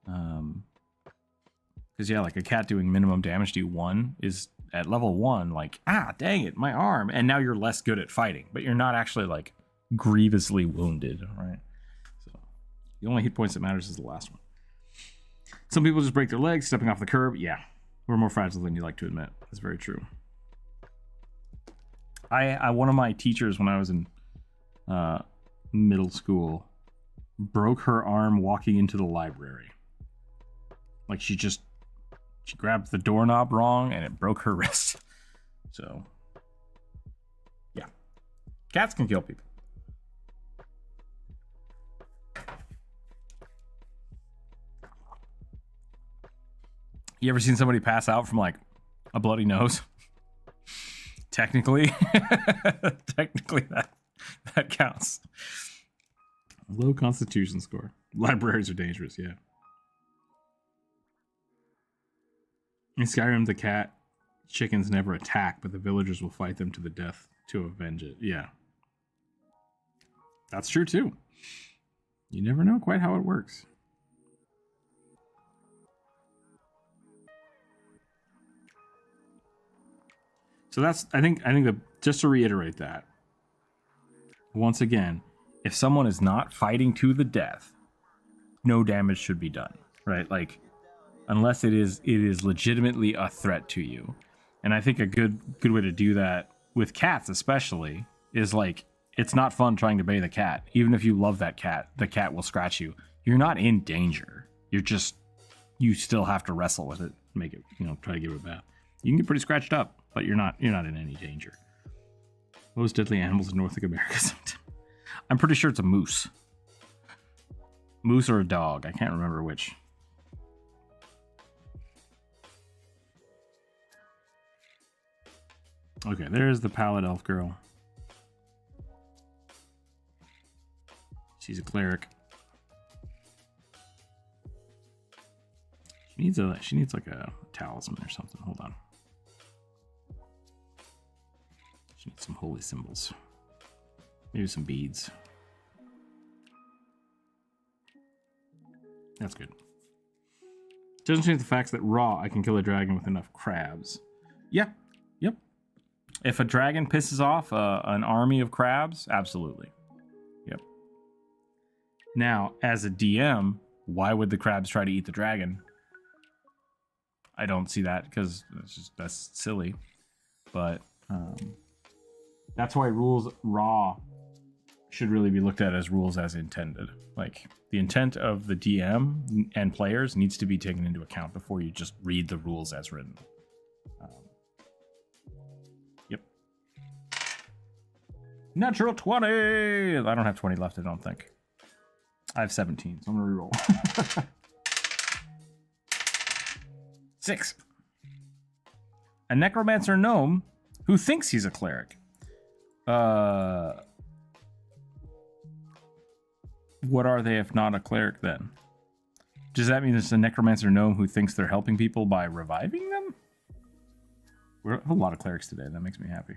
S1: Because yeah, like a cat doing minimum damage to you 1 is at level 1, like, dang it, my arm. And now you're less good at fighting, but you're not actually like grievously wounded, right? So the only hit points that matters is the last one. Some people just break their legs stepping off the curb. Yeah, we're more fragile than you like to admit. That's very true. One of my teachers when I was in middle school broke her arm walking into the library. Like she grabbed the doorknob wrong and it broke her wrist. So yeah, cats can kill people. You ever seen somebody pass out from like a bloody nose? Technically that counts. Low constitution score. Libraries are dangerous, yeah. In Skyrim, the cat chickens never attack, but the villagers will fight them to the death to avenge it. Yeah. That's true too. You never know quite how it works. So that's, I think that just to reiterate that, once again, if someone is not fighting to the death, no damage should be done, right? Like, unless it is legitimately a threat to you. And I think a good way to do that with cats especially is like, it's not fun trying to bathe a cat. Even if you love that cat, the cat will scratch you. You're not in danger. You still have to wrestle with it, make it, try to give it a bath. You can get pretty scratched up, but you're not in any danger. Most deadly animals in North America. I'm pretty sure it's a moose. Moose or a dog. I can't remember which. Okay, there's the pallid elf girl. She's a cleric. She needs like a talisman or something. Hold on. She needs some holy symbols. Maybe some beads. That's good. Doesn't change the fact that raw, I can kill a dragon with enough crabs. Yeah. Yep. If a dragon pisses off an army of crabs, absolutely. Yep. Now, as a DM, why would the crabs try to eat the dragon? I don't see that because that's silly. But that's why rules raw should really be looked at as rules as intended. Like, the intent of the DM and players needs to be taken into account before you just read the rules as written. Yep. Natural 20! I don't have 20 left, I don't think. I have 17, so I'm gonna reroll. 6. A necromancer gnome who thinks he's a cleric. What are they if not a cleric then? Does that mean it's a necromancer gnome who thinks they're helping people by reviving them? We have a lot of clerics today. That makes me happy.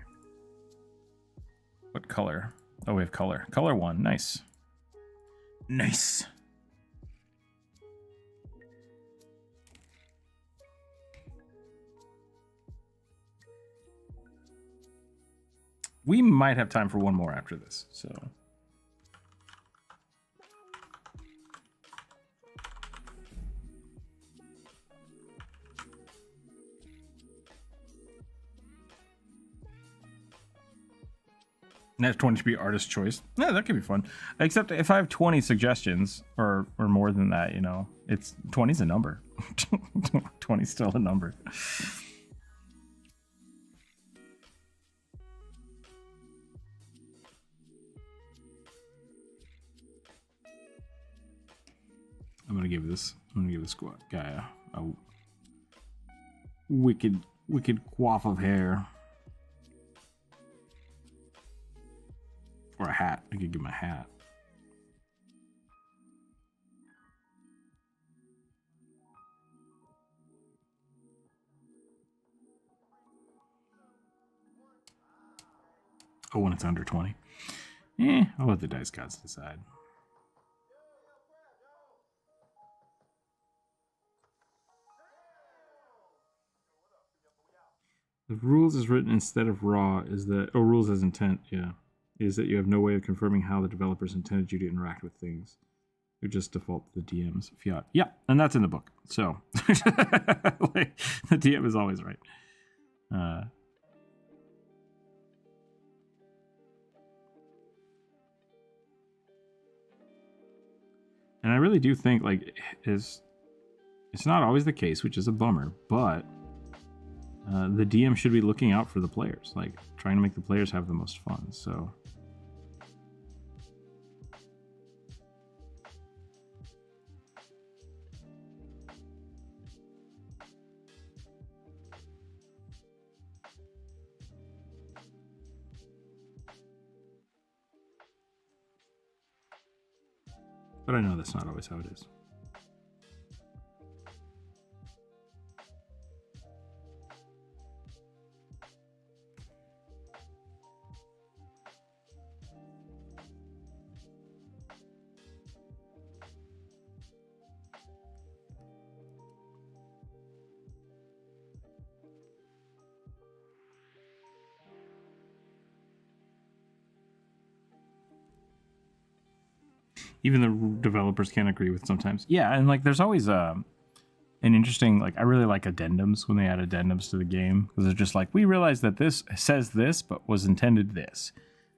S1: What color? Oh, we have color. Color 1. Nice. Nice. We might have time for one more after this, so... Net 20 should be artist choice. Yeah, that could be fun. Except if I have 20 suggestions, or more than that, you know, it's 20's a number. 20's still a number. I'm gonna give this guy a wicked coif of hair. Or a hat. I could give him a hat. Oh, when it's under 20. I'll let the dice gods decide. The rules as written instead of raw is that... Oh, rules as intent, yeah. Is that you have no way of confirming how the developers intended you to interact with things. You just default to the DM's fiat. Yeah, and that's in the book. So, like, the DM is always right. And I really do think, like, it's not always the case, which is a bummer, but the DM should be looking out for the players, like, trying to make the players have the most fun, so... But I know that's not always how it is. Even the developers can't agree with sometimes. Yeah, and like there's always an interesting, like, I really like addendums when they add addendums to the game, because they're just like, we realize that this says this but was intended this,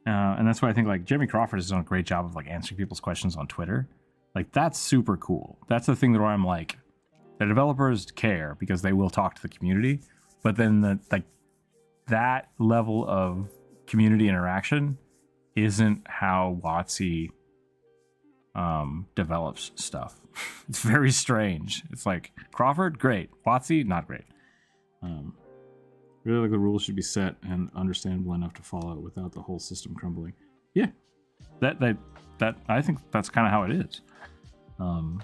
S1: and that's why I think like Jeremy Crawford has done a great job of like answering people's questions on Twitter. Like, that's super cool. That's the thing that I'm like, the developers care because they will talk to the community, but then that level of community interaction isn't how WotC develops stuff. It's very strange. It's like, Crawford, great. WotC, not great. Really, like, the rules should be set and understandable enough to follow without the whole system crumbling. Yeah. that I think that's kind of how it is. And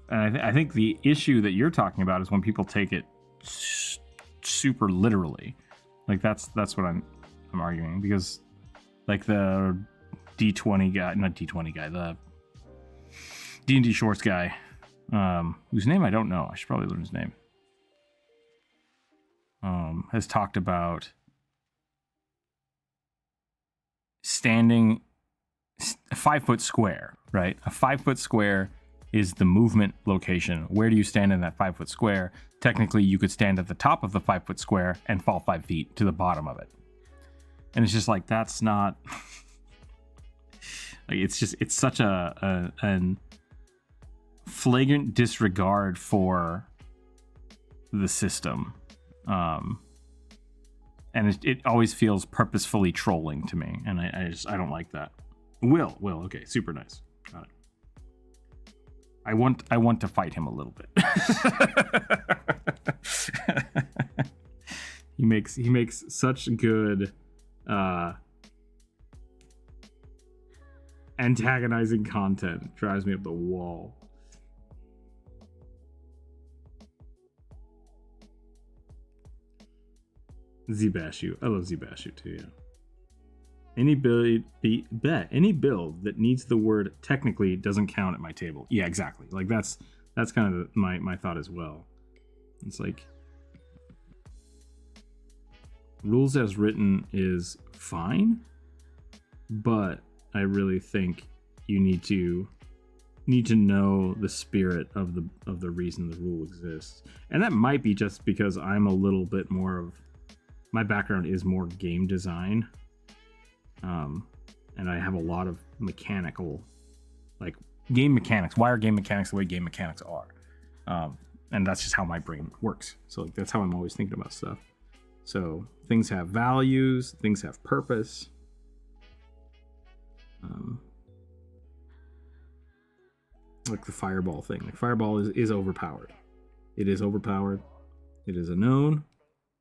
S1: I think the issue that you're talking about is when people take it super literally. Like that's what I'm arguing, because like the D20 guy, not D20 guy, the D&D Shorts guy, whose name I don't know. I should probably learn his name. Has talked about standing a 5 foot square, right? A 5 foot square is the movement location. Where do you stand in that 5 foot square? Technically, you could stand at the top of the 5 foot square and fall 5 feet to the bottom of it. And it's just like, that's not like, it's such an flagrant disregard for the system. And it always feels purposefully trolling to me, and I don't like that. Will, okay, super nice. Got it. I want to fight him a little bit. He makes such good antagonizing content. It drives me up the wall. Zbashu. I love Zbashu too, yeah. Any build that needs the word technically doesn't count at my table. Yeah, exactly. Like that's kind of my thought as well. It's like, rules as written is fine, but I really think you need to know the spirit of the reason the rule exists. And that might be just because I'm a little bit more of, my background is more game design, and I have a lot of mechanical, like game mechanics. Why are game mechanics the way game mechanics are? And that's just how my brain works. So like, that's how I'm always thinking about stuff. So things have values, things have purpose. Like the fireball thing. Like fireball is overpowered. It is overpowered. It is a known.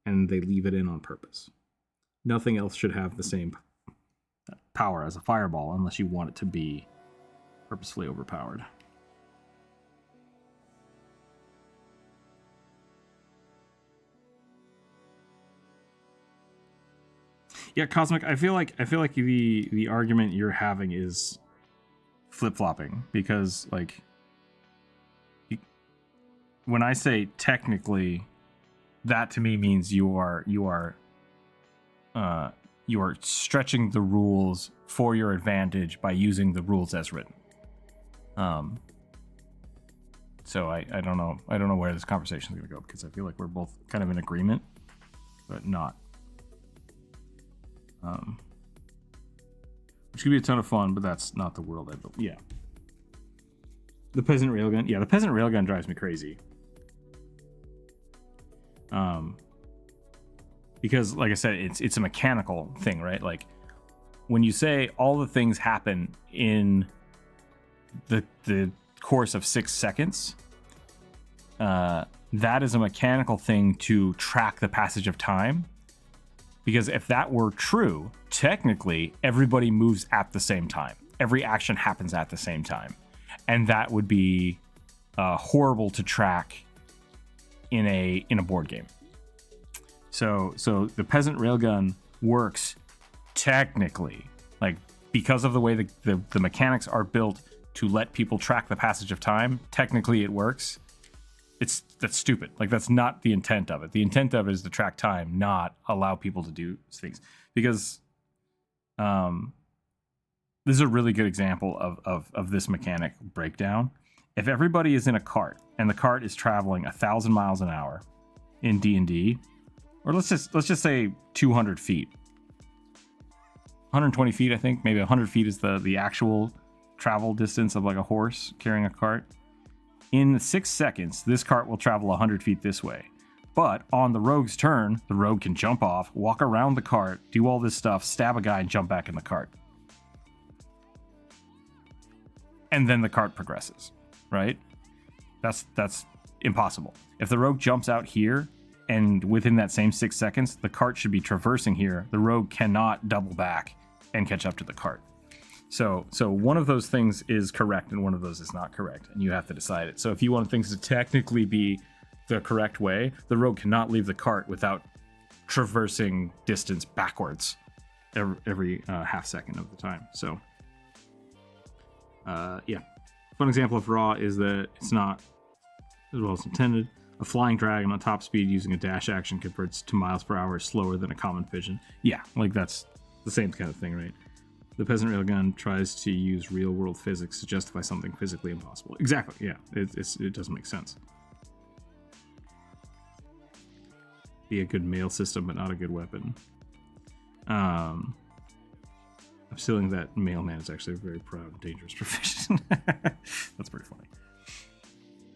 S1: And they leave it in on purpose. Nothing else should have the same power as a fireball unless you want it to be purposefully overpowered. Yeah, Cosmic, I feel like the argument you're having is flip-flopping, because like when I say technically, that to me means you are stretching the rules for your advantage by using the rules as written. So I don't know where this conversation is going to go, because I feel like we're both kind of in agreement, but not. Which could be a ton of fun, but that's not the world I built. Yeah. The peasant railgun. Yeah, the peasant railgun drives me crazy. Because like I said, it's a mechanical thing, right? Like when you say all the things happen in the course of 6 seconds, that is a mechanical thing to track the passage of time. Because if that were true, technically everybody moves at the same time. Every action happens at the same time, and that would be horrible to track in a board game. So the peasant railgun works technically, like because of the way the mechanics are built to let people track the passage of time. Technically, it works. That's stupid. Like that's not the intent of it. The intent of it is to track time, not allow people to do things. Because this is a really good example of this mechanic breakdown. If everybody is in a cart and the cart is traveling 1,000 miles an hour in D&D, or let's just say 200 feet, 120 feet, I think, maybe 100 feet is the actual travel distance of like a horse carrying a cart. In 6 seconds, this cart will travel 100 feet this way. But on the rogue's turn, the rogue can jump off, walk around the cart, do all this stuff, stab a guy, and jump back in the cart. And then the cart progresses, right? That's impossible. If the rogue jumps out here, and within that same 6 seconds, the cart should be traversing here, the rogue cannot double back and catch up to the cart. So one of those things is correct and one of those is not correct, and you have to decide it. So if you want things to technically be the correct way, the rogue cannot leave the cart without traversing distance backwards every half second of the time. So yeah, fun example of raw is that it's not as well as intended. A flying dragon on top speed using a dash action converts to miles per hour slower than a common pigeon. Yeah, like that's the same kind of thing, right? The peasant railgun tries to use real-world physics to justify something physically impossible. Exactly, yeah. It doesn't make sense. Be a good mail system, but not a good weapon. I'm stealing that mailman is actually a very proud and dangerous profession. That's pretty funny.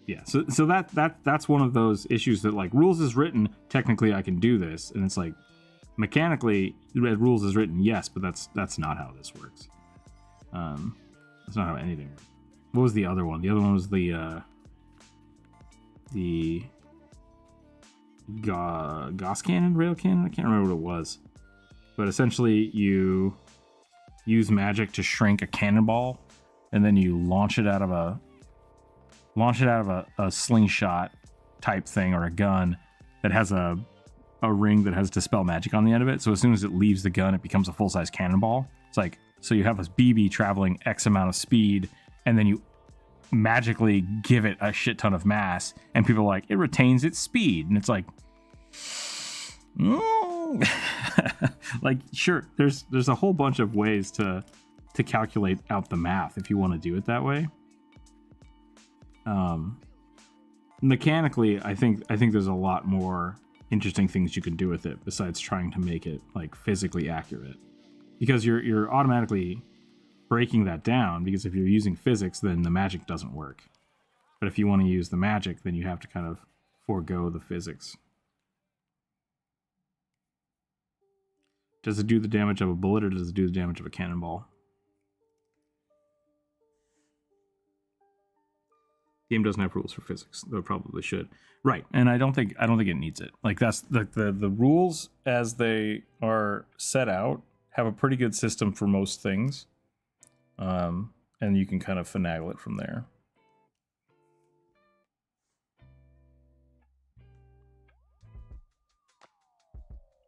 S1: Yeah, so that's one of those issues that, like, rules is written, technically I can do this, and it's like, mechanically, rules is written, yes, but that's not how this works. That's not how anything works. What was the other one? The other one was the Gauss cannon, rail cannon. I can't remember what it was, but essentially you use magic to shrink a cannonball, and then you launch it out of a slingshot type thing or a gun that has a ring that has dispel magic on the end of it. So as soon as it leaves the gun, it becomes a full-size cannonball. It's like, so you have this BB traveling X amount of speed, and then you magically give it a shit ton of mass, and people are like, it retains its speed. And it's like, like, sure, there's a whole bunch of ways to calculate out the math if you want to do it that way. Mechanically, I think there's a lot more interesting things you can do with it besides trying to make it like physically accurate, because you're automatically breaking that down, because if you're using physics, then the magic doesn't work. But if you want to use the magic, then you have to kind of forego the physics. Does it do the damage of a bullet, or does it do the damage of a cannonball? Game doesn't have rules for physics, though it probably should. Right, and I don't think it needs it. Like, that's the rules as they are set out have a pretty good system for most things, and you can kind of finagle it from there.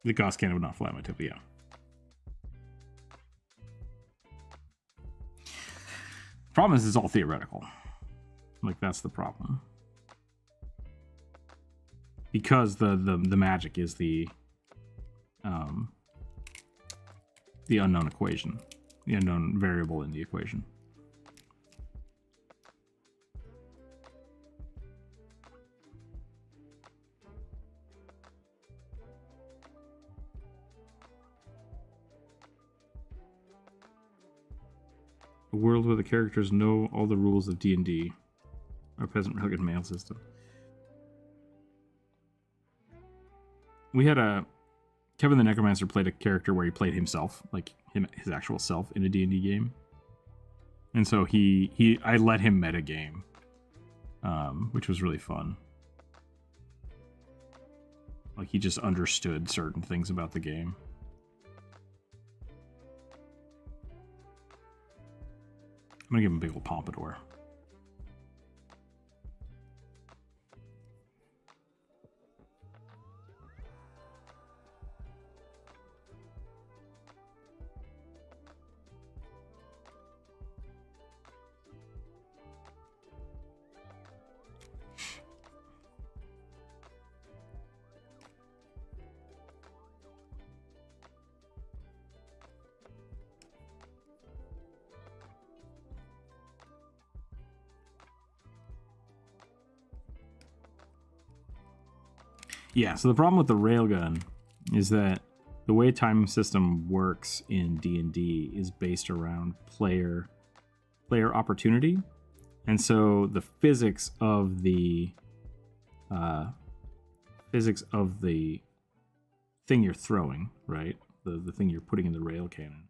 S1: The Gauss cannon would not fly my tip, yeah. Problem is, it's all theoretical. Like, that's the problem. Because the magic is the unknown equation, the unknown variable in the equation. A world where the characters know all the rules of D&D. Our peasant railgun mail system. We had Kevin the Necromancer played a character where he played himself, like his actual self, in a D&D game. And so I let him metagame, which was really fun. Like, he just understood certain things about the game. I'm gonna give him a big old pompadour. Yeah, so the problem with the railgun is that the way timing system works in D&D is based around player opportunity, and so the physics of the thing you're throwing, right, the thing you're putting in the rail cannon,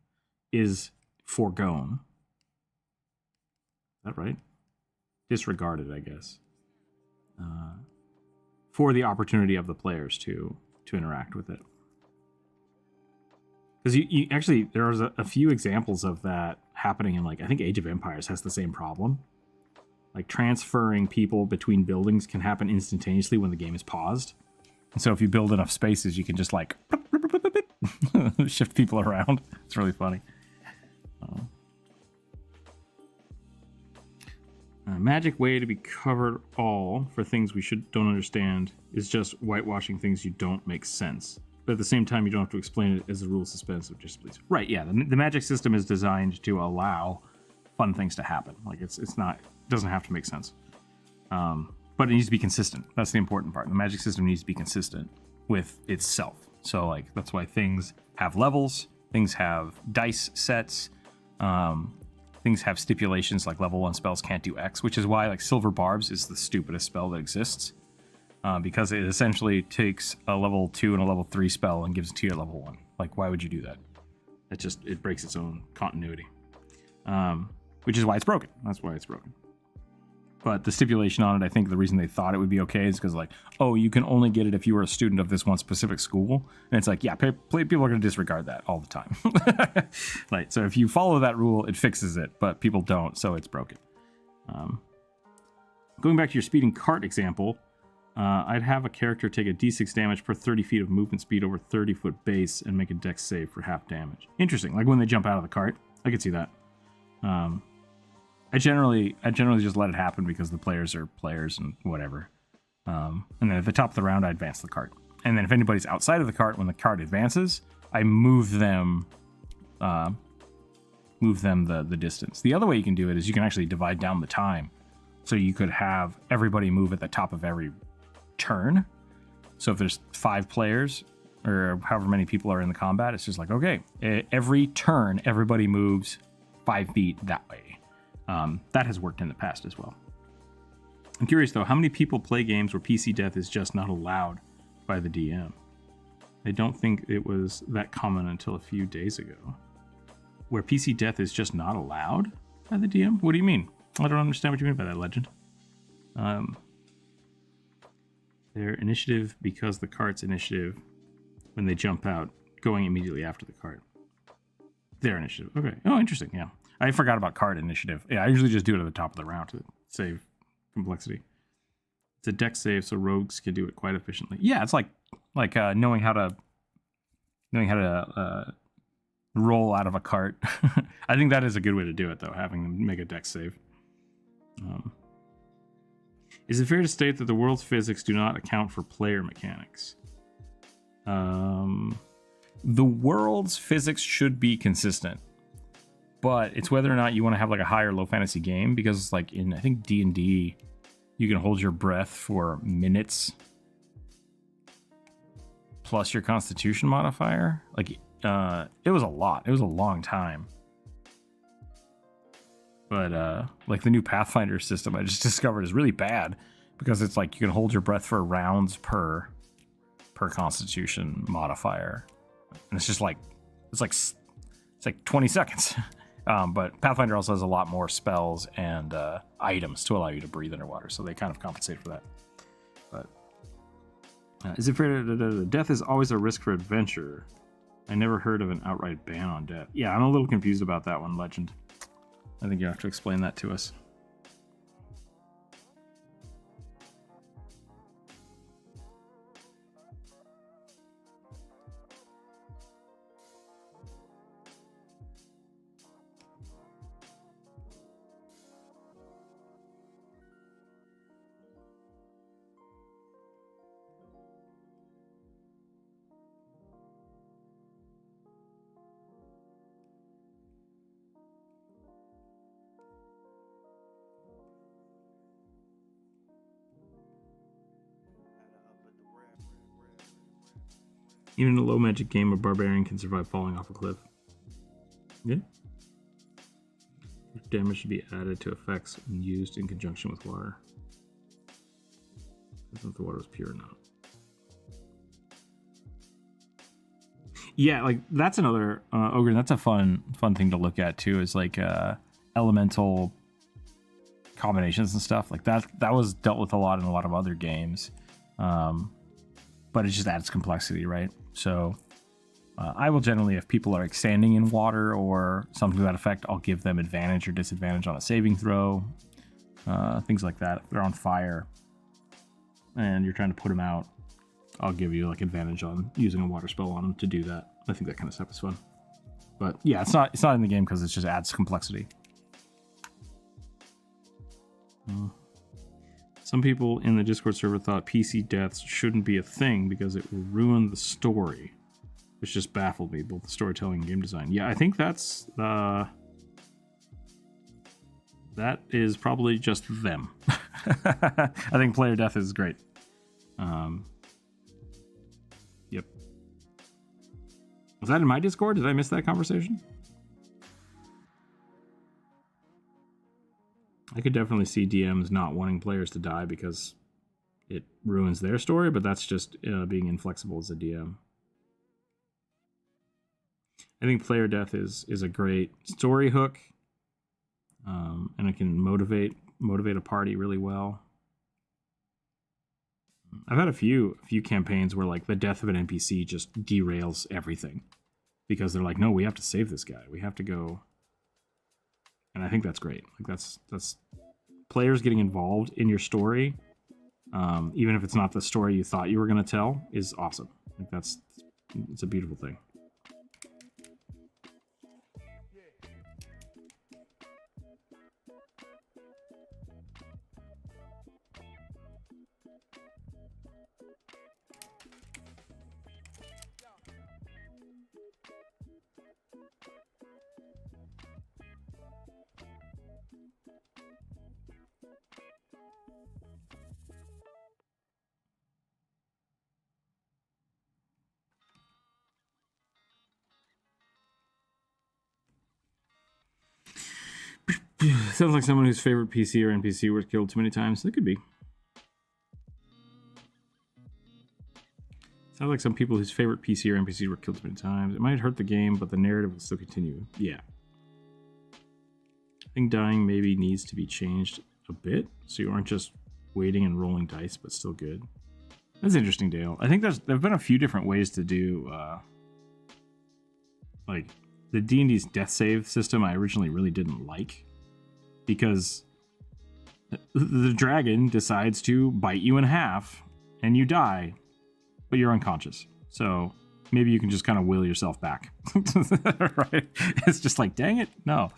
S1: is foregone. Is that right? Disregarded, I guess. For the opportunity of the players to interact with it.
S2: Because you actually, there's a few examples of that happening in, like, I think Age of Empires has the same problem. Like, transferring people between buildings can happen instantaneously when the game is paused. And so if you build enough spaces, you can just, like, shift people around. It's really funny. A magic way to be covered all for things we don't understand is just whitewashing things you don't make sense. But at the same time, you don't have to explain it as the rule suspense of disbelief. Right, yeah. The magic system is designed to allow fun things to happen. Like, it doesn't have to make sense. But it needs to be consistent. That's the important part. The magic system needs to be consistent with itself. So, like, that's why things have levels, things have dice sets, things have stipulations, like level 1 spells can't do X, which is why, like, Silver Barbs is the stupidest spell that exists. Because it essentially takes a level 2 and a level 3 spell and gives it to you at level 1. Like, why would you do that? It breaks its own continuity. Which is why it's broken. That's why it's broken. But the stipulation on it, I think the reason they thought it would be okay is because, like, oh, you can only get it if you were a student of this one specific school. And it's like, yeah, people are going to disregard that all the time. Like, so if you follow that rule, it fixes it, but people don't, so it's broken. Going back to your speeding cart example, I'd have a character take a d6 damage per 30 feet of movement speed over 30-foot base and make a dex save for half damage. Interesting. Like when they jump out of the cart. I could see that. I generally just let it happen because the players are players and whatever. And then at the top of the round, I advance the cart. And then if anybody's outside of the cart when the cart advances, I move them the distance. The other way you can do it is you can actually divide down the time. So you could have everybody move at the top of every turn. So if there's 5 players or however many people are in the combat, it's just like, okay, every turn, everybody moves 5 feet that way. That has worked in the past as well. I'm curious though, how many people play games where PC death is just not allowed by the DM? I don't think it was that common until a few days ago. Where PC death is just not allowed by the DM? What do you mean? I don't understand what you mean by that, Legend. Their initiative because the cart's initiative when they jump out, going immediately after the cart. Their initiative. Okay. Oh, interesting. Yeah. I forgot about cart initiative. Yeah, I usually just do it at the top of the round to save complexity. It's a dex save, so rogues can do it quite efficiently. Yeah, it's like knowing how to roll out of a cart. I think that is a good way to do it, though, having them make a dex save. Is it fair to state that the world's physics do not account for player mechanics? The world's physics should be consistent, but it's whether or not you want to have like a high or low fantasy game, because like in, I think, D&D, you can hold your breath for minutes plus your constitution modifier. Like, it was a lot. It was a long time. But like the new Pathfinder system I just discovered is really bad, because it's like you can hold your breath for rounds per constitution modifier. And it's just like it's like 20 seconds. But Pathfinder also has a lot more spells and items to allow you to breathe underwater, so they kind of compensate for that. But is it fair to death is always a risk for adventure? I never heard of an outright ban on death. Yeah, I'm a little confused about that one, Legend. I think you have to explain that to us. Even in a low magic game, a barbarian can survive falling off a cliff. Yeah. Damage should be added to effects and used in conjunction with water. I don't know if the water was pure or not. Yeah, like that's another Ogre. That's a fun thing to look at too. Is like elemental combinations and stuff like that. That was dealt with a lot in a lot of other games, but it just adds complexity, right? So I will generally, if people are standing in water or something to that effect, I'll give them advantage or disadvantage on a saving throw. Things like that. If they're on fire and you're trying to put them out, I'll give you like advantage on using a water spell on them to do that. I think that kind of stuff is fun. But yeah, it's not in the game because it just adds complexity. Some people in the Discord server thought PC deaths shouldn't be a thing because it will ruin the story, which just baffled me, both the storytelling and game design. Yeah, I think that's that is probably just them. I think player death is great. Yep. Was that in my Discord? Did I miss that conversation? I could definitely see DMs not wanting players to die because it ruins their story, but that's just being inflexible as a DM. I think player death is a great story hook, and it can motivate a party really well. I've had a few campaigns where like the death of an NPC just derails everything because they're like, no, we have to save this guy. We have to go. And I think that's great. Like that's players getting involved in your story, even if it's not the story you thought you were going to tell, is awesome. Like it's a beautiful thing. Sounds like someone whose favorite PC or NPC was killed too many times. That could be. Sounds like some people whose favorite PC or NPC were killed too many times. It might hurt the game, but the narrative will still continue. Yeah. I think dying maybe needs to be changed a bit, so you aren't just waiting and rolling dice, but still good. That's interesting, Dale. I think there've been a few different ways to do, like, the D&D's death save system I originally really didn't like. Because the dragon decides to bite you in half and you die, but you're unconscious. So maybe you can just kind of will yourself back. Right? It's just like, dang it, no.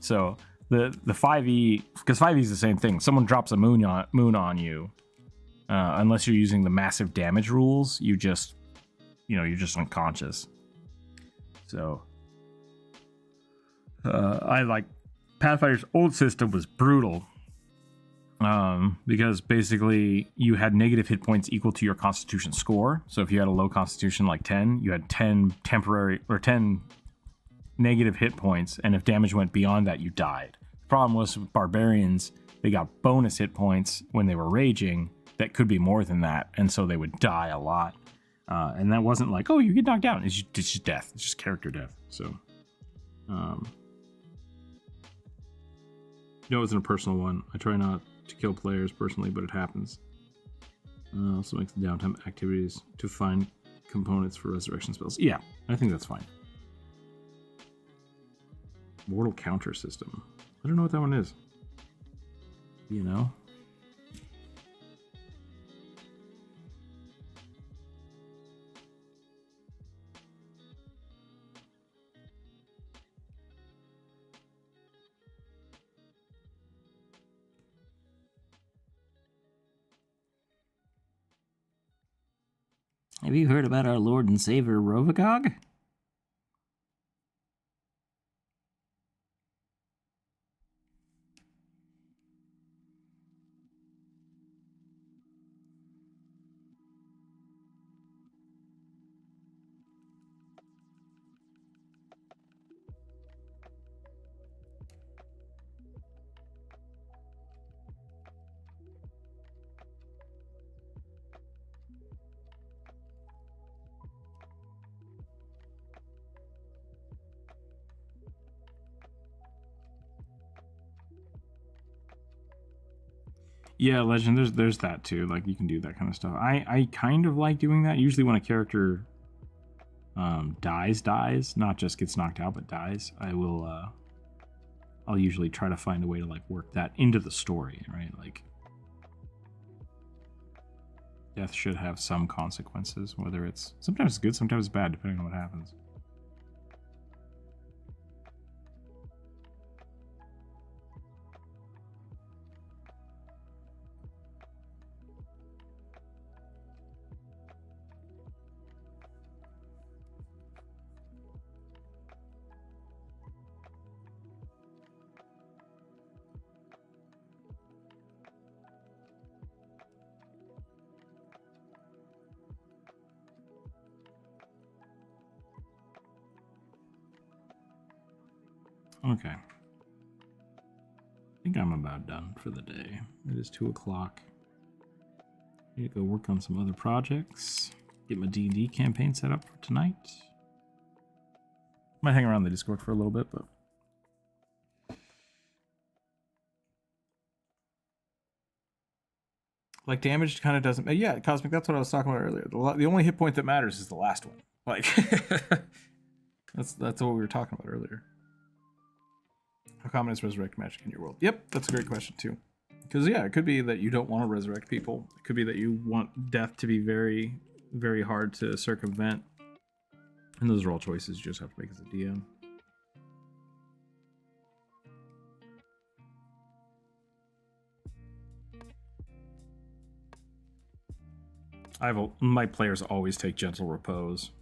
S2: So the 5e, because 5e is the same thing. Someone drops a moon on you, unless you're using the massive damage rules, you're just unconscious. So I like Pathfinder's old system was brutal, because basically you had negative hit points equal to your Constitution score. So if you had a low Constitution like 10, you had 10 temporary or 10 negative hit points, and if damage went beyond that, you died. The problem was with barbarians, they got bonus hit points when they were raging that could be more than that, and so they would die a lot. And that wasn't like, oh, you get knocked down. It's just death. It's just character death. So, no, it wasn't a personal one. I try not to kill players personally, but it happens. Also makes the downtime activities to find components for resurrection spells. Yeah, I think that's fine. Mortal counter system. I don't know what that one is. You know? Have you heard about our Lord and Savior Rovagog? Yeah, Legend, there's that too. Like, you can do that kind of stuff. I kind of like doing that. Usually when a character dies, not just gets knocked out, but dies, I'll usually try to find a way to like work that into the story, right? Like death should have some consequences, whether it's sometimes it's good, sometimes it's bad, depending on what happens. Okay. I think I'm about done for the day. It is 2 o'clock. I need to go work on some other projects. Get my D&D campaign set up for tonight. Might hang around the Discord for a little bit, but... Like, damage kind of doesn't... Yeah, Cosmic, that's what I was talking about earlier. The only hit point that matters is the last one. Like, that's what we were talking about earlier. How common is resurrect magic in your world? Yep, that's a great question too. Because yeah, it could be that you don't want to resurrect people. It could be that you want death to be very, very hard to circumvent. And those are all choices you just have to make as a DM. My players always take gentle repose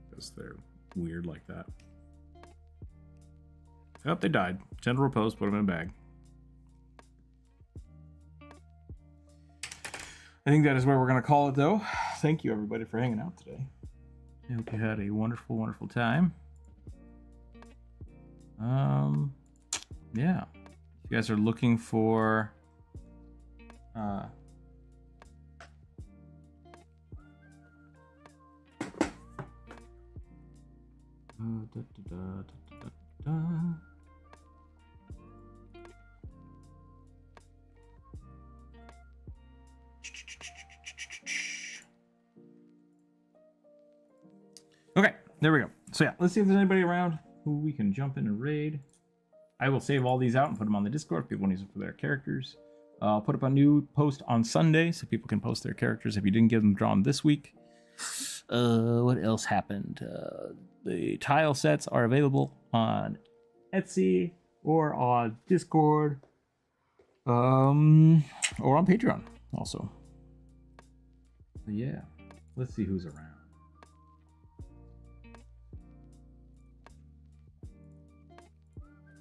S2: because they're weird like that. Oh, they died. Gentle repose, put them in a bag. I think that is where we're going to call it, though. Thank you, everybody, for hanging out today. I hope you had a wonderful, wonderful time. Yeah. If you guys are looking for... Okay, there we go. So yeah, let's see if there's anybody around who we can jump in and raid. I will save all these out and put them on the Discord if people want to use them for their characters. I'll put up a new post on Sunday so people can post their characters if you didn't get them drawn this week. What else happened? The tile sets are available on Etsy or on Discord, or on Patreon also. So yeah, let's see who's around.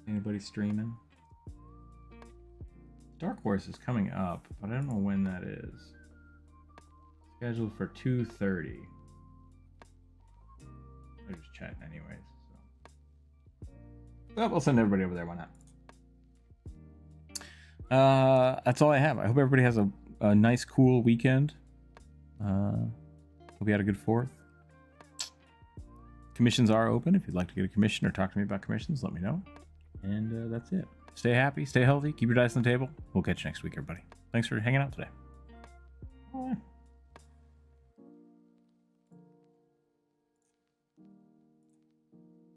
S2: Anybody streaming? Dark Horse is coming up, but I don't know when that is. Scheduled for 2:30. They're just chatting anyways. So. Well, we'll send everybody over there. Why not? That's all I have. I hope everybody has a nice, cool weekend. Hope you had a good 4th. Commissions are open. If you'd like to get a commission or talk to me about commissions, let me know. And that's it. Stay happy, stay healthy, keep your dice on the table. We'll catch you next week, everybody. Thanks for hanging out today. Bye.